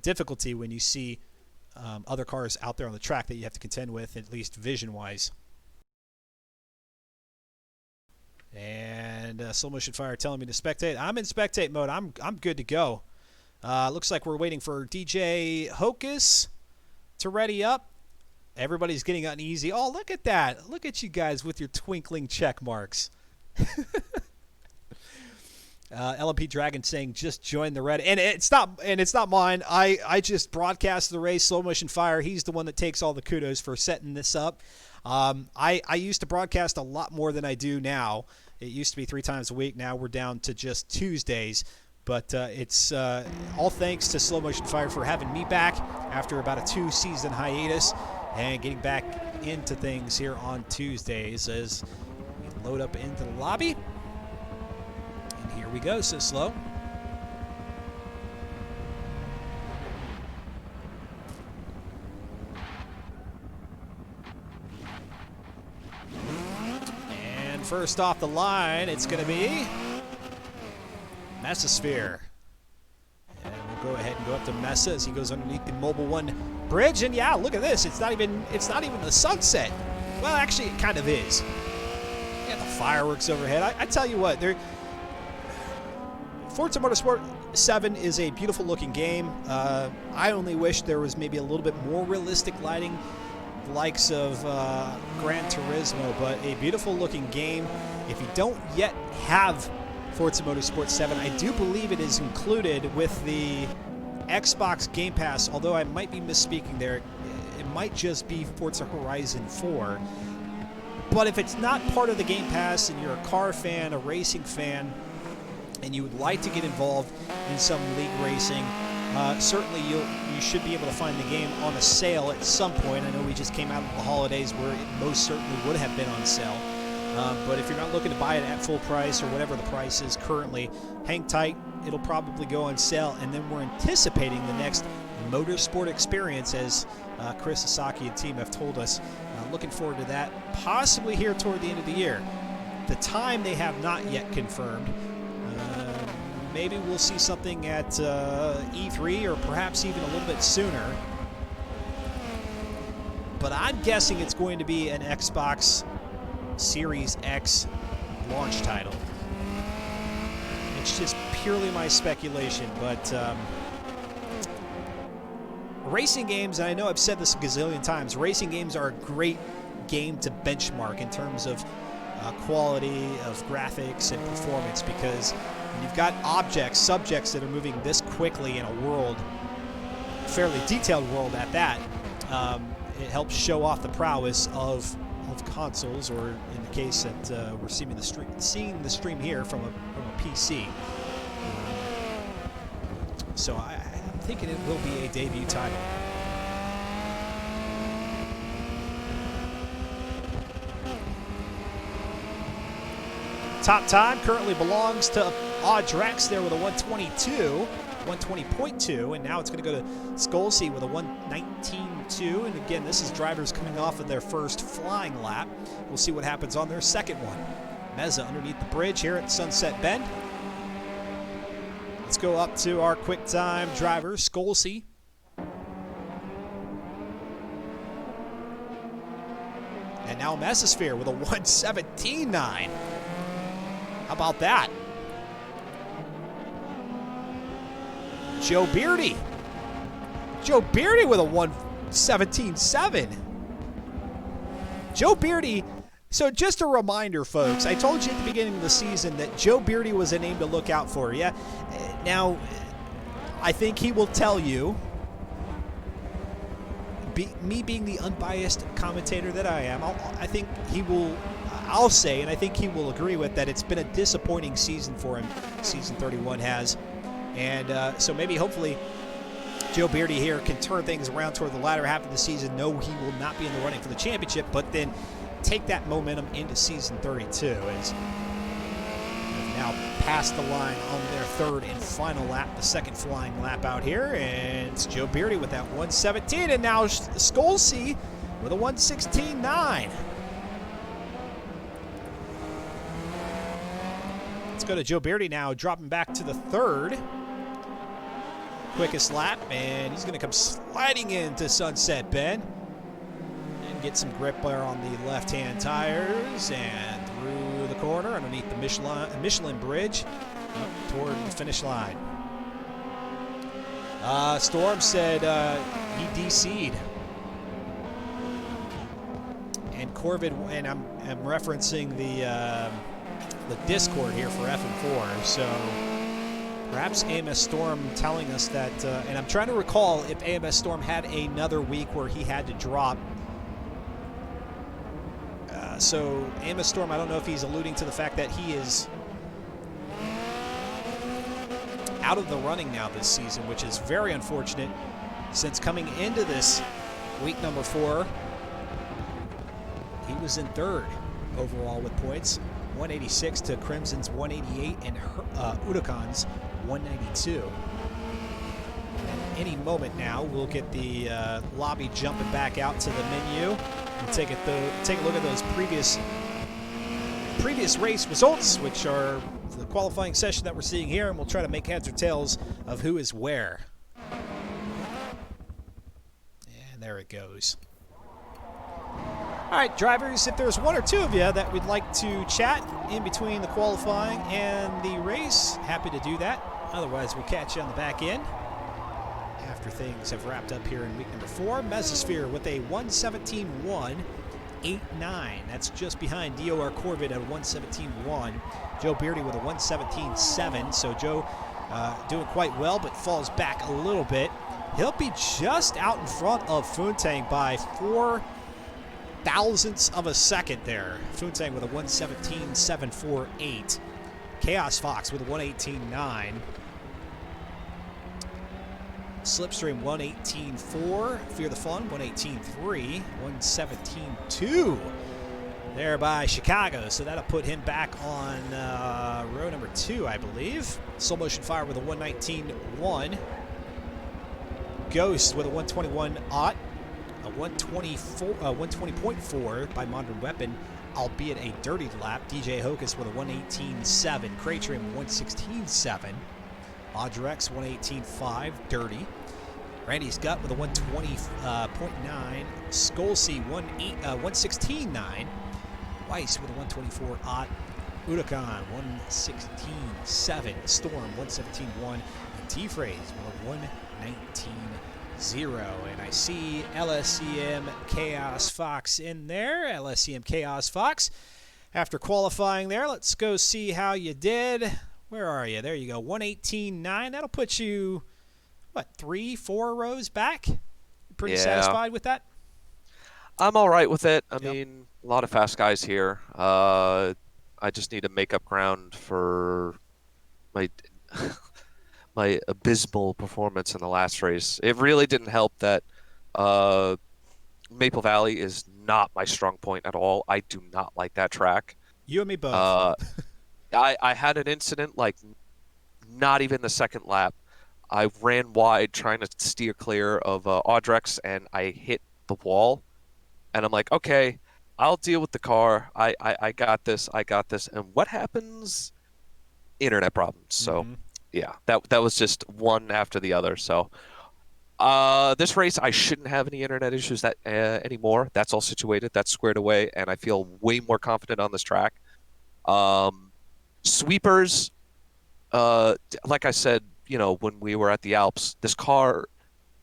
difficulty when you see other cars out there on the track that you have to contend with, at least vision-wise. And Slow Motion Fire telling me to spectate. I'm in spectate mode. I'm good to go. Looks like we're waiting for DJ Hocus to ready up. Everybody's getting uneasy. Oh, look at that. Look at you guys with your twinkling check marks. LMP Dragon saying just join the red. And it's not mine. I just broadcast the race, Slow Motion Fire. He's the one that takes all the kudos for setting this up. I used to broadcast a lot more than I do now. It used to be 3 times a week. Now we're down to just Tuesdays. But it's all thanks to Slow Motion Fire for having me back after about a 2-season hiatus and getting back into things here on Tuesdays as we load up into the lobby. And here we go, so Slow. And first off the line, it's going to be Mesosphere. And we'll go ahead and go up to Mesa as he goes underneath the Mobile One bridge. And yeah, look at this. It's not even the sunset. Well, actually, it kind of is. Yeah, the fireworks overhead. I tell you what, Forza Motorsport 7 is a beautiful looking game. I only wish there was maybe a little bit more realistic lighting, the likes of Gran Turismo, but a beautiful looking game. If you don't yet have Forza Motorsport 7, I do believe it is included with the Xbox Game Pass, although I might be misspeaking there. It might just be Forza Horizon 4. But if it's not part of the Game Pass and you're a car fan, a racing fan, and you would like to get involved in some league racing, certainly you should be able to find the game on a sale at some point. I know we just came out of the holidays where it most certainly would have been on sale. But if you're not looking to buy it at full price or whatever the price is currently, hang tight. It'll probably go on sale. And then we're anticipating the next motorsport experience, as Chris Sasaki and team have told us. Looking forward to that, possibly here toward the end of the year. The time they have not yet confirmed. Maybe we'll see something at E3 or perhaps even a little bit sooner. But I'm guessing it's going to be an Xbox Series X launch title. It's just purely my speculation, but racing games, and I know I've said this a gazillion times, racing games are a great game to benchmark in terms of quality of graphics and performance, because when you've got subjects that are moving this quickly in a world, fairly detailed world at that, it helps show off the prowess of consoles, or in the case that we're seeing the stream here from a PC. So I'm thinking it will be a debut title. Top time currently belongs to Audrex there with a 120.2, and now it's going to go to Skolsey with a 119.2. And again, this is drivers coming off of their first flying lap. We'll see what happens on their second one. Meza underneath the bridge here at Sunset Bend. Let's go up to our quick time driver, Skolsey. And now Mesosphere with a 117.9. How about that? Joe Beardy. Joe Beardy with a 117.7. Joe Beardy. So just a reminder, folks, I told you at the beginning of the season that Joe Beardy was a name to look out for. Yeah. Now, I think he will tell you, me being the unbiased commentator that I am, I think he will, I'll say, and I think he will agree with, that it's been a disappointing season for him. Season 31 has. And so maybe, hopefully, Joe Beardy here can turn things around toward the latter half of the season. No, he will not be in the running for the championship, but then take that momentum into season 32 as they've now passed the line on their third and final lap, the second flying lap out here, and it's Joe Beardy with that 117, and now Skolsey with a 116.9. Let's go to Joe Beardy now, dropping back to the third. Quickest lap, and he's going to come sliding into Sunset Bend and get some grip there on the left-hand tires and through the corner underneath the Michelin bridge up toward the finish line. Storm said he DC'd. And Corvid, and I'm referencing the Discord here for FM4, so perhaps AMS Storm telling us that, and I'm trying to recall if AMS Storm had another week where he had to drop. So AMS Storm, I don't know if he's alluding to the fact that he is out of the running now this season, which is very unfortunate, since coming into this week number 4, he was in third overall with points. 186 to Crimson's 188 and Udacon's 192. At any moment now, we'll get the lobby jumping back out to the menu and take a look at those previous race results, which are the qualifying session that we're seeing here, and we'll try to make heads or tails of who is where. And there it goes. All right, drivers, if there's one or two of you that would like to chat in between the qualifying and the race, happy to do that. Otherwise, we'll catch you on the back end after things have wrapped up here in week number 4. Mesosphere with a 117.189. That's just behind DOR Corvid at a 117.1. Joe Beardy with a 117.7. So Joe doing quite well, but falls back a little bit. He'll be just out in front of Funtang by 4 thousandths of a second there. Funtang with a 117.748. Chaos Fox with a 118.9. Slipstream 118.4. Fear the Fun 118.3. 117.2 there by Chicago. So that'll put him back on row number 2, I believe. Soul Motion Fire with a 119.1. Ghost with a 121.0. A 120.4 by Modern Weapon, albeit a dirty lap. DJ Hocus with a 118.7. Cratrim 116.7. Audrex 118.5, dirty. Randy's Gut with a 120.9. Skolsey 116.9. Weiss with a 124 odd. Udacan 116.7. Storm 117.1. And T-Phrase with a 119.0. And I see LSCM Chaos Fox in there. LSCM Chaos Fox. After qualifying there, let's go see how you did. Where are you? There you go. 118.9. That'll put you, what, 3-4 rows back? Pretty satisfied with that? I'm all right with it. I Yep. mean, a lot of fast guys here. I just need to make up ground for my my abysmal performance in the last race. It really didn't help that uh, Maple Valley is not my strong point at all. I do not like that track. You and me both. Uh, I had an incident like not even the second lap. I ran wide trying to steer clear of Audrex, and I hit the wall. And I'm like, okay, I'll deal with the car. I got this. I got this. And what happens? Internet problems. So, Mm-hmm. yeah, that was just one after the other. So, this race, I shouldn't have any internet issues that anymore. That's all situated. That's squared away, and I feel way more confident on this track. Um, Sweepers, like I said, when we were at the Alps, this car,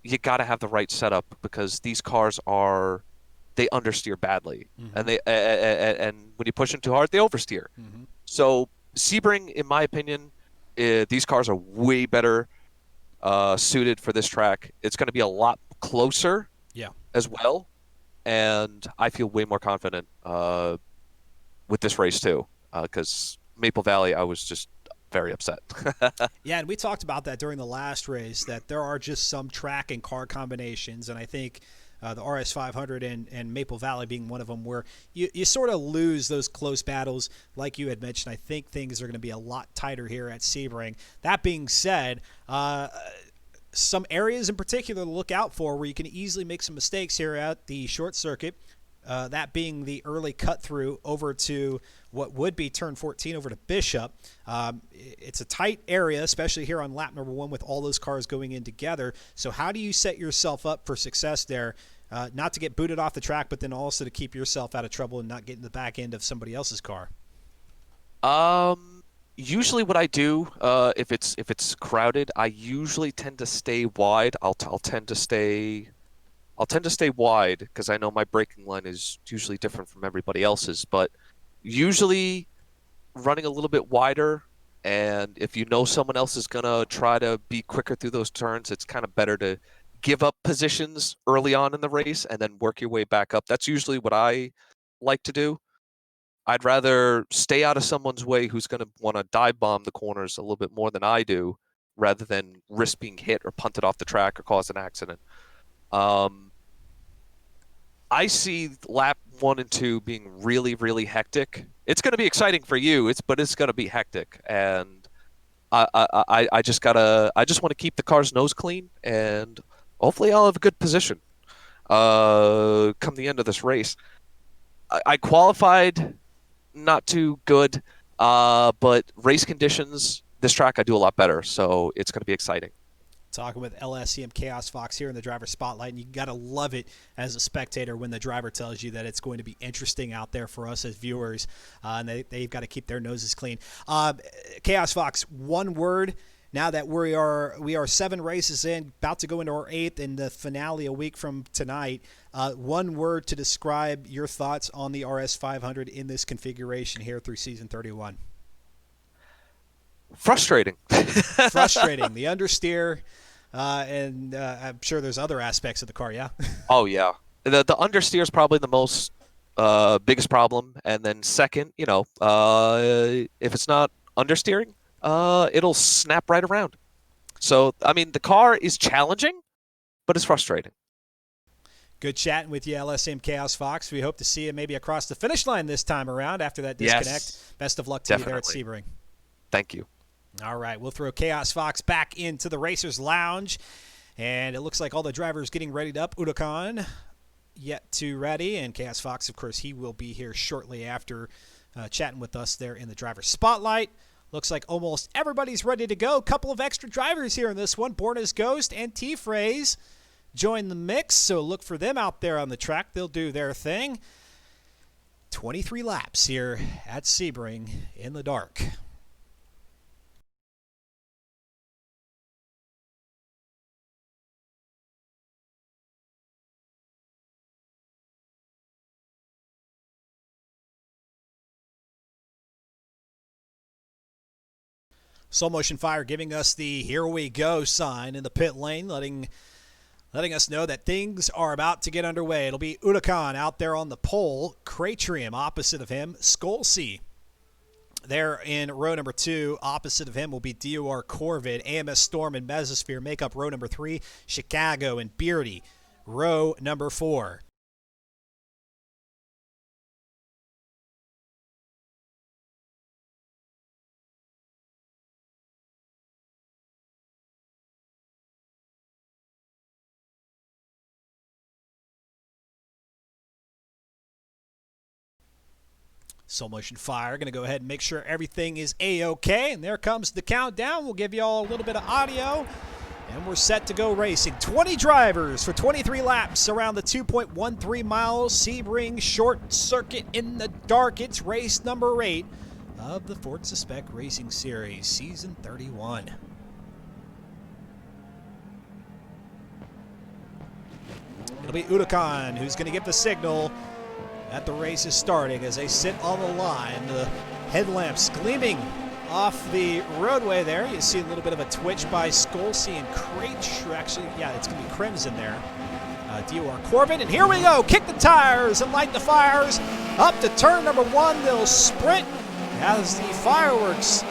you got to have the right setup because these cars they understeer badly, Mm-hmm. and and when you push them too hard, they oversteer. Mm-hmm. So Sebring, in my opinion, these cars are way better suited for this track. It's going to be a lot closer, Yeah. as well, and I feel way more confident with this race too. Because Maple Valley, I was just very upset. Yeah, and we talked about that during the last race, that there are just some track and car combinations, and I think the RS500 and Maple Valley being one of them, where you sort of lose those close battles. Like you had mentioned, I think things are going to be a lot tighter here at Sebring. That being said, some areas in particular to look out for where you can easily make some mistakes here at the short circuit. That being the early cut through over to what would be turn 14 over to Bishop. It's a tight area, especially here on lap number 1 with all those cars going in together. So how do you set yourself up for success there? Not to get booted off the track, but then also to keep yourself out of trouble and not get in the back end of somebody else's car. Usually what I do, if it's crowded, I usually tend to stay wide. I'll tend to stay wide because I know my braking line is usually different from everybody else's, but usually running a little bit wider, and if you know someone else is gonna try to be quicker through those turns, it's kind of better to give up positions early on in the race and then work your way back up. That's usually what I like to do. I'd rather stay out of someone's way who's gonna want to dive bomb the corners a little bit more than I do, rather than risk being hit or punted off the track or cause an accident. Um, I see lap 1 and 2 being really, really hectic. It's going to be exciting for you, but it's going to be hectic, and I just want to keep the car's nose clean, and hopefully I'll have a good position. Come the end of this race, I qualified not too good, but race conditions, this track I do a lot better, so it's going to be exciting. Talking with LSCM Chaos Fox here in the driver spotlight, and you got to love it as a spectator when the driver tells you that it's going to be interesting out there for us as viewers, and they've got to keep their noses clean. Chaos Fox, one word. Now that we are 7 races in, about to go into our 8th, and the finale a week from tonight. One word to describe your thoughts on the RS500 in this configuration here through season 31. Frustrating. Frustrating. The understeer. And I'm sure there's other aspects of the car, yeah? Oh, yeah. The understeer is probably the most biggest problem. And then second, if it's not understeering, it'll snap right around. So, I mean, the car is challenging, but it's frustrating. Good chatting with you, LSM Chaos Fox. We hope to see you maybe across the finish line this time around after that disconnect. Yes, Best of luck to definitely. you there at Sebring. Thank you. All right, we'll throw Chaos Fox back into the Racers Lounge, and it looks like all the drivers getting readied up. Udokan yet to ready, and Chaos Fox, of course, he will be here shortly after chatting with us there in the driver spotlight. Looks like almost everybody's ready to go. Couple of extra drivers here in this one. Born as Ghost and T-Phrase join the mix, so look for them out there on the track. They'll do their thing. 23 laps here at Sebring in the dark. Soul Motion Fire giving us the here we go sign in the pit lane, letting letting us know that things are about to get underway. It'll be Udakan out there on the pole, Cratrium opposite of him, Skolsey there in row number 2. Opposite of him will be DOR Corvid, AMS Storm and Mesosphere make up row number 3, Chicago and Beardy, row number 4. Soul Motion Fire going to go ahead and make sure everything is A-OK. And there comes the countdown. We'll give you all a little bit of audio. And we're set to go racing. 20 drivers for 23 laps around the 2.13 miles Sebring Short Circuit in the dark. It's race number 8 of the Forza Spec Racing Series, Season 31. It'll be Udakan who's going to give the signal that the race is starting as they sit on the line. The headlamps gleaming off the roadway there. You see a little bit of a twitch by Skolsey and Craich. Actually, yeah, it's going to be Crimson there. DOR Corbin, and here we go. Kick the tires and light the fires. Up to turn number 1, they'll sprint as the fireworks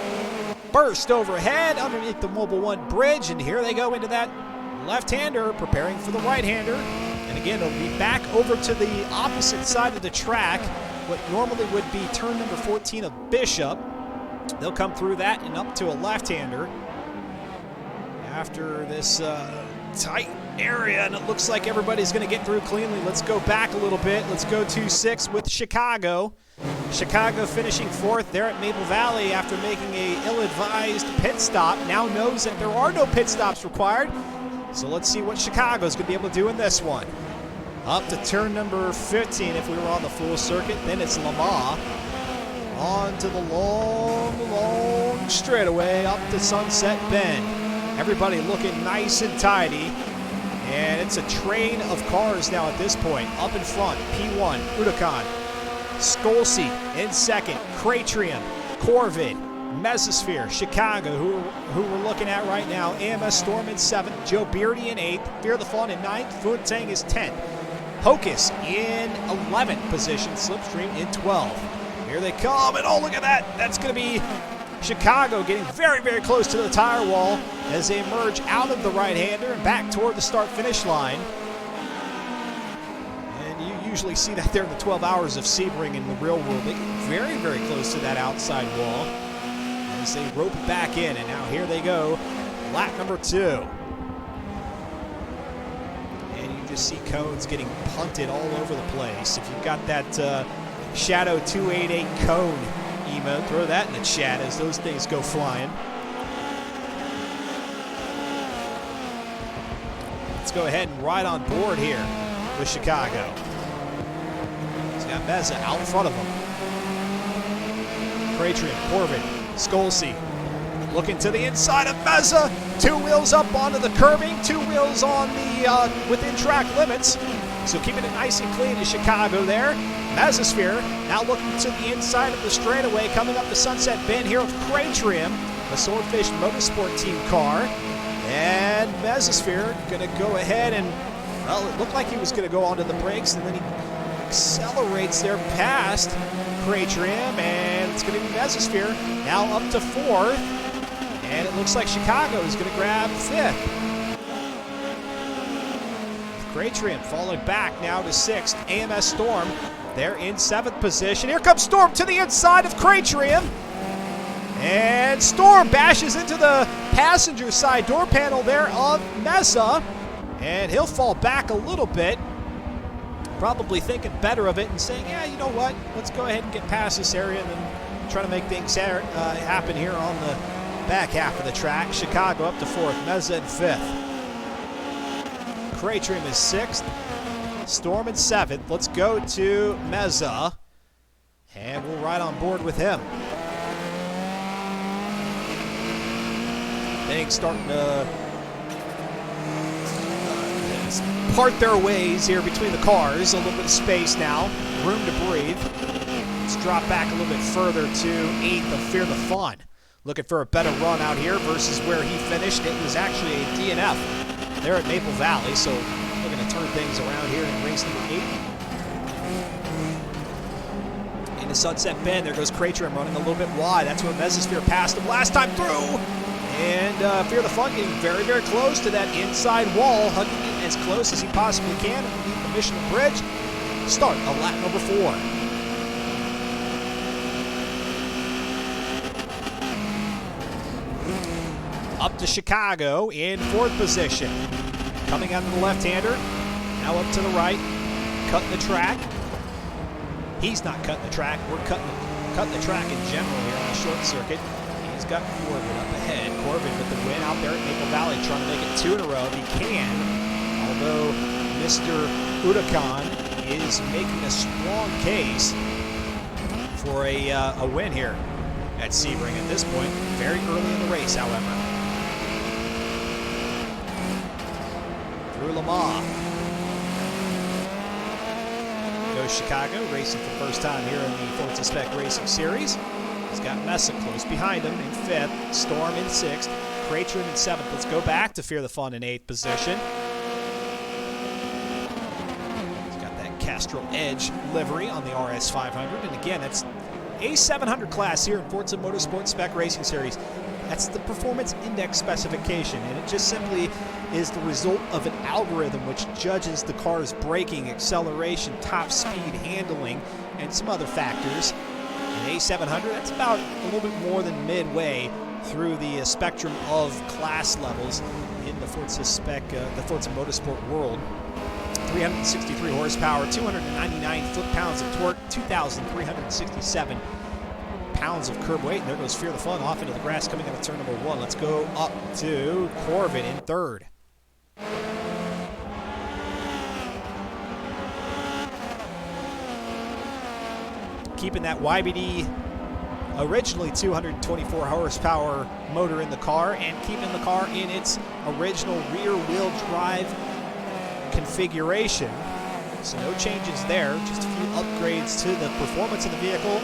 burst overhead underneath the Mobile One bridge, and here they go into that left-hander, preparing for the right-hander. And again, it'll be back over to the opposite side of the track, what normally would be turn number 14 of Bishop. They'll come through that and up to a left-hander after this tight area, and it looks like everybody's going to get through cleanly. Let's go back a little bit. Let's go 2-6 with Chicago. Chicago finishing 4th there at Maple Valley after making a ill-advised pit stop. Now knows that there are no pit stops required. So let's see what Chicago's going to be able to do in this one. Up to turn number 15 if we were on the full circuit. Then it's Lamar. On to the long straightaway up to Sunset Bend. Everybody looking nice and tidy. And it's a train of cars now at this point. Up in front, P1, Udakan. Skolsey in second. Cratrium, Corvid, Mesosphere, Chicago, who we're looking at right now. AMS Storm in 7th, Joe Beardy in 8th, Fear the Fawn in 9th, Funtang is 10th. Hocus in 11th position, Slipstream in 12th. Here they come, and oh, look at that. That's going to be Chicago getting very, very close to the tire wall as they emerge out of the right-hander and back toward the start-finish line. And you usually see that there in the 12 hours of Sebring in the real world. They get very, very close to that outside wall as they rope it back in, and now here they go, lap number 2. And you just see cones getting punted all over the place. If you've got that Shadow 288 cone emote, throw that in the chat as those things go flying. Let's go ahead and ride on board here with Chicago. He's got Meza out in front of him. Cratrium, Corbin, Skolsey looking to the inside of Meza. 2 wheels up onto the curbing, 2 wheels on the within track limits. So keeping it nice and clean is Chicago there. Mesosphere now looking to the inside of the straightaway, coming up the Sunset Bend here with Cratrium, the Swordfish Motorsport Team car. And Mesosphere going to go ahead and, well, it looked like he was going to go onto the brakes, and then he accelerates there past Cratrium, and it's going to be Mesosphere now up to 4th. And it looks like Chicago is going to grab 5th. Cratrium falling back now to 6th. AMS Storm, they're in 7th position. Here comes Storm to the inside of Cratrium. And Storm bashes into the passenger side door panel there of Mesa. And he'll fall back a little bit. Probably thinking better of it and saying, yeah, you know what? Let's go ahead and get past this area and then try to make things happen here on the back half of the track. Chicago up to 4th. Mesa in 5th. Cratrium is 6th. Storm in 7th. Let's go to Meza. And we'll ride on board with him. Things starting to part their ways here between the cars. A little bit of space now. Room to breathe. Let's drop back a little bit further to 8th of Fear the Fawn. Looking for a better run out here versus where he finished. It was actually a DNF there at Maple Valley, so looking to turn things around here in race number 8. Into Sunset Bend, there goes Cratrim running a little bit wide. That's where Mesosphere passed him last time through. And Fear the Fun getting very, very close to that inside wall, hugging it as close as he possibly can underneath the Michelin Bridge. Start of lap number 4. Up to Chicago in 4th position. Coming out of the left-hander. Now up to the right. Cutting the track. He's not cutting the track. We're cutting the track in general here on the short circuit. He's got Corbin up ahead. Corbin with the win out there at Maple Valley, trying to make it 2 in a row if he can. Although Mr. Udakan is making a strong case for a win here at Sebring at this point. Very early in the race, however. Through Lamar. Goes Chicago, racing for the first time here in the Forza Spec Racing Series. He's got Mesa close behind him in 5th, Storm in 6th, Cratrim in 7th. Let's go back to Fear the Fun in 8th position. He's got that Castrol Edge livery on the RS 500. And again, that's a 700 class here in Forza Motorsport Spec Racing Series. That's the performance index specification, and it just simply is the result of an algorithm which judges the car's braking, acceleration, top speed, handling, and some other factors. An A700, that's about a little bit more than midway through the spectrum of class levels in the Forza Spec, the Forza Motorsport world. 363 horsepower, 299 foot-pounds of torque, 2,367 pounds of curb weight. And there goes Fear the Fun off into the grass coming out of turn number 1. Let's go up to Corbin in 3rd. Keeping that YBD originally 224 horsepower motor in the car and keeping the car in its original rear wheel drive configuration. So no changes there, just a few upgrades to the performance of the vehicle,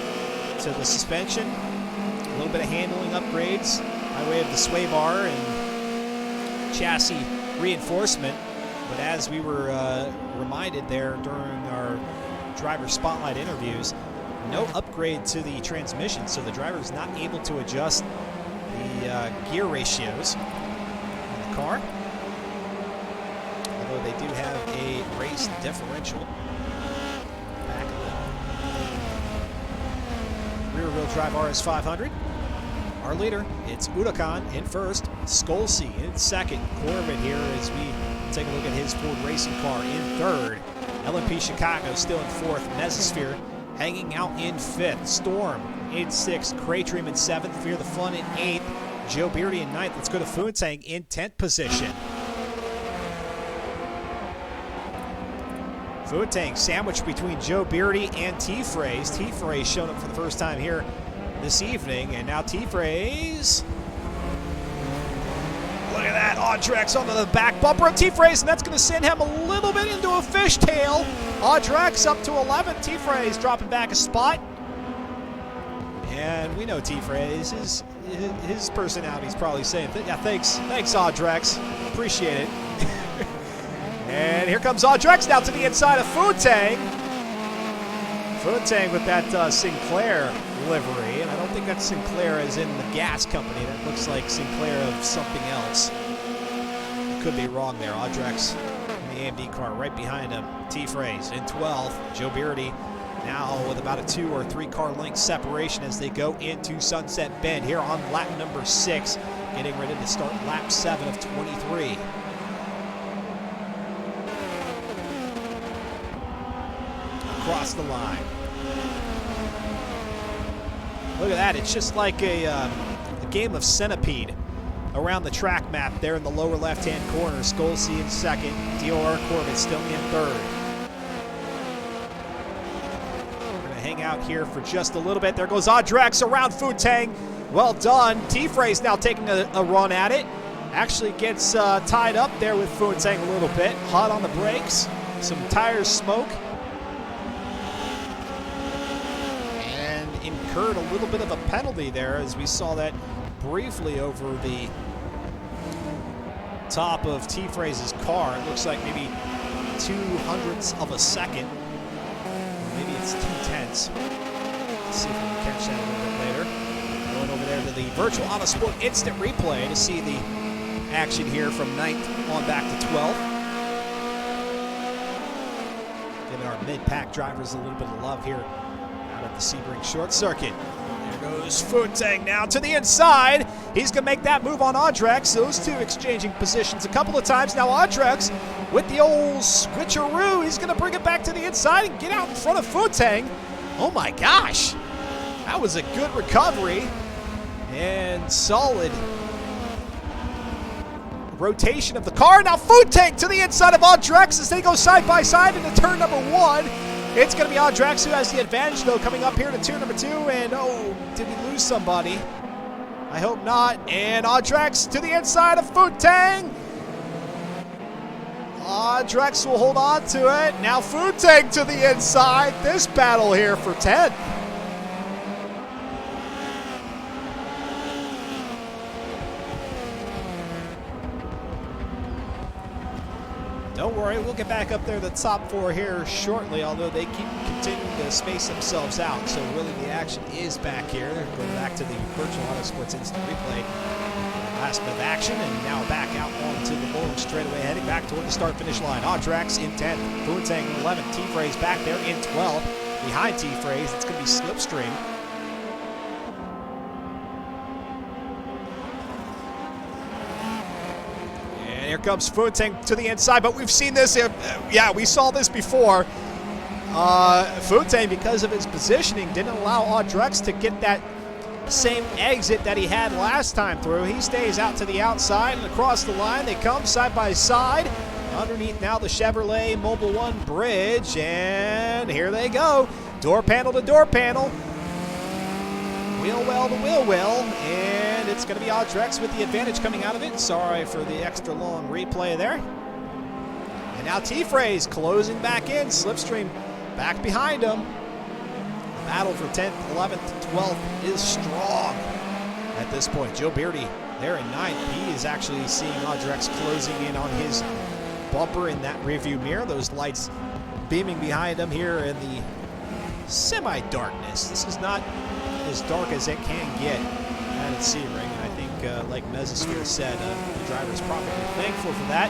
to the suspension, a little bit of handling upgrades by way of the sway bar and chassis reinforcement. But as we were reminded there during our driver spotlight interviews, no upgrade to the transmission, so the driver is not able to adjust the gear ratios in the car. Although they do have a race differential. Back of the rear-wheel drive RS 500. Our leader, it's Udakan in 1st, Skolsey in 2nd, Corbin here as we take a look at his Ford racing car in 3rd. LMP Chicago still in 4th, Mesosphere hanging out in 5th, Storm in 6th, Cratrim in 7th, Fear the Fun in 8th, Joe Beardy in 9th. Let's go to Funtang in 10th position. Funtang sandwiched between Joe Beardy and T-Phrase. T-Phrase showing up for the first time here this evening, and now T-Phrase. Look at that, Audrex onto the back bumper of T-Phrase, and that's going to send him a little bit into a fishtail. Audrex up to 11th, T-Phrase dropping back a spot. And we know T-Phrase, his personality is probably saying, yeah, thanks Audrex, appreciate it. And here comes Audrex now to the inside of Funtang. Funtang with that Sinclair livery, and I don't think that's Sinclair as in the gas company. That looks like Sinclair of something else. Could be wrong there. Audrex in the AMD car right behind him. T-Phrase in 12th. Joe Beardy now with about a 2 or 3 car length separation as they go into Sunset Bend here on lap number 6, getting ready to start lap 7 of 23. Across the line. Look at that, it's just like a game of Centipede around the track map there in the lower left-hand corner. Skolsey in 2nd, DOR Corbett still in 3rd. We're going to hang out here for just a little bit. There goes Audrex around Funtang. Well done. T-Phrase now taking a run at it. Actually gets tied up there with Funtang a little bit. Hot on the brakes. Some tires smoke. Incurred a little bit of a penalty there as we saw that briefly over the top of T-Phrase's car. It looks like maybe 0.02 of a second. Or maybe it's 0.2. Let's see if we can catch that a little bit later. Going over there to the Virtual Autosport Instant Replay to see the action here from 9th on back to 12th. Giving our mid-pack drivers a little bit of love here out of the Sebring Short Circuit. There goes Futeng now to the inside. He's going to make that move on Audrex. Those two exchanging positions a couple of times. Now Audrex with the old switcheroo. He's going to bring it back to the inside and get out in front of Futeng. Oh my gosh. That was a good recovery and solid rotation of the car. Now Futeng to the inside of Audrex as they go side by side into turn number 1. It's going to be Audrex who has the advantage, though, coming up here to turn number 2. And, oh, did we lose somebody? I hope not. And Audrex to the inside of Futeng. Audrex will hold on to it. Now Futeng to the inside. This battle here for 10th. Don't worry, we'll get back up there to the top 4 here shortly, although they keep continuing to space themselves out. So really the action is back here. They're going back to the Virtual Autosports Instant Replay. Last bit of action, and now back out onto the bowling straightaway, heading back toward the start-finish line. Audrex in 10th, Futeng in 11th, T-Phrase back there in 12th. Behind T-Phrase, it's going to be Slipstream. Here comes Futeng to the inside, but we've seen this. Yeah, we saw this before. Futeng, because of his positioning, didn't allow Audrex to get that same exit that he had last time through. He stays out to the outside and across the line. They come side by side. Underneath now the Chevrolet Mobile One bridge, and here they go. Door panel to door panel. Wheel well to wheel well, and it's going to be Audrex with the advantage coming out of it. Sorry for the extra long replay there. And now T-Phrase closing back in. Slipstream back behind him. The battle for 10th, 11th, 12th is strong at this point. Joe Beardy there in 9th. He is actually seeing Audrex closing in on his bumper in that rearview mirror. Those lights beaming behind him here in the semi-darkness. This is not as dark as it can get at Sebring, and I think, like Mesosphere said, the driver's probably thankful for that.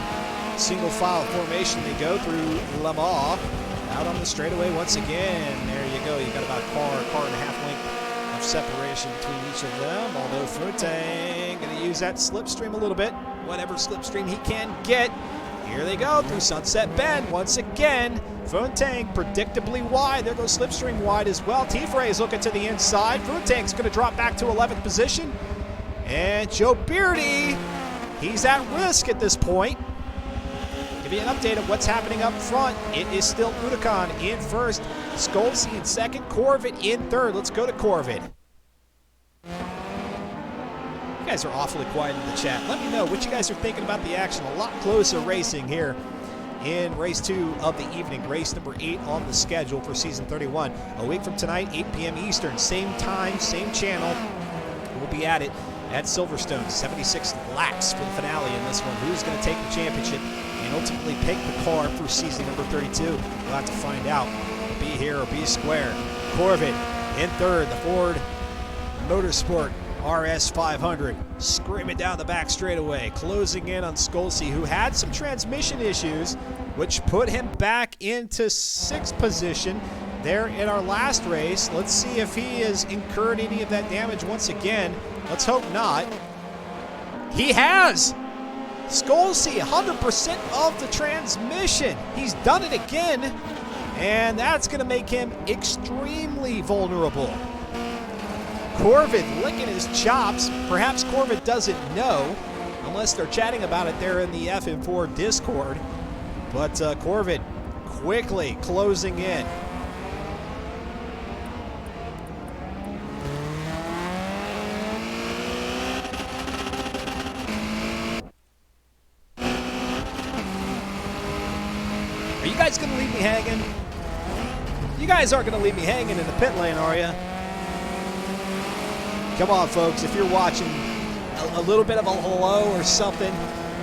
Single file formation, they go through Le Mans, out on the straightaway once again. There you go. You got about a car and a half length of separation between each of them. Although Futeng going to use that slipstream a little bit, whatever slipstream he can get. Here they go through Sunset Bend once again. Futeng predictably wide. There goes Slipstream wide as well. T-Phrase looking to the inside. Futeng's going to drop back to 11th position. And Joe Beardy, he's at risk at this point. Give you an update of what's happening up front. It is still Unicon in first, Skolsey in second, Corvid in third. Let's go to Corvid. You guys are awfully quiet in the chat. Let me know what you guys are thinking about the action. A lot closer racing here in race 2 of the evening, race number 8 on the schedule for season 31. A week from tonight, 8 p.m. Eastern, same time, same channel. We'll be at it at Silverstone. 76 laps for the finale in this one. Who's going to take the championship and ultimately pick the car for season number 32? We'll have to find out. Be here or be square. Corvid in third, the Ford Motorsport RS 500 screaming down the back straightaway, closing in on Skolsey, who had some transmission issues, which put him back into 6th position there in our last race. Let's see if he has incurred any of that damage once again. Let's hope not. He has! Skolsey, 100% of the transmission. He's done it again, and that's going to make him extremely vulnerable. Corvid licking his chops. Perhaps Corvid doesn't know, unless they're chatting about it there in the FM4 Discord. But Corvid quickly closing in. Are you guys going to leave me hanging? You guys aren't going to leave me hanging in the pit lane, are you? Come on, folks, if you're watching, a little bit of a hello or something.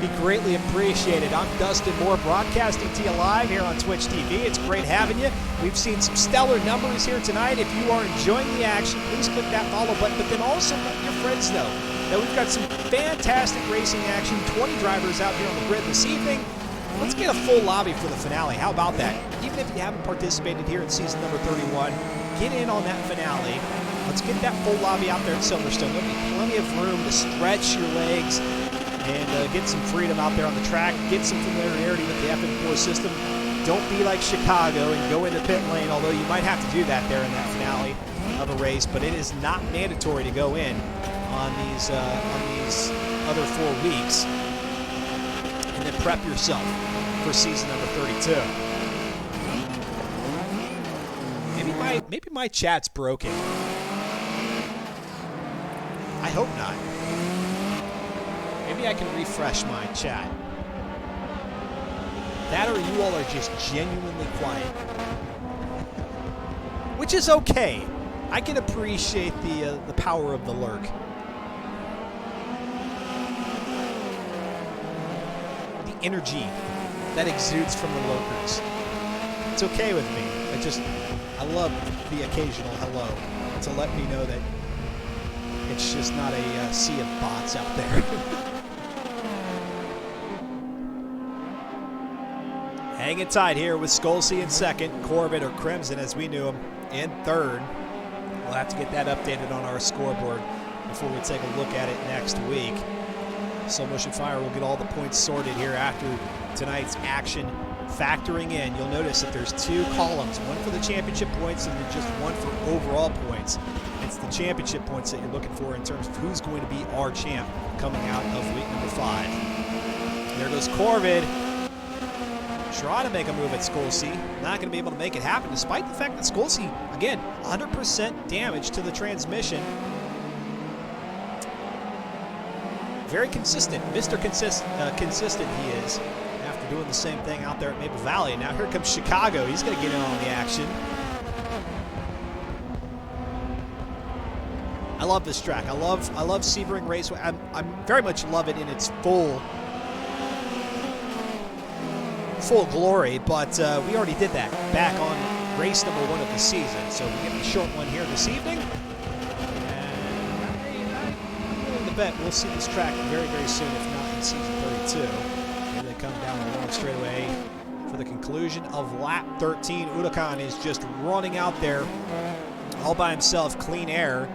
be greatly appreciated. I'm Dustin Moore, broadcasting to you live here on Twitch TV. It's great having you. We've seen some stellar numbers here tonight. If you are enjoying the action, please click that follow button, but then also let your friends know that we've got some fantastic racing action, 20 drivers out here on the grid this evening. Let's get a full lobby for the finale. How about that? Even if you haven't participated here in season number 31, get in on that finale. Let's get that full lobby out there at Silverstone. There'll be plenty of room to stretch your legs and get some freedom out there on the track. Get some familiarity with the FM4 system. Don't be like Chicago and go into pit lane, although you might have to do that there in that finale of a race, but it is not mandatory to go in on these other 4 weeks. And then prep yourself for season number 32. Maybe my chat's broken. I hope not. Maybe I can refresh my chat. That or you all are just genuinely quiet. Which is okay. I can appreciate the power of the lurk. The energy that exudes from the lurkers. It's okay with me. I love the occasional hello to let me know that it's just not a sea of bots out there. Hanging tight here with Skolsey in second, Corbett or Crimson as we knew him in third. We'll have to get that updated on our scoreboard before we take a look at it next week. Slow Motion Fire will get all the points sorted here after tonight's action. Factoring in, you'll notice that there's 2 columns, one for the championship points and then just one for overall points. It's the championship points that you're looking for in terms of who's going to be our champ coming out of week number 5. There goes Corvid. Trying to make a move at Skolsey. Not going to be able to make it happen, despite the fact that Skolsey, again, 100% damage to the transmission. Very consistent. Mr. Consistent he is. After doing the same thing out there at Maple Valley. Now here comes Chicago. He's going to get in on the action. I love this track. I love Sebring Raceway. I very much love it in its full glory, but we already did that back on race number 1 of the season. So we get the short one here this evening. And I'm willing to bet we'll see this track very, very soon, if not in season 32. Here they come down the long straightaway for the conclusion of lap 13. Udakan is just running out there all by himself, clean air.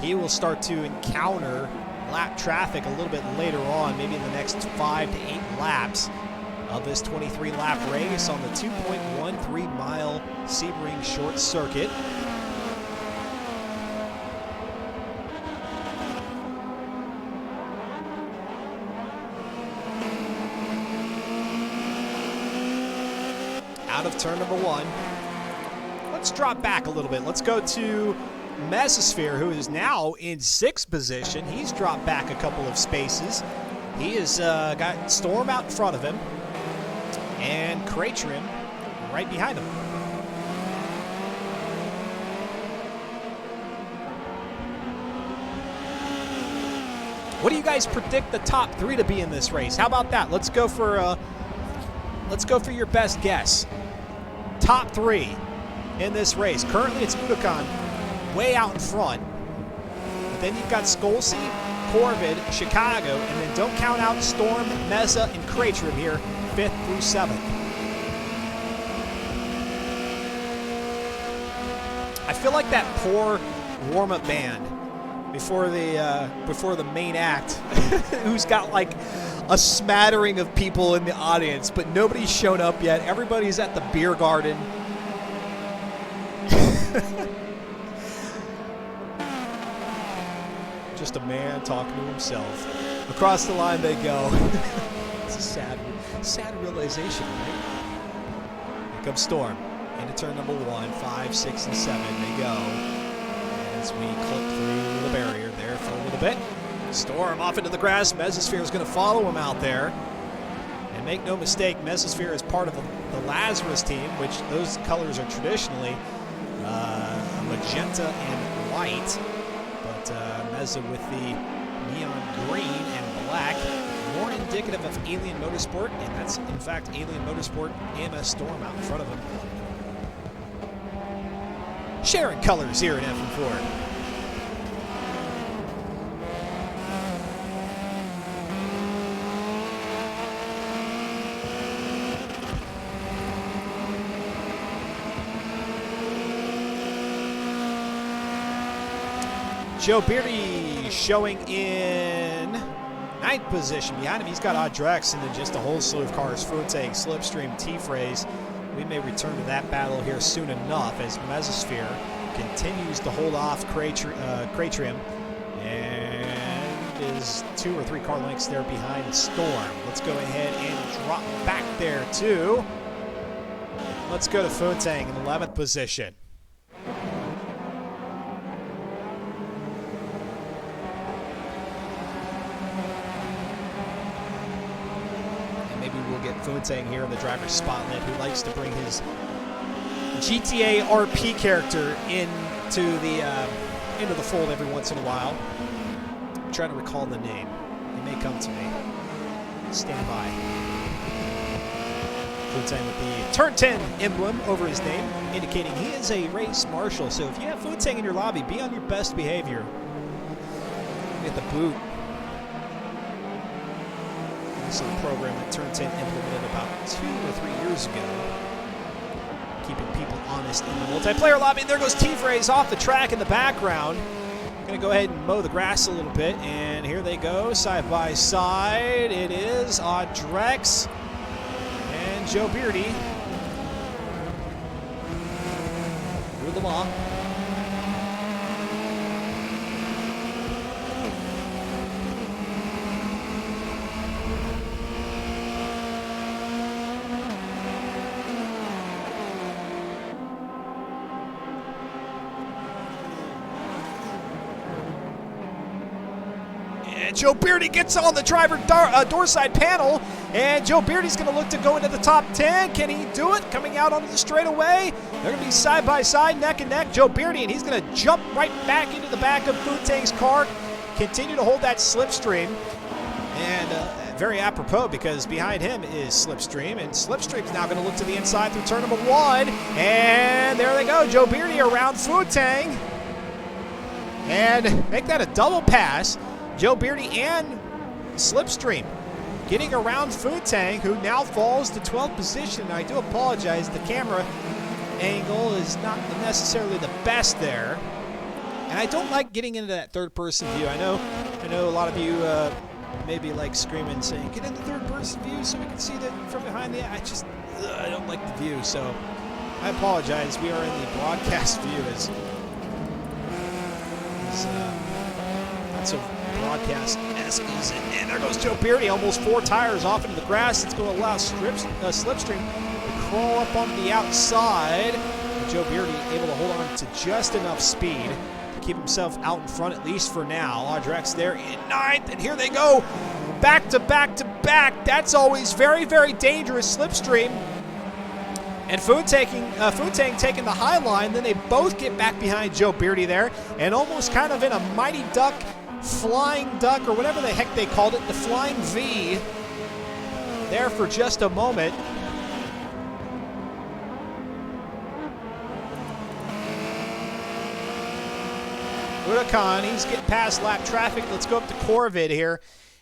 He will start to encounter lap traffic a little bit later on, maybe in the next 5 to 8 laps of this 23-lap race on the 2.13-mile Sebring short circuit. Out of turn number 1. Let's drop back a little bit. Let's go to Mesosphere, who is now in 6th position. He's dropped back a couple of spaces. He has got Storm out in front of him and Cratrim right behind him. What do you guys predict the top 3 to be in this race? How about that? Let's go for your best guess. Top 3 in this race. Currently, it's Udakan way out in front. But then you've got Skolsey, Corvid, Chicago, and then don't count out Storm, Meza, and Cratrim here, 5th through 7th. I feel like that poor warm-up band before the main act, who's got like a smattering of people in the audience, but nobody's shown up yet. Everybody's at the beer garden. Just a man talking to himself. Across the line they go. It's a sad realization, right? Here comes Storm. Into turn number 1, 5, 6, and 7 they go. As we clip through the barrier there for a little bit. Storm off into the grass. Mesosphere is going to follow him out there. And make no mistake, Mesosphere is part of the Lazarus team, which those colors are traditionally magenta and white. But Meza with the neon green and black, more indicative of Alien Motorsport, and that's in fact Alien Motorsport AMS Storm out in front of him. Sharing colors here in FM4. Joe Beardy showing in 9th position. Behind him, he's got Audrex, and then just a whole slew of cars. Fruiteg, Slipstream, T-Phrase. We may return to that battle here soon enough as Mesosphere continues to hold off Cratrim and is 2 or 3 car lengths there behind Storm. Let's go ahead and drop back there too. Let's go to Fruiteg in 11th position. Fruiteg here in the driver's spotlight, who likes to bring his GTA RP character into the fold every once in a while. I'm trying to recall the name. It may come to me. Stand by. Fruiteg with the Turn 10 emblem over his name, indicating he is a race marshal. So if you have Fruiteg in your lobby, be on your best behavior. Get the boot. This is a program that Turn 10 implemented about 2 or 3 years ago, keeping people honest in the multiplayer lobby. And there goes T-Phrase off the track in the background. Going to go ahead and mow the grass a little bit, and here they go, side by side. It is Audrex and Joe Beardy through the law. Joe Beardy gets on the driver door side panel, and Joe Beardy's going to look to go into the top 10. Can he do it? Coming out onto the straightaway. They're going to be side by side, neck and neck. Joe Beardy, and he's going to jump right back into the back of Fruiteg's car, continue to hold that slipstream. And very apropos, because behind him is Slipstream, and Slipstream's now going to look to the inside through turn number 1. And there they go, Joe Beardy around Fruiteg. And make that a double pass. Joe Beardy and Slipstream getting around Fruiteg, who now falls to 12th position. I do apologize, the camera angle is not necessarily the best there. And I don't like getting into that third-person view. I know a lot of you maybe like screaming, saying, get in the third-person view so we can see that from behind the... I don't like the view, so I apologize. We are in the broadcast view as not so broadcast-esque. And there goes Joe Beardy, almost 4 tires off into the grass. It's going to allow Slipstream to crawl up on the outside. And Joe Beardy able to hold on to just enough speed to keep himself out in front, at least for now. Audrex there in 9th, and here they go. Back to back to back. That's always very, very dangerous. Slipstream and Fruiteg taking the high line. Then they both get back behind Joe Beardy there, and almost kind of in a mighty duck, flying duck, or whatever the heck they called it, the flying V there for just a moment. Huracan, he's getting past lap traffic. Let's go up to Corvid here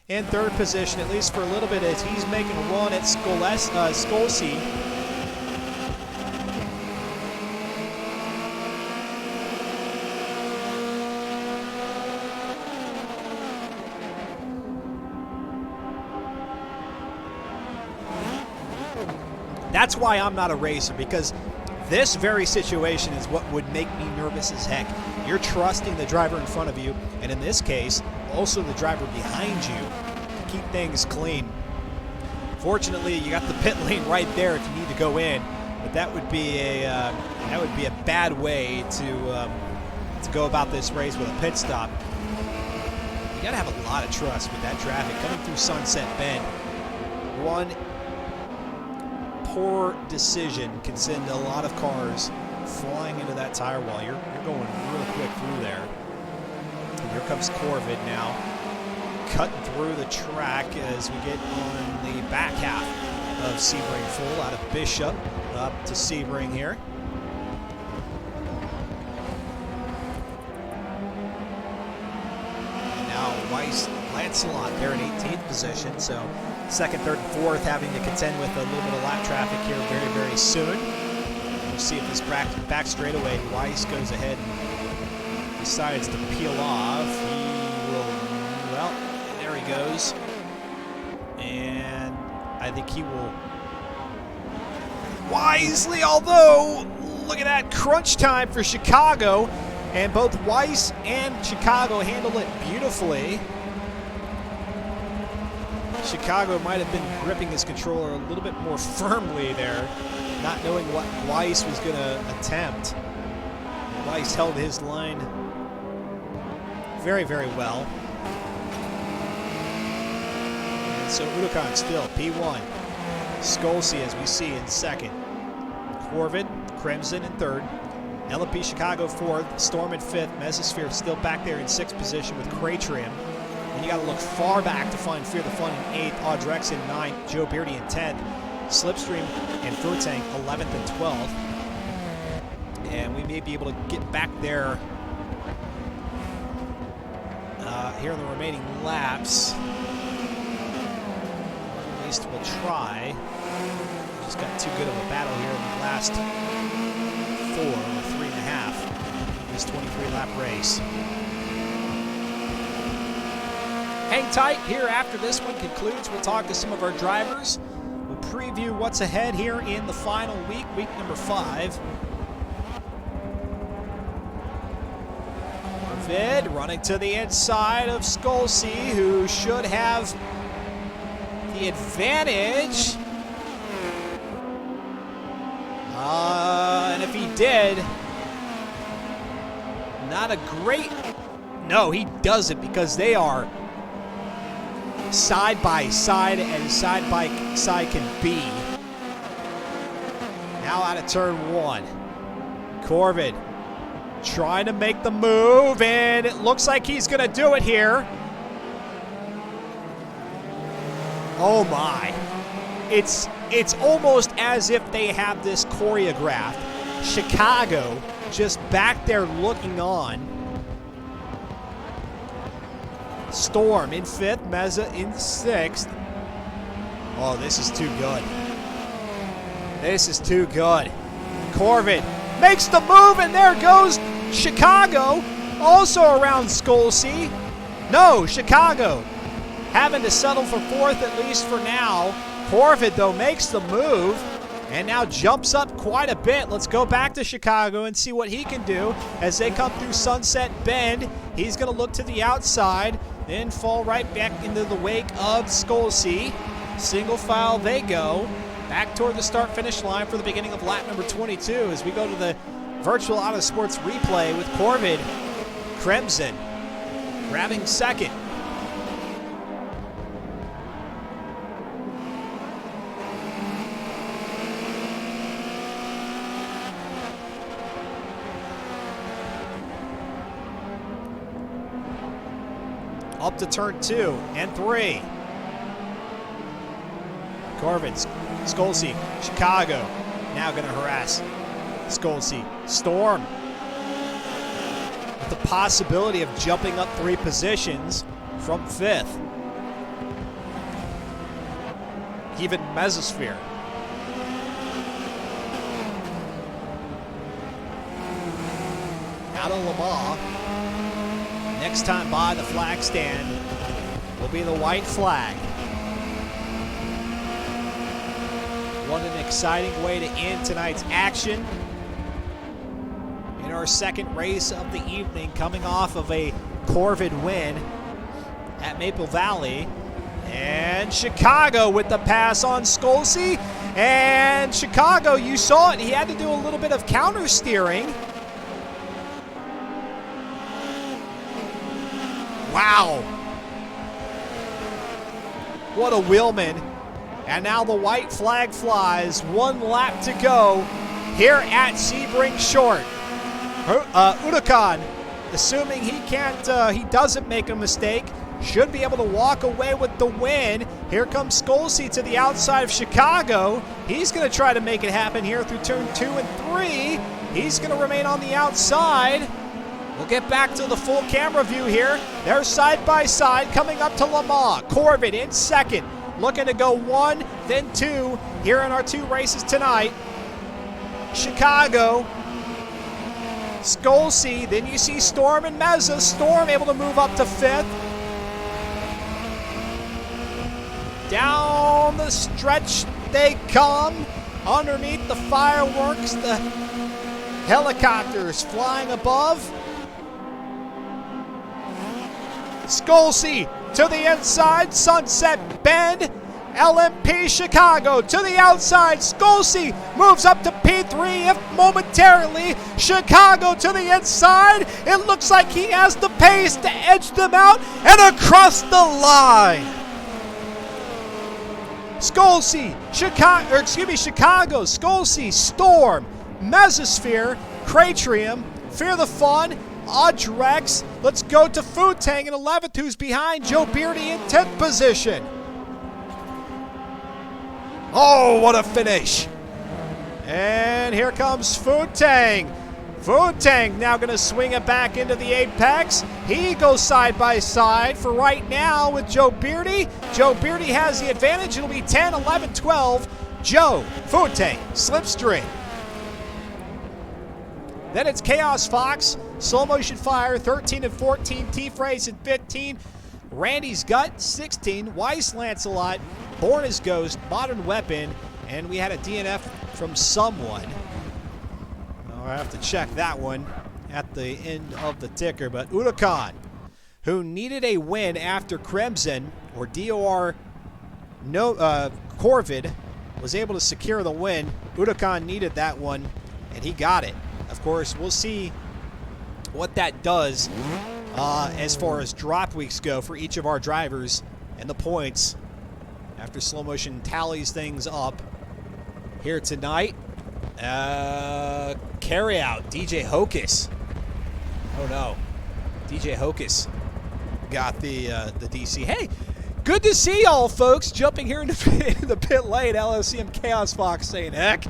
in 3rd position, at least for a little bit, as he's making a run at Skolsey. That's why I'm not a racer, because this very situation is what would make me nervous as heck. You're trusting the driver in front of you, and in this case, also the driver behind you, to keep things clean. Fortunately, you got the pit lane right there if you need to go in, but that would be a bad way to go about this race with a pit stop. You got to have a lot of trust with that traffic coming through Sunset Bend. One poor decision can send a lot of cars flying into that tire wall. You're going real quick through there. And here comes Corvid now. cutting through the track as we get on the back half of Sebring Full, out of Bishop up to Sebring here. And now Weiss Lancelot, they're in 18th position, so second, third, and fourth having to contend with a little bit of lap traffic here very, very soon. We'll see if this back straightaway, Weiss goes ahead and decides to peel off. He will, well, there he goes. And I think he will wisely, although, look at that crunch time for Chicago. And both Weiss and Chicago handle it beautifully. Chicago might have been gripping his controller a little bit more firmly there, not knowing what Weiss was going to attempt. Weiss held his line very, very well. And so Udokan still P1. Skolsey, as we see, in second. Corvid, Crimson in third. LMP Chicago fourth. Storm in fifth. Mesosphere still back there in sixth position with Craytrim. And you got to look far back to find Fear the Fun in eighth. Audrex in ninth. Joe Beardy in 10th. Slipstream and Furtang 11th and 12th. And we may be able to get back there here in the remaining laps. At least we'll try. Just got too good of a battle here in the last 4 or 3.5. This 23-lap race. Hang tight here after this one concludes. We'll talk to some of our drivers. We'll preview what's ahead here in the final week, week number 5. Vid running to the inside of Skolsey, who should have the advantage. And if he did, not a great... No, he doesn't, because they are side by side, and side by side can be. Now out of turn 1. Corvid trying to make the move, and it looks like he's going to do it here. Oh my. It's almost as if they have this choreographed. Chicago just back there looking on. Storm in 5th, Meza in 6th. Oh, this is too good. This is too good. Corvid makes the move, and there goes Chicago, also around Skolsey. No, Chicago having to settle for 4th, at least for now. Corvid, though, makes the move and now jumps up quite a bit. Let's go back to Chicago and see what he can do as they come through Sunset Bend. He's going to look to the outside, then fall right back into the wake of Skolsey. Single file they go. Back toward the start-finish line for the beginning of lap number 22 as we go to the virtual Autosports replay with Corvid Crimson grabbing second. Up to turn 2 and 3. Corvid, Skolsey, Chicago, now going to harass Skolsey. Storm, with the possibility of jumping up 3 positions from 5th. Even Mesosphere. Out of Le Mans. Next time by the flag stand will be the white flag. What an exciting way to end tonight's action in our second race of the evening, coming off of a Corvid win at Maple Valley. And Chicago with the pass on Skolsey. And Chicago, you saw it, he had to do a little bit of counter steering. Wow. What a wheelman. And now the white flag flies. 1 lap to go here at Sebring Short. Udokan, assuming he doesn't make a mistake, should be able to walk away with the win. Here comes Skolsey to the outside of Chicago. He's going to try to make it happen here through turn 2 and 3. He's going to remain on the outside. We'll get back to the full camera view here. They're side by side coming up to Le Mans. Corbett in second, looking to go 1, then 2 here in our 2 races tonight. Chicago, Skolsey, then you see Storm and Meza. Storm able to move up to 5th. Down the stretch they come. Underneath the fireworks, the helicopters flying above. Skolsey to the inside, Sunset Bend. LMP Chicago to the outside. Skolsey moves up to P3 if momentarily. Chicago to the inside. It looks like he has the pace to edge them out and across the line. Chicago, Skolsey, Storm, Mesosphere, Cratrium, Fear the Fun, Audrex. Let's go to Food Tang in 11th, who's behind Joe Beardy in 10th position. Oh, what a finish. And here comes Food Tang. Food Tang now going to swing it back into the apex. He goes side by side for right now with Joe Beardy. Joe Beardy has the advantage. It'll be 10, 11, 12. Joe, Food Tang, Slipstream. Then it's Chaos Fox, Slow Motion Fire, 13 and 14, T-Phrase at 15, Randy's Gut, 16, Weiss Lancelot, Born as Ghost, Modern Weapon, and we had a DNF from someone. I'll have to check that one at the end of the ticker, but Udakan, who needed a win after Crimson, or DOR Corvid, was able to secure the win. Udakan needed that one, and he got it. Of course, we'll see what that does as far as drop weeks go for each of our drivers and the points after Slow Motion tallies things up here tonight. Carry out, DJ Hocus. Oh no, DJ Hocus got the DC. Hey, good to see y'all, folks. Jumping here in the pit lane. LOCM Chaos Fox saying heck.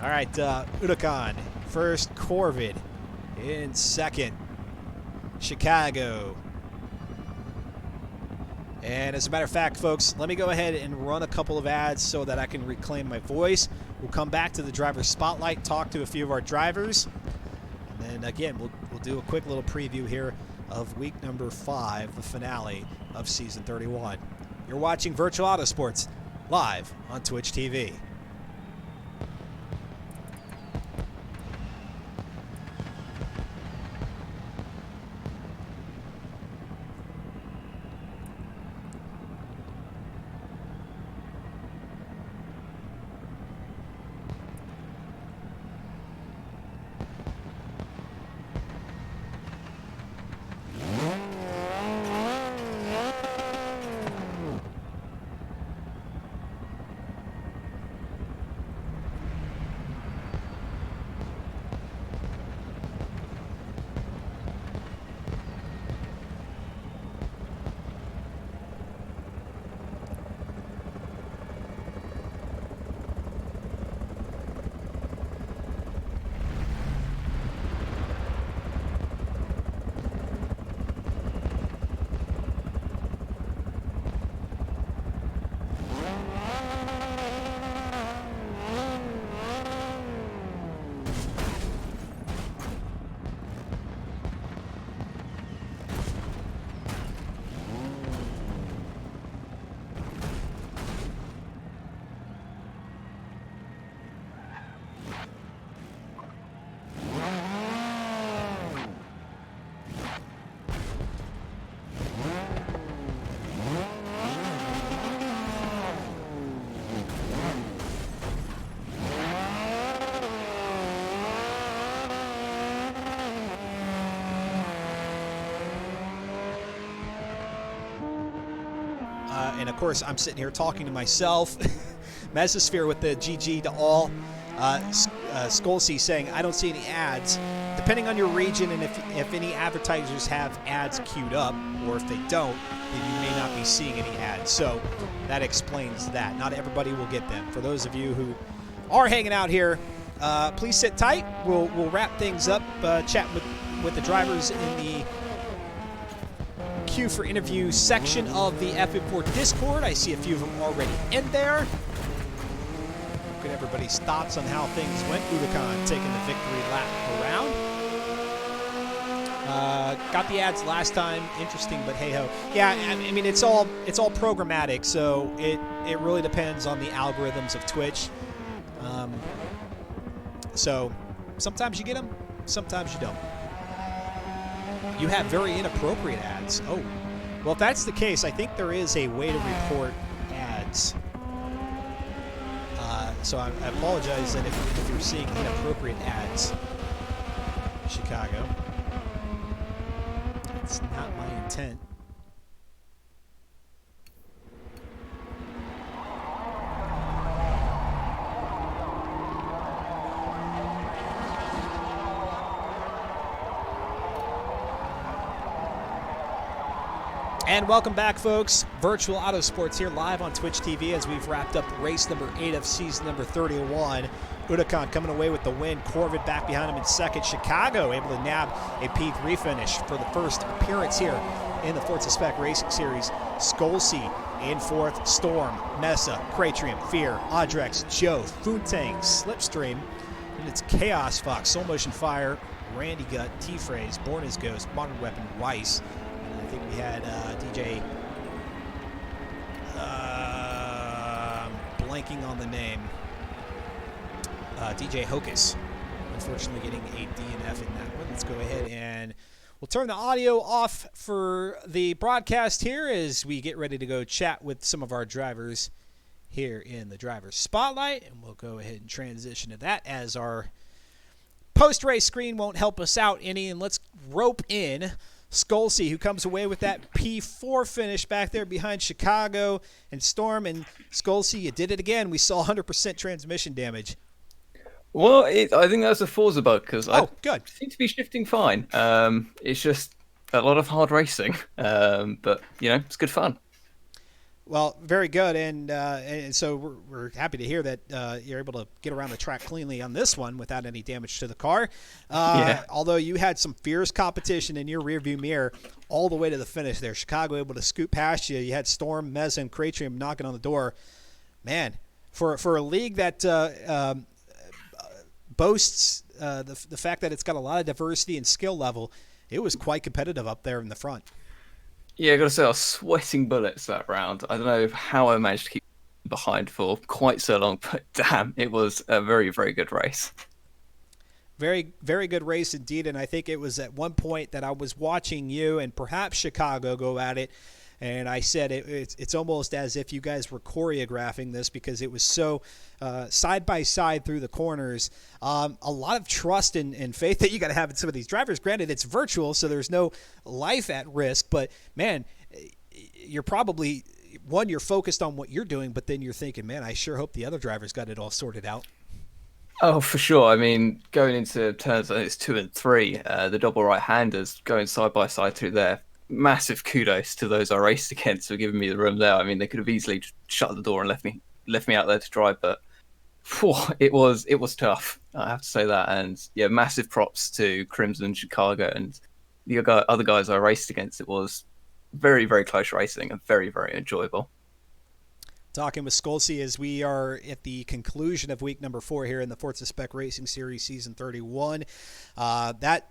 All right, Udakan first, Corvid in second, Chicago. And as a matter of fact, folks, let me go ahead and run a couple of ads so that I can reclaim my voice. We'll come back to the driver spotlight, talk to a few of our drivers, and then again, we'll do a quick little preview here of week number 5, the finale of season 31. You're watching Virtual Autosports live on Twitch TV. And of course, I'm sitting here talking to myself. Mesosphere with the GG to all. Skolsey saying, I don't see any ads. depending on your region and if any advertisers have ads queued up, or if they don't, then you may not be seeing any ads. So that explains that. Not everybody will get them. For those of you who are hanging out here, please sit tight. We'll wrap things up, chat with the drivers in the queue for interview section of the F4 Discord. I see a few of them already in there. Look at everybody's thoughts on how things went. Udakan taking the victory lap around. Got the ads last time. Interesting, but hey ho. Yeah, I mean it's all programmatic, so it really depends on the algorithms of Twitch. So sometimes you get them, sometimes you don't. You have very inappropriate ads. Oh, well, if that's the case, I think there is a way to report ads. So I apologize that if you're seeing inappropriate ads. Chicago. It's not my intent. And welcome back, folks. Virtual Auto Sports here live on Twitch TV as we've wrapped up race number 8 of season number 31. Udakan coming away with the win. Corvid back behind him in second. Chicago able to nab a P3 finish for the first appearance here in the Forza Spec Racing Series. Skolsey in fourth. Storm, Mesa, Cratrium, Fear, Audrex, Joe, Funtang, Slipstream. And it's Chaos Fox, Soul Motion Fire, Randy Gut, T-Phrase, Born as Ghost, Modern Weapon, Weiss. I think we had DJ, blanking on the name, DJ Hocus, unfortunately getting a DNF in that one. Let's go ahead and we'll turn the audio off for the broadcast here as we get ready to go chat with some of our drivers here in the driver's spotlight, and we'll go ahead and transition to that as our post-race screen won't help us out any, and let's rope in Skolsey, who comes away with that P4 finish back there behind Chicago and Storm. And Skolsey, you did it again. We saw 100% transmission damage. Well, I think that's a Forza bug because I good. seem to be shifting fine. It's just a lot of hard racing, but it's good fun. Well, very good, and so we're happy to hear that you're able to get around the track cleanly on this one without any damage to the car. Although you had some fierce competition in your rearview mirror all the way to the finish there. Chicago able to scoot past you. You had Storm, Mez, and Cratrium knocking on the door. Man, for a league that boasts the fact that it's got a lot of diversity and skill level, it was quite competitive up there in the front. Yeah, I got to say, I was sweating bullets that round. I don't know how I managed to keep behind for quite so long, but damn, it was a very, very good race. Very, very good race indeed, and I think it was at one point that I was watching you and perhaps Chicago go at it, and I said it's almost as if you guys were choreographing this because it was so side by side through the corners. A lot of trust and faith that you got to have in some of these drivers. Granted, it's virtual, so there's no life at risk, but man, you're probably you're focused on what you're doing, but then you're thinking, man, I sure hope the other drivers got it all sorted out. Oh, for sure. I mean, going into turns, it's 2 and 3, the double right-handers going side by side through there. Massive kudos to those I raced against for giving me the room there. I mean, they could have easily shut the door and left me out there to drive, but it was tough. I have to say that. And yeah, massive props to Crimson, Chicago, and the other guys I raced against. It was very, very close racing and very, very enjoyable. Talking with Skolsey as we are at the conclusion of week number 4 here in the Forza Spec Racing Series Season 31. That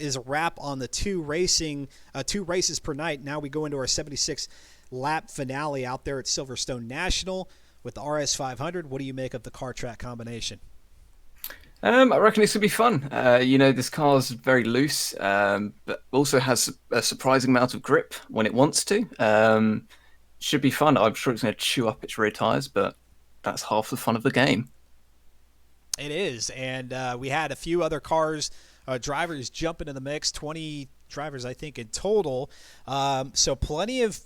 is a wrap on the two races per night. Now we go into our 76 lap finale out there at Silverstone National with the RS500. What do you make of the car track combination? I reckon it's going to be fun. This car's very loose, but also has a surprising amount of grip when it wants to. Should be fun. I'm sure it's going to chew up its rear tires, but that's half the fun of the game. It is, and we had a few other cars, drivers jump into the mix. 20 drivers, I think, in total. So plenty of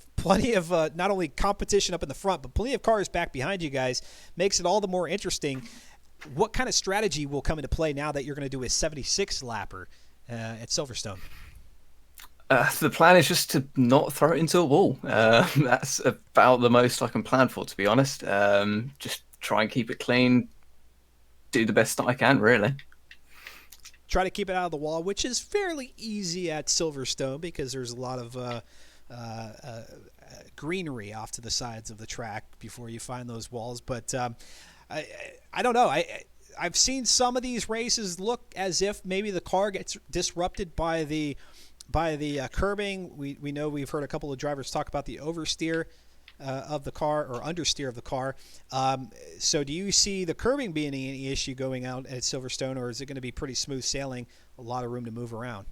not only competition up in the front, but plenty of cars back behind you guys. Makes it all the more interesting. what kind of strategy will come into play now that you're going to do a 76 lapper at Silverstone? The plan is just to not throw it into a wall. That's about the most I can plan for, to be honest. Just try and keep it clean, do the best that I can, really. Try to keep it out of the wall, which is fairly easy at Silverstone because there's a lot of greenery off to the sides of the track before you find those walls. But I don't know. I've seen some of these races look as if maybe the car gets disrupted by the curbing. We know we've heard a couple of drivers talk about the oversteer of the car or understeer of the car. So do you see the curbing being any issue going out at Silverstone, or is it going to be pretty smooth sailing, a lot of room to move around?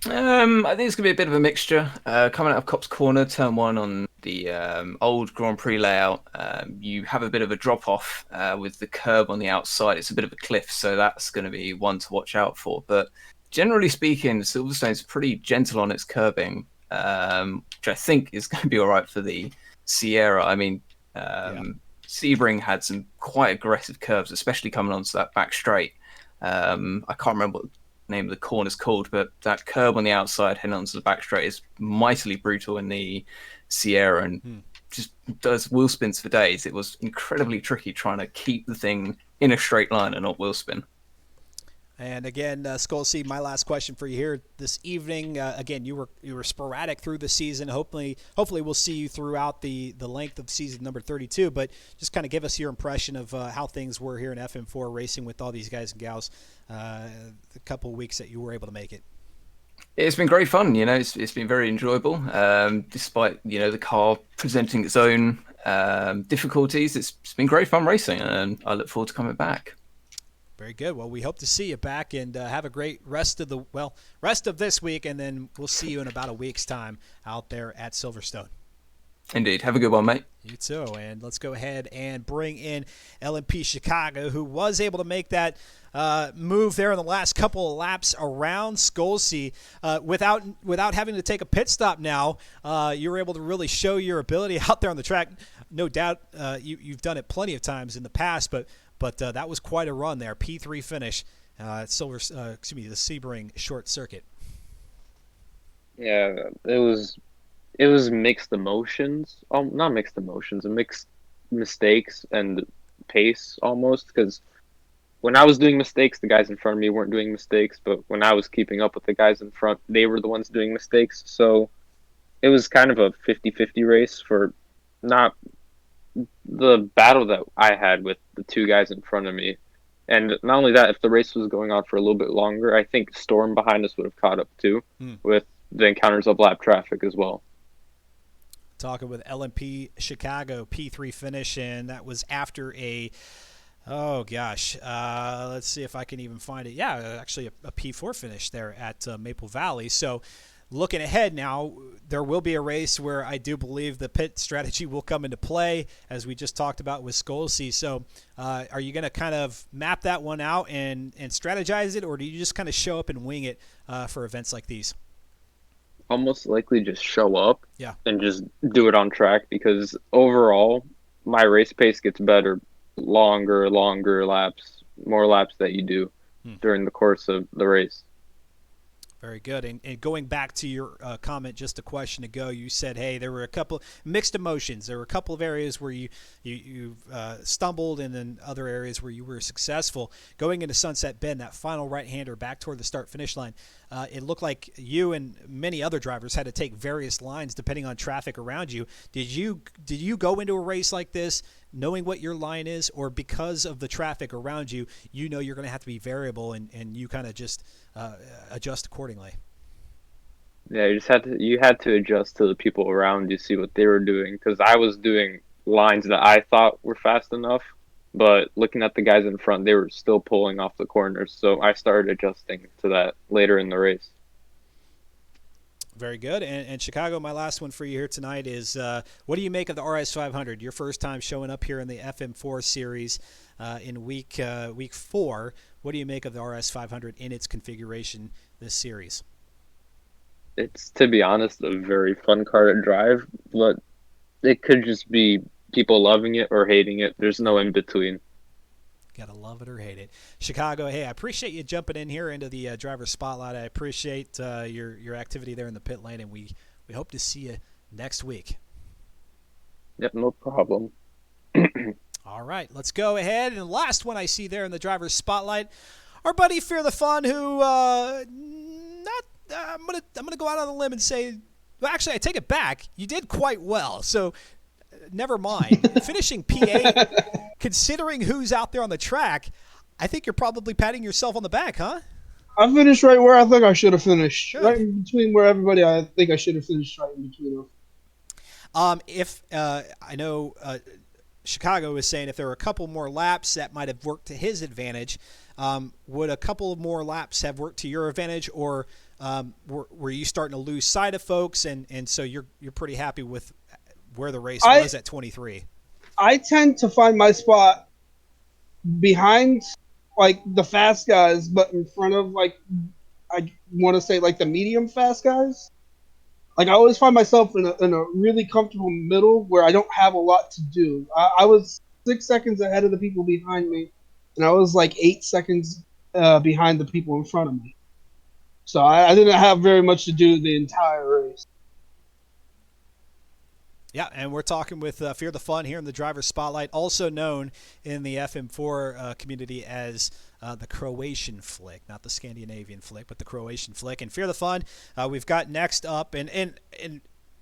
I think it's going to be a bit of a mixture. Coming out of Cops Corner, turn one on the old Grand Prix layout, you have a bit of a drop-off with the curb on the outside. It's a bit of a cliff, so that's going to be one to watch out for. But generally speaking, Silverstone's pretty gentle on its curbing, which I think is going to be all right for the Sierra. I mean, Sebring had some quite aggressive curves, especially coming onto that back straight. I can't remember what the name of the corner's called, but that curb on the outside heading onto the back straight is mightily brutal in the Sierra and just does wheel spins for days. It was incredibly tricky trying to keep the thing in a straight line and not wheel spin. And again, Skull Seed, my last question for you here this evening. Again, you were sporadic through the season. Hopefully we'll see you throughout the length of season number 32. But just kind of give us your impression of how things were here in FM4 racing with all these guys and gals. The couple of weeks that you were able to make it. It's been great fun. It's been very enjoyable. Despite the car presenting its own difficulties, it's been great fun racing, and I look forward to coming back. Very good. Well, we hope to see you back and have a great rest of this week, and then we'll see you in about a week's time out there at Silverstone. Indeed. Have a good one, mate. You too. And let's go ahead and bring in LMP Chicago, who was able to make that move there in the last couple of laps around Skolsey without having to take a pit stop now. You were able to really show your ability out there on the track. No doubt you've done it plenty of times in the past, but that was quite a run there. P3 finish, the Sebring short circuit. Yeah, it was mixed emotions. Not mixed emotions, mixed mistakes and pace almost. Because when I was doing mistakes, the guys in front of me weren't doing mistakes. But when I was keeping up with the guys in front, they were the ones doing mistakes. So it was kind of a 50-50 race for not the battle that I had with the two guys in front of me. And not only that, if the race was going on for a little bit longer, I think Storm behind us would have caught up too with the encounters of lap traffic as well. Talking with LMP Chicago, P3 finish, and that was after let's see if I can even find it. Yeah, actually a P4 finish there at Maple Valley. So looking ahead now, there will be a race where I do believe the pit strategy will come into play, as we just talked about with Skolsey. So are you going to kind of map that one out and strategize it, or do you just kind of show up and wing it for events like these? Almost likely just show up and just do it on track, because overall my race pace gets better, longer laps, more laps that you do during the course of the race. Very good. And going back to your comment just a question ago, you said, hey, there were a couple mixed emotions. There were a couple of areas where you stumbled, and then other areas where you were successful. Going into Sunset Bend, that final right-hander back toward the start-finish line, it looked like you and many other drivers had to take various lines depending on traffic around you. Did you go into a race like this knowing what your line is, or because of the traffic around you, you're going to have to be variable and you kind of just adjust accordingly? Yeah, you had to adjust to the people around you, see what they were doing, because I was doing lines that I thought were fast enough, but looking at the guys in front, they were still pulling off the corners, so I started adjusting to that later in the race. Very good. And Chicago, my last one for you here tonight is what do you make of the RS500? Your first time showing up here in the FM4 series in week 4. What do you make of the RS500 in its configuration this series? It's, to be honest, a very fun car to drive, but it could just be people loving it or hating it. There's no in between. Gotta love it or hate it. Chicago, hey, I appreciate you jumping in here into the driver's spotlight. I appreciate your activity there in the pit lane, and we hope to see you next week. Yep, no problem. All right, let's go ahead. And the last one I see there in the driver's spotlight, our buddy Fear the Fun, who I'm gonna go out on a limb and say, well, actually, I take it back. You did quite well, so never mind. Finishing P8, considering who's out there on the track, I think you're probably patting yourself on the back, huh? I finished right where I think I should have finished. Good. Right in between where everybody I think I should have finished right in between them. If I know Chicago was saying if there were a couple more laps that might have worked to his advantage, would a couple of more laps have worked to your advantage, or were you starting to lose sight of folks, and so you're pretty happy with where the race was at 23? I tend to find my spot behind like the fast guys, but in front of like I want to say like the medium fast guys. Like I always find myself in a really comfortable middle where I don't have a lot to do. I was 6 seconds ahead of the people behind me, and I was like 8 seconds behind the people in front of me. So I didn't have very much to do the entire race. Yeah, and we're talking with Fear the Fun here in the driver's spotlight, also known in the FM4 community as the Croatian Flick, not the Scandinavian Flick, but the Croatian Flick. And Fear the Fun, we've got next up, and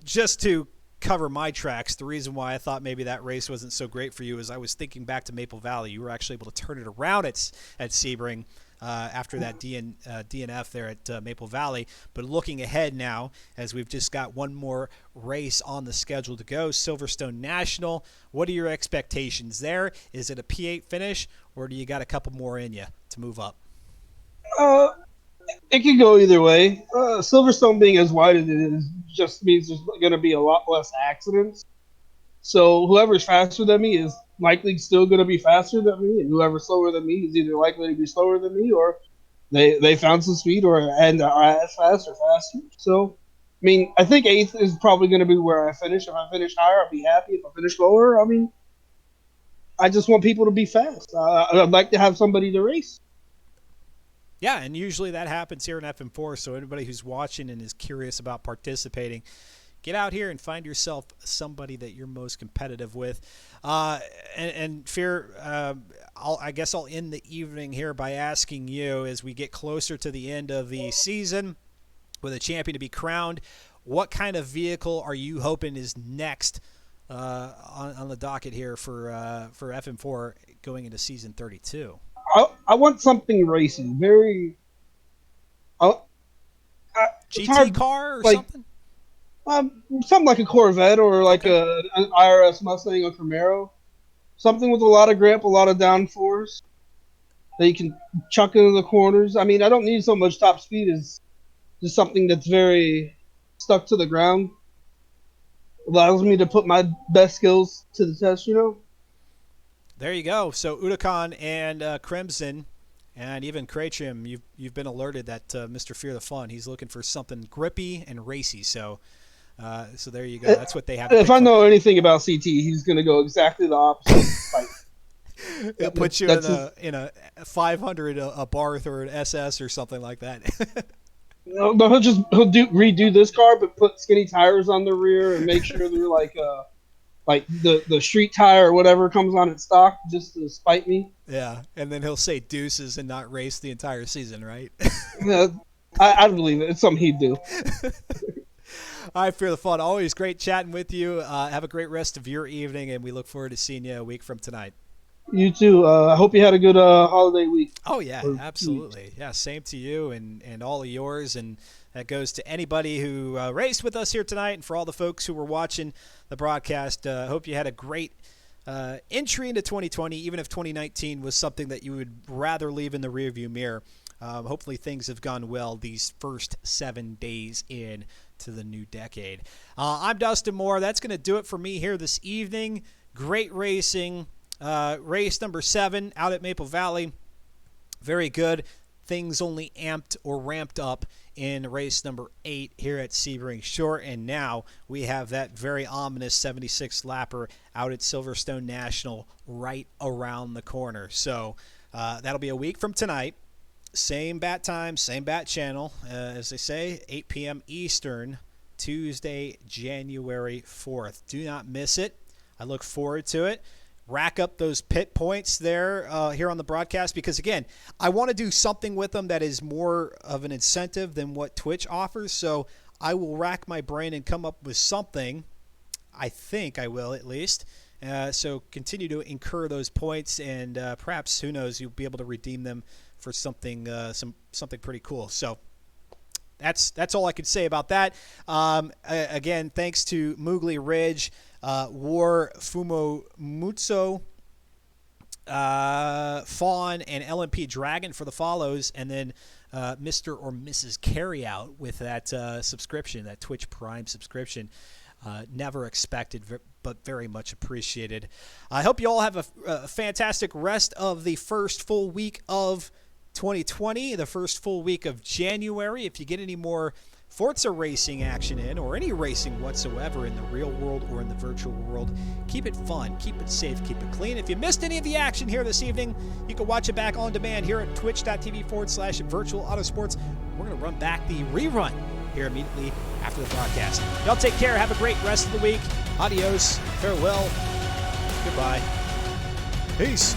just to cover my tracks, the reason why I thought maybe that race wasn't so great for you is I was thinking back to Maple Valley. You were actually able to turn it around at Sebring after that DNF there at Maple Valley. But looking ahead now, as we've just got one more race on the schedule to go, Silverstone National, what are your expectations there? Is it a P8 finish, or do you got a couple more in you to move up? It could go either way. Silverstone being as wide as it is just means there's going to be a lot less accidents. So whoever's faster than me is likely still going to be faster than me, and whoever's slower than me is either likely to be slower than me, or they found some speed, and are as fast or faster. So, I mean, I think 8th is probably going to be where I finish. If I finish higher, I'll be happy. If I finish lower, I mean, I just want people to be fast. I'd like to have somebody to race. Yeah, and usually that happens here in FM4, so anybody who's watching and is curious about participating, get out here and find yourself somebody that you're most competitive with. And Fear, I guess I'll end the evening here by asking you, as we get closer to the end of the season with a champion to be crowned, what kind of vehicle are you hoping is next on the docket here for FM4 going into season 32? I want something racing, very GT car or like, something? Something like a Corvette or like an IRS Mustang or Camaro. Something with a lot of grip, a lot of downforce that you can chuck into the corners. I mean, I don't need so much top speed as just something that's very stuck to the ground. Allows me to put my best skills to the test, you know? There you go. So Udakan and Crimson and even Krachim, you've been alerted that Mr. Fear the Fun, he's looking for something grippy and racy. So there you go. That's what they have. If I know anything about CT, he's going to go exactly the opposite. He'll put you in a 500 a Barth or an SS or something like that. No, he'll redo this car, but put skinny tires on the rear and make sure they're like the street tire or whatever comes on its stock, just to spite me. Yeah, and then he'll say deuces and not race the entire season, right? Yeah, I believe it. It's something he'd do. All right, Fear the Fun. Always great chatting with you. Have a great rest of your evening, and we look forward to seeing you a week from tonight. You too. I hope you had a good holiday week. Oh, yeah, absolutely. Yeah, same to you and all of yours. And that goes to anybody who raced with us here tonight, and for all the folks who were watching the broadcast. Hope you had a great entry into 2020, even if 2019 was something that you would rather leave in the rearview mirror. Hopefully things have gone well these first 7 days in to the new decade. I'm Dustin Moore. That's going to do it for me here this evening. Great racing. Race number 7 out at Maple Valley. Very good. things only amped or ramped up in race number 8 here at Sebring Short, and now we have that very ominous 76 lapper out at Silverstone National right around the corner. So that'll be a week from tonight. Same bat time, same bat channel, as they say, 8 p.m. Eastern, Tuesday, January 4th. Do not miss it. I look forward to it. Rack up those pit points there here on the broadcast because, again, I want to do something with them that is more of an incentive than what Twitch offers. So I will rack my brain and come up with something. I think I will, at least. So continue to incur those points, and perhaps, who knows, you'll be able to redeem them for something something pretty cool. So that's all I could say about that. Again, thanks to Moogly Ridge, War Fumomutsu, Fawn, and LMP Dragon for the follows, and then Mr. or Mrs. Carryout with that subscription, that Twitch Prime subscription. Never expected, but very much appreciated. I hope you all have a fantastic rest of the first full week of 2020, the first full week of January. If you get any more Forza racing action in, or any racing whatsoever in the real world or in the virtual world, keep it fun, keep it safe, keep it clean. If you missed any of the action here this evening, you can watch it back on demand here at twitch.tv/virtual autosports. We're going to run back the rerun here immediately after the broadcast. Y'all take care. Have a great rest of the week. Adios. Farewell. Goodbye. Peace.